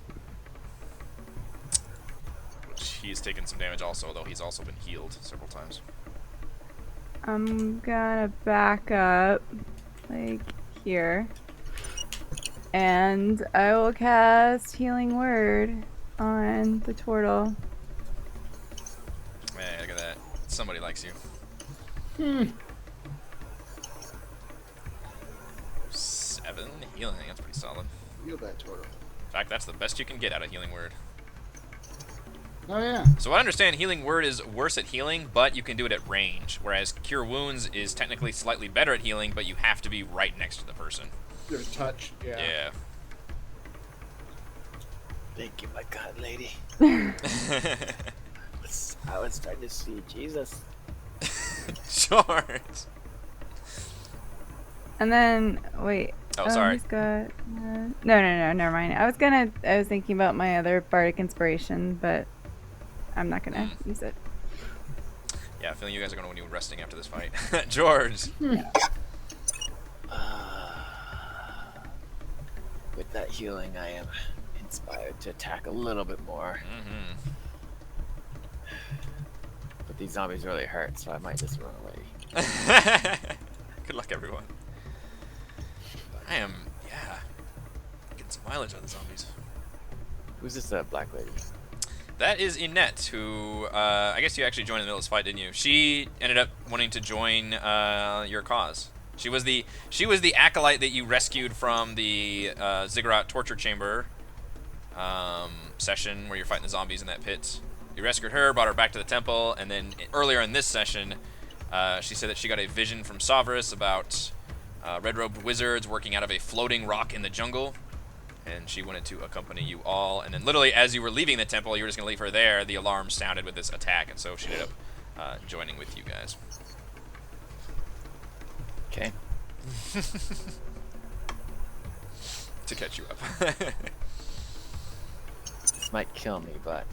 Which he's taken some damage also, though he's also been healed several times. I'm gonna back up, like here, and I will cast Healing Word on the turtle. Man, look at that. Somebody likes you. 7 healing, that's pretty solid. Heal that turtle. In fact, that's the best you can get out of Healing Word. Oh, yeah. So I understand Healing Word is worse at healing, but you can do it at range, whereas Cure Wounds is technically slightly better at healing, but you have to be right next to the person. Your touch. Yeah. Yeah. Thank you, my god lady. I was trying to see Jesus. George. And then wait. Oh, sorry. He's got. No, never mind. I was thinking about my other bardic inspiration, but I'm not gonna use it. Yeah, I feel you guys are going to need resting after this fight. George. With that healing, I am inspired to attack a little bit more. Mm-hmm. But these zombies really hurt, so I might just run away. Good luck, everyone. I am, yeah, getting some mileage on the zombies. Who's this black lady? That is Inette, who I guess you actually joined in the middle of this fight, didn't you? She ended up wanting to join your cause. She was the acolyte that you rescued from the Ziggurat torture chamber session where you're fighting the zombies in that pit. You rescued her, brought her back to the temple, and then earlier in this session, she said that she got a vision from Savras about red-robed wizards working out of a floating rock in the jungle, and she wanted to accompany you all. And then literally as you were leaving the temple, you were just going to leave her there, the alarm sounded with this attack, and so she ended up joining with you guys. Okay. To catch you up. This might kill me, but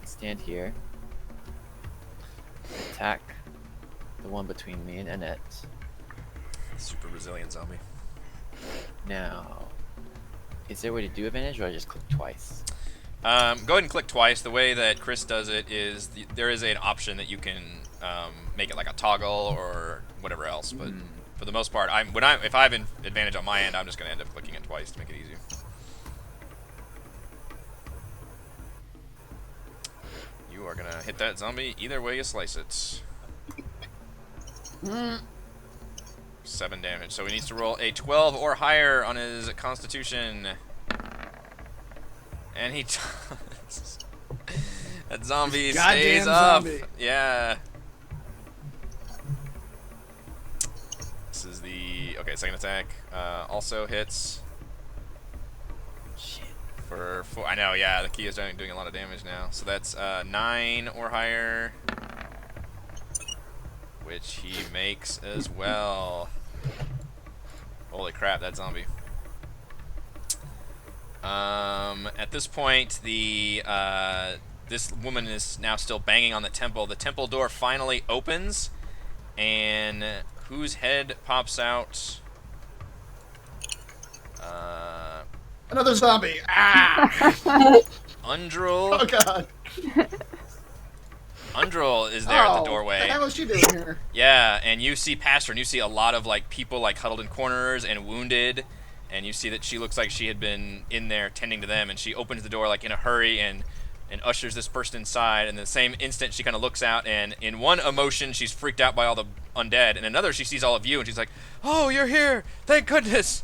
stand here. Attack the one between me and Annette. Super resilient zombie. Now, is there a way to do advantage, or I just click twice? Go ahead and click twice. The way that Chris does it is there is an option that you can make it like a toggle or whatever else. But for the most part, if I have an advantage on my end, I'm just going to end up clicking it twice to make it easier. You are going to hit that zombie either way you slice it. 7 damage. So he needs to roll a 12 or higher on his Constitution. And he does. That zombie stays Goddamn up. zombie. Yeah. This is the second attack. Also hits Shit. for 4. I know, yeah. The key is doing a lot of damage now. So that's 9 or higher, which he makes as well. Holy crap, that zombie. At this point, this woman is now still banging on the temple. The temple door finally opens, and whose head pops out? Another zombie. Ah! Undrul. Oh god. Undrul is there at the doorway. What the hell is she doing here? Yeah, and you see past her, and you see a lot of like people like huddled in corners and wounded, and you see that she looks like she had been in there tending to them, and she opens the door like in a hurry and ushers this person inside. And the same instant she kind of looks out, and in one emotion she's freaked out by all the undead, and another she sees all of you, and she's like, "Oh, you're here! Thank goodness!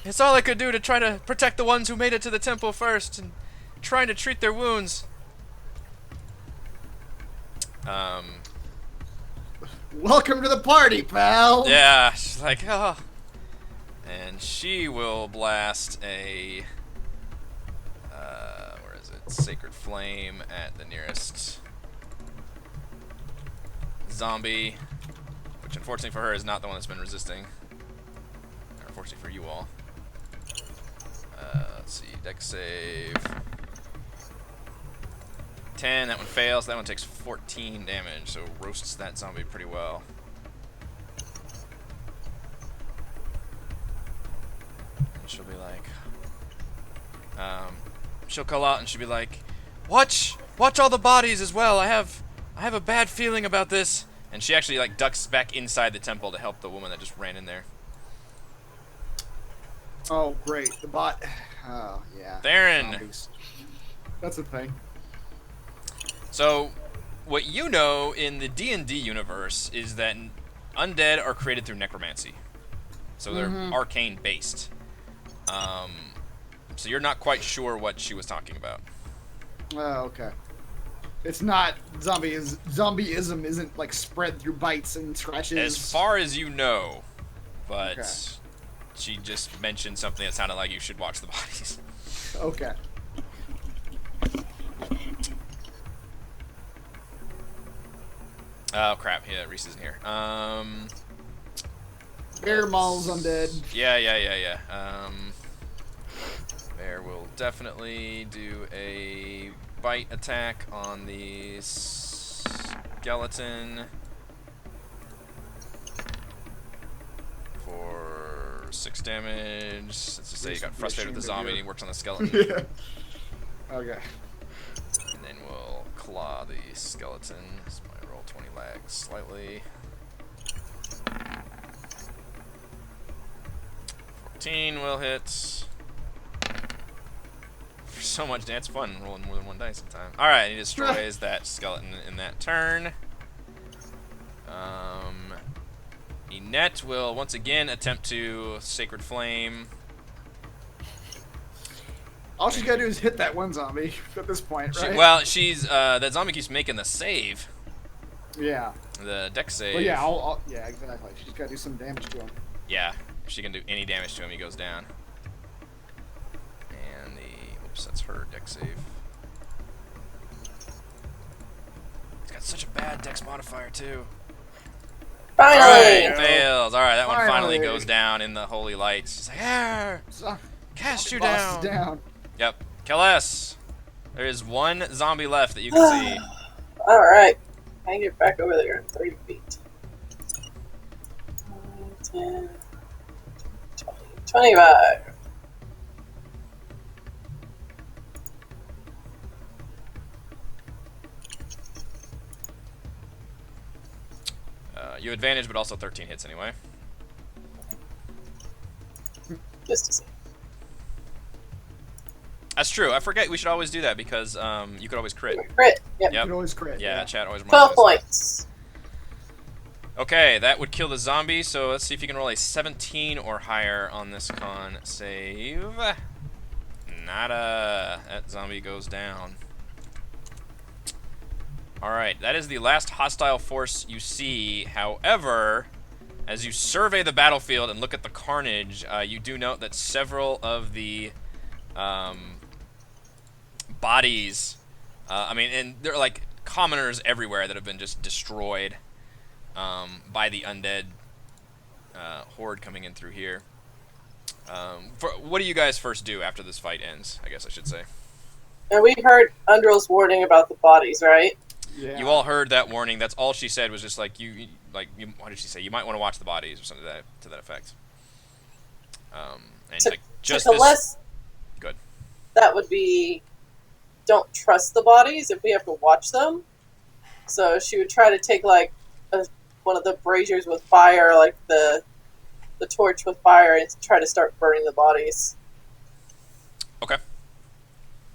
It's all I could do to try to protect the ones who made it to the temple first, and trying to treat their wounds." Welcome to the party, pal. Yeah, she's like, oh. And she will blast a, where is it? Sacred Flame at the nearest zombie, which unfortunately for her is not the one that's been resisting. Or unfortunately for you all. Let's see, dex save. 10, that one fails. That one takes 14 damage, so roasts that zombie pretty well. And she'll be like, she'll call out and she'll be like, watch all the bodies as well. I have a bad feeling about this. And she actually like ducks back inside the temple to help the woman that just ran in there. Oh, great. The bot. Oh, yeah. Theron. Zombies. That's the thing. So, what you know in the D&D universe is that undead are created through necromancy. So they're arcane based. So you're not quite sure what she was talking about. Oh, okay. It's not zombieism isn't like spread through bites and scratches. As far as you know, but Okay. she just mentioned something that sounded like you should watch the bodies. Okay. Oh crap! Yeah, Reese isn't here. Bear Mall's undead. Yeah. Bear will definitely do a bite attack on the skeleton for for 6 damage. Let's just say he got Be frustrated with the ashamed of zombie and he you. works on the skeleton. Yeah. Okay. And then we'll claw the skeleton. So my roll 20 lags slightly. 14 will hit. So much, that's fun rolling more than one dice at a time. Alright, he destroys that skeleton in that turn. Enette will once again attempt to Sacred Flame. All she's gotta do is hit that one zombie at this point, right? She's that zombie keeps making the save, Yeah. the dex save. Well, yeah, yeah, exactly. She's gotta do some damage to him. Yeah, if she can do any damage to him, he goes down. And oops, that's her dex save. He's got such a bad dex modifier too. Finally! Alright, fails. Alright, that one finally Finally. goes down in the holy lights. She's like, "Arr! Cast you Boss is down." down. Yep. Kellis, there is one zombie left that you can see. Alright. I can get back over there in 30 feet. 10, 20, 25. You advantage, but also 13 hits anyway. Just to see. That's true. I forget we should always do that because you could always crit. Crit. Yep. Yep. You can always crit. Yeah, chat always 12 reminds us. points. Okay, that would kill the zombie, so let's see if you can roll a 17 or higher on this con save. Nada. That zombie goes down. Alright, that is the last hostile force you see. However, as you survey the battlefield and look at the carnage, you do note that several of the bodies, and there are like commoners everywhere that have been just destroyed by the undead horde coming in through here. What do you guys first do after this fight ends, I guess I should say? And we heard Undrill's warning about the bodies, right? Yeah. You all heard that warning. That's all she said was just like, what did she say? You might want to watch the bodies or something to that effect. And To- like just to this. Celeste, Good. that would be don't trust the bodies if we have to watch them. So she would try to take like one of the braziers with fire, like the torch with fire, and try to start burning the bodies. Okay.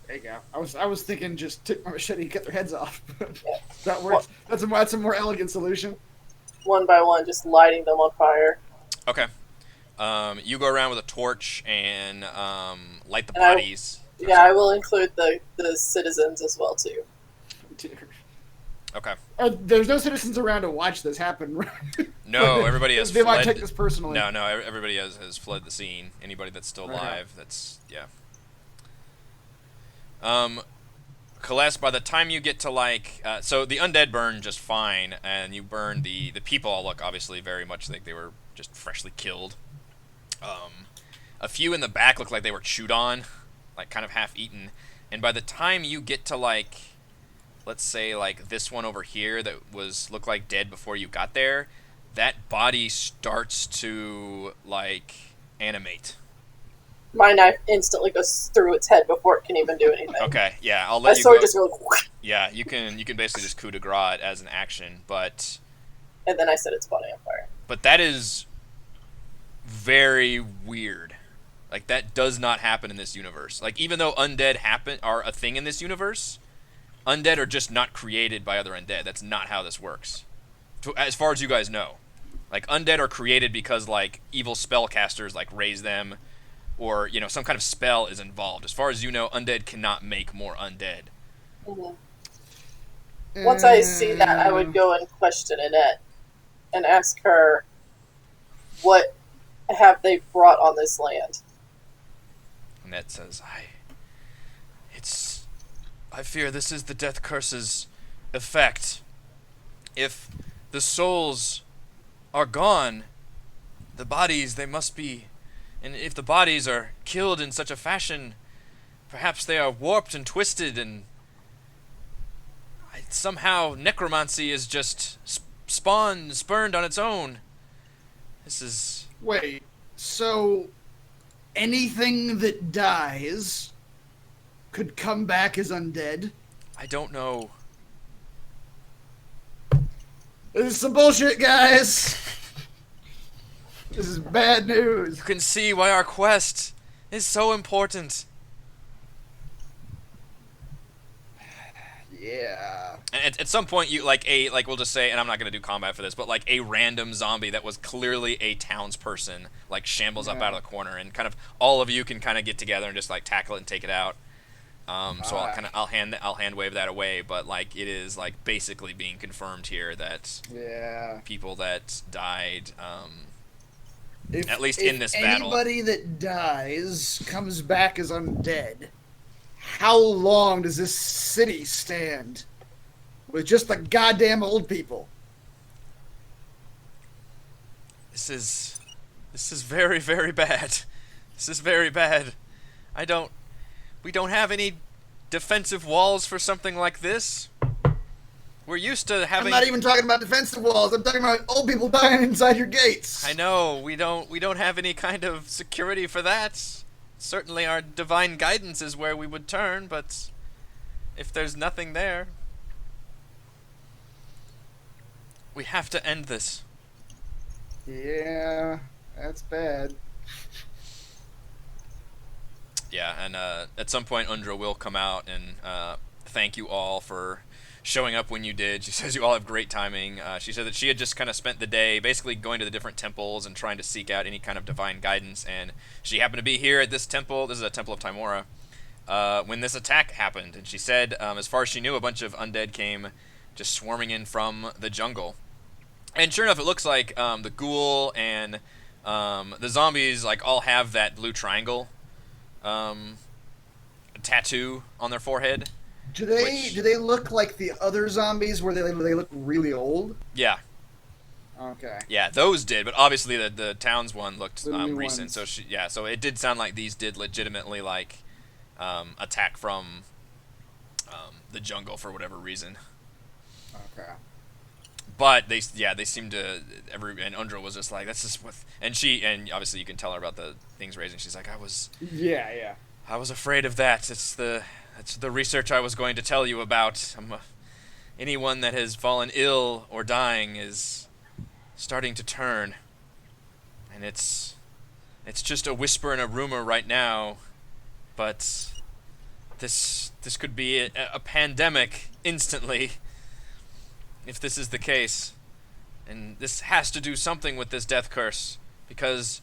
There you go. I was thinking just take my machete and cut their heads off. That works. That's a more elegant solution. One by one, just lighting them on fire. Okay. You go around with a torch and light the And I- bodies. Yeah, I will include the citizens as well too. Okay. There's no citizens around to watch this happen. Right? No, everybody has They fled. might take this personally. No, everybody has fled the scene. Anybody that's still Okay. alive, that's, yeah. Celeste, by the time you get to so the undead burn just fine, and you burn the people all look obviously very much like they were just freshly killed. A few in the back look like they were chewed on, like kind of half eaten. And by the time you get to let's say this one over here that looked like dead before you got there, that body starts to animate. My knife instantly goes through its head before it can even do anything. Okay, yeah, I'll My let you sword go. just goes, Yeah, you can basically just coup de grace it as an action, but and then I set its body on fire. that is very weird. Like, that does not happen in this universe. Like, even though undead are a thing in this universe, undead are just not created by other undead. That's not how this works, as far as you guys know. Like, undead are created because evil spellcasters raise them, or some kind of spell is involved. As far as you know, undead cannot make more undead. Mm-hmm. Once I see that, I would go and question Annette and ask her, what have they brought on this land? Annette says, I fear this is the death curse's effect. If the souls are gone, the bodies, they must be... And if the bodies are killed in such a fashion, perhaps they are warped and twisted, and somehow necromancy is just spurned on its own. This is... Wait. So, anything that dies could come back as undead? I don't know. This is some bullshit, guys! This is bad news. You can see why our quest is so important. Yeah. And at some point, you like we'll just say, and I'm not gonna do combat for this, but like a random zombie that was clearly a townsperson, like shambles up out of the corner, and kind of all of you can kind of get together and just like tackle it and take it out. So I'll hand wave that away, but like it is like basically being confirmed here that people that died, at least in this battle. If anybody that dies comes back as undead, how long does this city stand with just the goddamn old people? This is very, very bad. This is very bad. We don't have any defensive walls for something like this. We're used to having... I'm not even talking about defensive walls. I'm talking about old people dying inside your gates. I know. We don't have any kind of security for that. Certainly our divine guidance is where we would turn, but if there's nothing there, we have to end this. Yeah, that's bad. Yeah, and at some point Undra will come out and thank you all for showing up when you did. She says you all have great timing. She said that she had just kind of spent the day basically going to the different temples and trying to seek out any kind of divine guidance, and she happened to be here at this temple. This is a temple of Timora. When this attack happened, and she said, as far as she knew, a bunch of undead came just swarming in from the jungle. And sure enough, it looks like the ghoul and the zombies like all have that blue triangle tattoo on their forehead. Do they look like the other zombies where they look really old? Yeah. Okay. Yeah, those did, but obviously the towns one looked recent. ones. So so it did sound like these did legitimately like attack from the jungle for whatever reason. Okay. But they seemed to and Undra was just like, that's just what, and obviously you can tell her about the things raising. She's like, I was afraid of that. That's the research I was going to tell you about. Anyone that has fallen ill or dying is starting to turn, and it's just a whisper and a rumor right now, but this could be a pandemic instantly if this is the case, and this has to do something with this death curse, because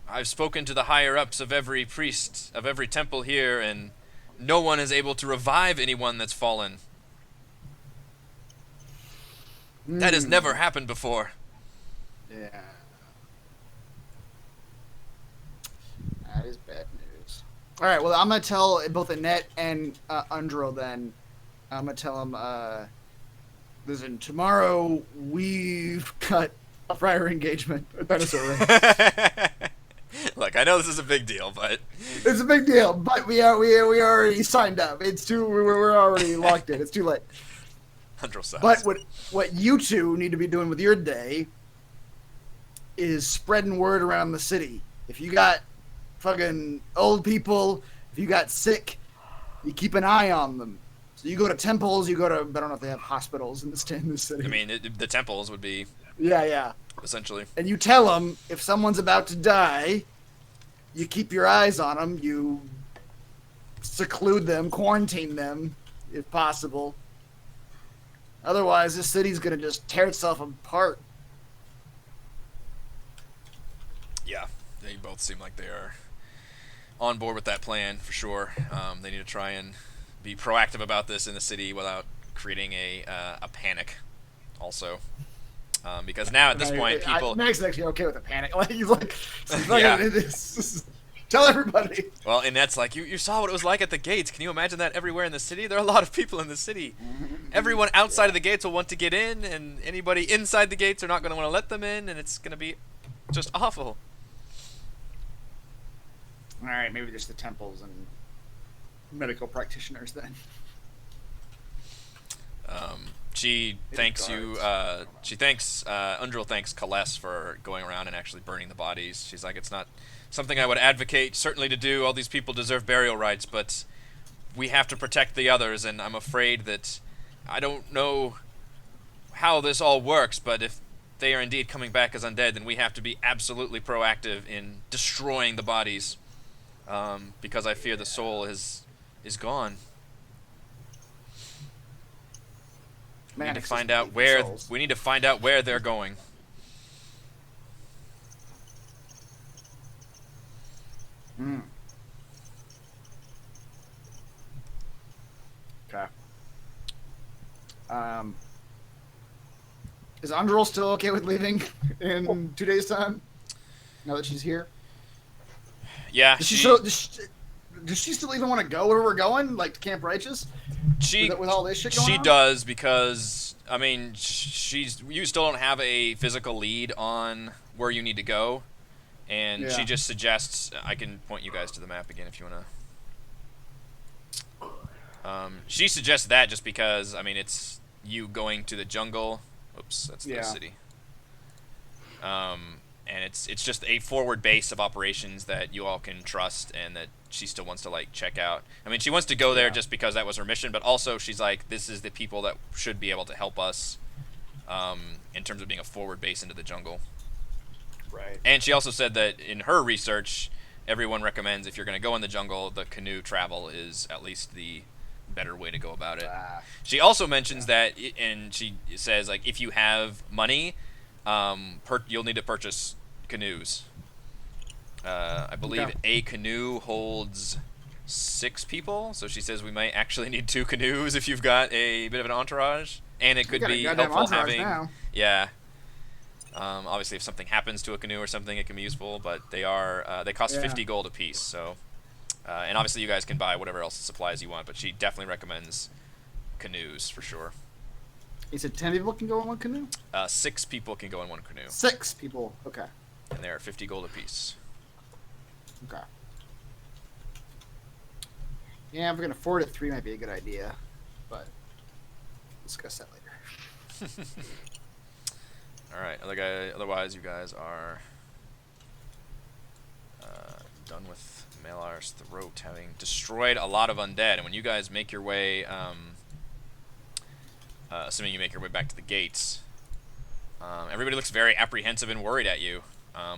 I've spoken to the higher ups of every priest of every temple here, and no one is able to revive anyone that's fallen. That has never happened before. Yeah. That is bad news. All right, well, I'm going to tell both Annette and Undro then. I'm going to tell them, listen, tomorrow we've got a prior engagement with Dinosaur Ring. Look, I know this is a big deal, but... It's a big deal, but we already signed up. We're already locked in. It's too late. But what you two need to be doing with your day is spreading word around the city. If you got fucking old people, if you got sick, you keep an eye on them. So you go to temples, I don't know if they have hospitals in this city. I mean, the temples would be... Yeah. Essentially. And you tell them, if someone's about to die, you keep your eyes on them, you seclude them, quarantine them, if possible. Otherwise, this city's going to just tear itself apart. Yeah, they both seem like they are on board with that plan, for sure. They need to try and be proactive about this in the city without creating a panic, also. Because now, at this point, people... Max is actually okay with a panic. Like, he's like, Yeah. Tell everybody. Well, and that's like, you saw what it was like at the gates. Can you imagine that everywhere in the city? There are a lot of people in the city. Everyone outside of the gates will want to get in, and anybody inside the gates are not going to want to let them in, and it's going to be just awful. All right, maybe just the temples and medical practitioners then. She thanks you. guards. She thanks Undril thanks Kaless for going around and actually burning the bodies. She's like, it's not something I would advocate certainly to do. All these people deserve burial rights, but we have to protect the others, and I'm afraid that I don't know how this all works, but if they are indeed coming back as undead, then we have to be absolutely proactive in destroying the bodies, because I fear the soul is gone. We need to find out where they're going. Hmm. Okay. Is Underl still okay with leaving in 2 days' time? Now that she's here, Yeah, does she still even want to go where we're going, like to Camp Righteous? With all this shit going she on? does, because I mean, you still don't have a physical lead on where you need to go, and she Yeah. just suggests. I can point you guys to the map again if you wanna. She suggests that just because, I mean, it's you going to the jungle. Oops, that's the Yeah. city. And it's just a forward base of operations that you all can trust, and that she still wants to like check out. I mean, she wants to go there Yeah. just because that was her mission, but also she's like, this is the people that should be able to help us, in terms of being a forward base into the jungle. Right. And she also said that in her research, everyone recommends if you're going to go in the jungle, the canoe travel is at least the better way to go about it. She also mentions that, and she says, like, if you have money, you'll need to purchase canoes. I believe Okay. a canoe holds 6 people, so she says we might actually need 2 canoes if you've got a bit of an entourage, and it could got a be goddamn helpful entourage having. now. Yeah. Obviously, if something happens to a canoe or something, it can be useful, but they cost Yeah. 50 gold apiece. So, and obviously, you guys can buy whatever else supplies you want, but she definitely recommends canoes for sure. He said 10 people can go in one canoe? 6 people can go in one canoe, 6 people. Okay. and they are 50 gold apiece. Okay. Yeah, if we're going to afford it, 3 might be a good idea. But we'll discuss that later. All right. Otherwise, you guys are done with Malar's Throat, having destroyed a lot of undead. And when you guys make your way, assuming you make your way back to the gates, everybody looks very apprehensive and worried at you.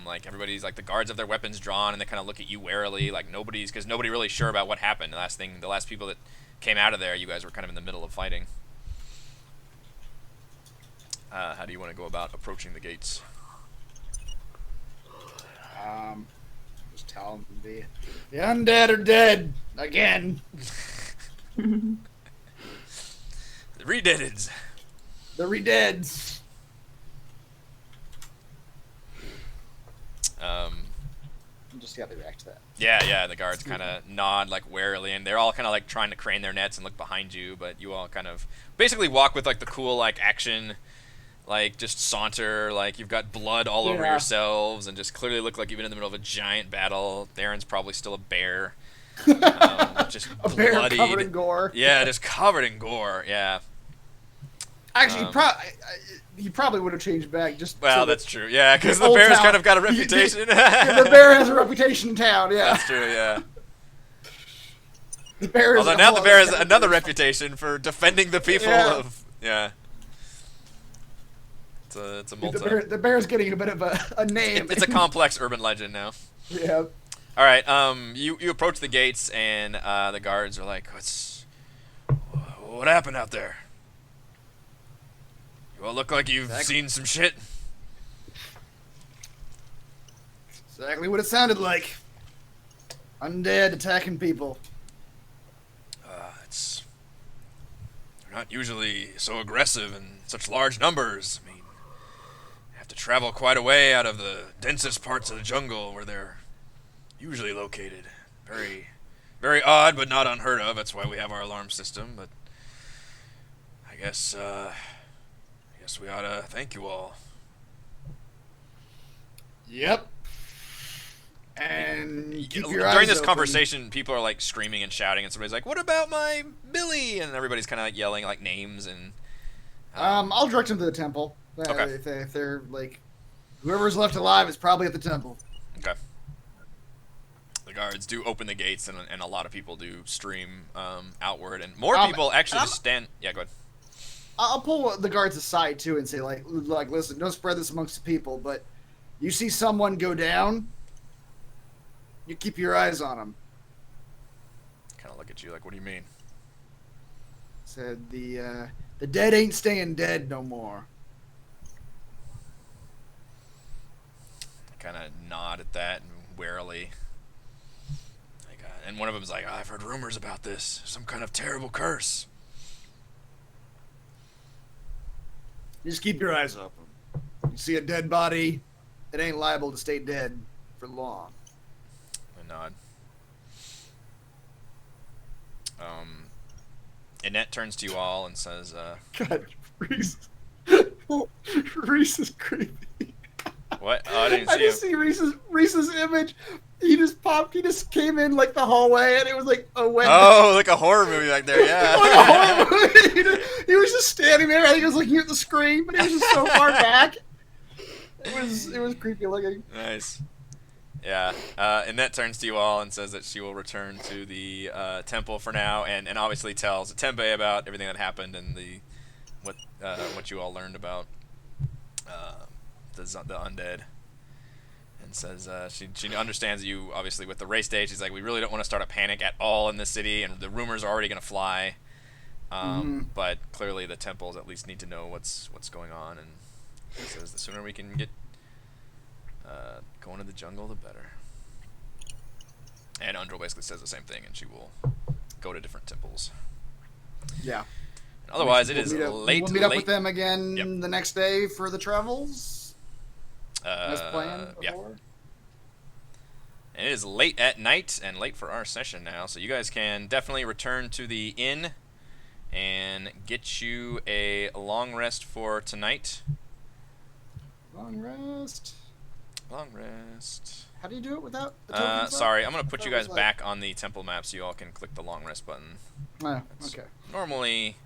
Like everybody's like, the guards have their weapons drawn and they kind of look at you warily. Like because nobody really sure about what happened. The last people that came out of there, you guys were kind of in the middle of fighting. How do you want to go about approaching the gates? Just tell them the undead are dead again. The Redeadeds. The Redeads. Just got to react to that. Yeah, the guards kind of nod like warily, and they're all kind of like trying to crane their nets and look behind you, but you all kind of basically walk with like the cool like action, like just saunter, like you've got blood all over Yeah. yourselves, and just clearly look like you've been in the middle of a giant battle. Darren's probably still a bear, just A bear bloodied. covered in gore. Yeah, just covered in gore. Yeah. Actually, he probably would have changed back just. Well, so that's true. Yeah, because the Old bear's Town- kind of got a reputation. the bear has a reputation in town. Yeah. That's true. Yeah. The bear is Although a now whole the bear has other another character. reputation for defending the people Yeah. of. Yeah. It's a multi. The bear's getting a bit of a name. It's a complex urban legend now. Yeah. All right. You approach the gates, and the guards are like, what happened out there? You all look like you've seen some shit. Exactly what it sounded like. Undead attacking people. They're not usually so aggressive in such large numbers. I mean, you have to travel quite a way out of the densest parts of the jungle where they're usually located. Very, very odd, but not unheard of. That's why we have our alarm system. But I guess we ought to thank you all. Yep. And keep your During eyes this open. conversation, people are like screaming and shouting, and somebody's like, "What about my Billy?" And everybody's kind of like yelling like names, and I'll direct them to the temple. Okay. If they're like, whoever's left alive is probably at the temple. Okay. The guards do open the gates, and a lot of people do stream outward, and more people actually just stand. Yeah, go ahead. I'll pull the guards aside too and say, like, listen, don't spread this amongst the people, but you see someone go down, you keep your eyes on them. Kind of look at you like, what do you mean? Said the dead ain't staying dead no more. I kind of nod at that and warily. Like, and one of them's like, I've heard rumors about this. Some kind of terrible curse. Just keep your eyes open. You see a dead body, it ain't liable to stay dead for long. I nod. Annette turns to you all and says, God, Reese. Reese is creepy. What? Oh, I didn't see I just see Reese's image. He just came in like the hallway, and it was like a wet. Oh, like a horror movie back there, yeah. Like a horror movie. He was just standing there. I think he was looking at the screen, but he was just so far back. It was creepy looking. Nice. Yeah. Annette turns to you all and says that she will return to the temple for now, and obviously tells Tempe about everything that happened and what you all learned about the undead. And says she understands that you, obviously, with the race day. She's like, we really don't want to start a panic at all in this city, and the rumors are already going to fly. But clearly the temples at least need to know what's going on, and she says the sooner we can get going to the jungle, the better. And Undril basically says the same thing, and she will go to different temples. Yeah. And otherwise, it is late. We'll meet up with them again the next day for the travels. As planned before. And it is late at night and late for our session now, so you guys can definitely return to the inn and get you a long rest for tonight. Long rest. Long rest. How do you do it without the tokens? Sorry, I'm going to put you guys back on the temple map so you all can click the long rest button. Oh, okay. Normally,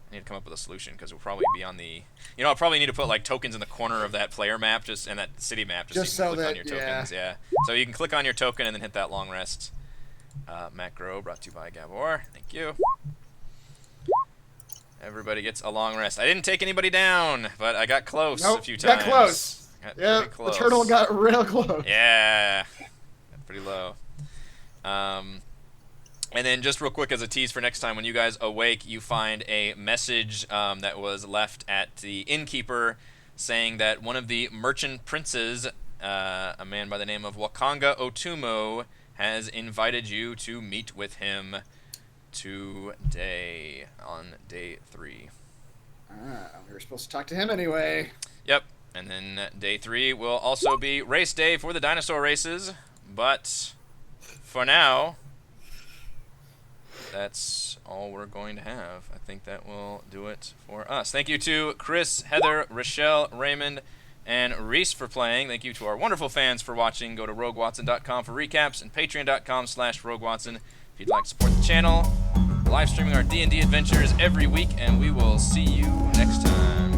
I need to come up with a solution because we'll probably be on the... I'll probably need to put like tokens in the corner of that player map and that city map just so you can click on your tokens. Yeah. So you can click on your token and then hit that long rest. Macro brought to you by Gabor. Thank you. Everybody gets a long rest. I didn't take anybody down, but I got close a few times. Got close. Got the turtle got real close. Yeah. Got pretty low. And then just real quick as a tease for next time, when you guys awake, you find a message that was left at the innkeeper saying that one of the merchant princes, a man by the name of Wakanga Otumo, has invited you to meet with him today on day 3. We were supposed to talk to him anyway. Yep. And then day 3 will also be race day for the dinosaur races. But for now, that's all we're going to have. I think that will do it for us. Thank you to Chris, Heather, Rochelle, Raymond, and Reese for playing. Thank you to our wonderful fans for watching. Go to roguewatson.com for recaps and patreon.com/roguewatson if you'd like to support the channel. Live streaming our D&D adventures every week, and we will see you next time.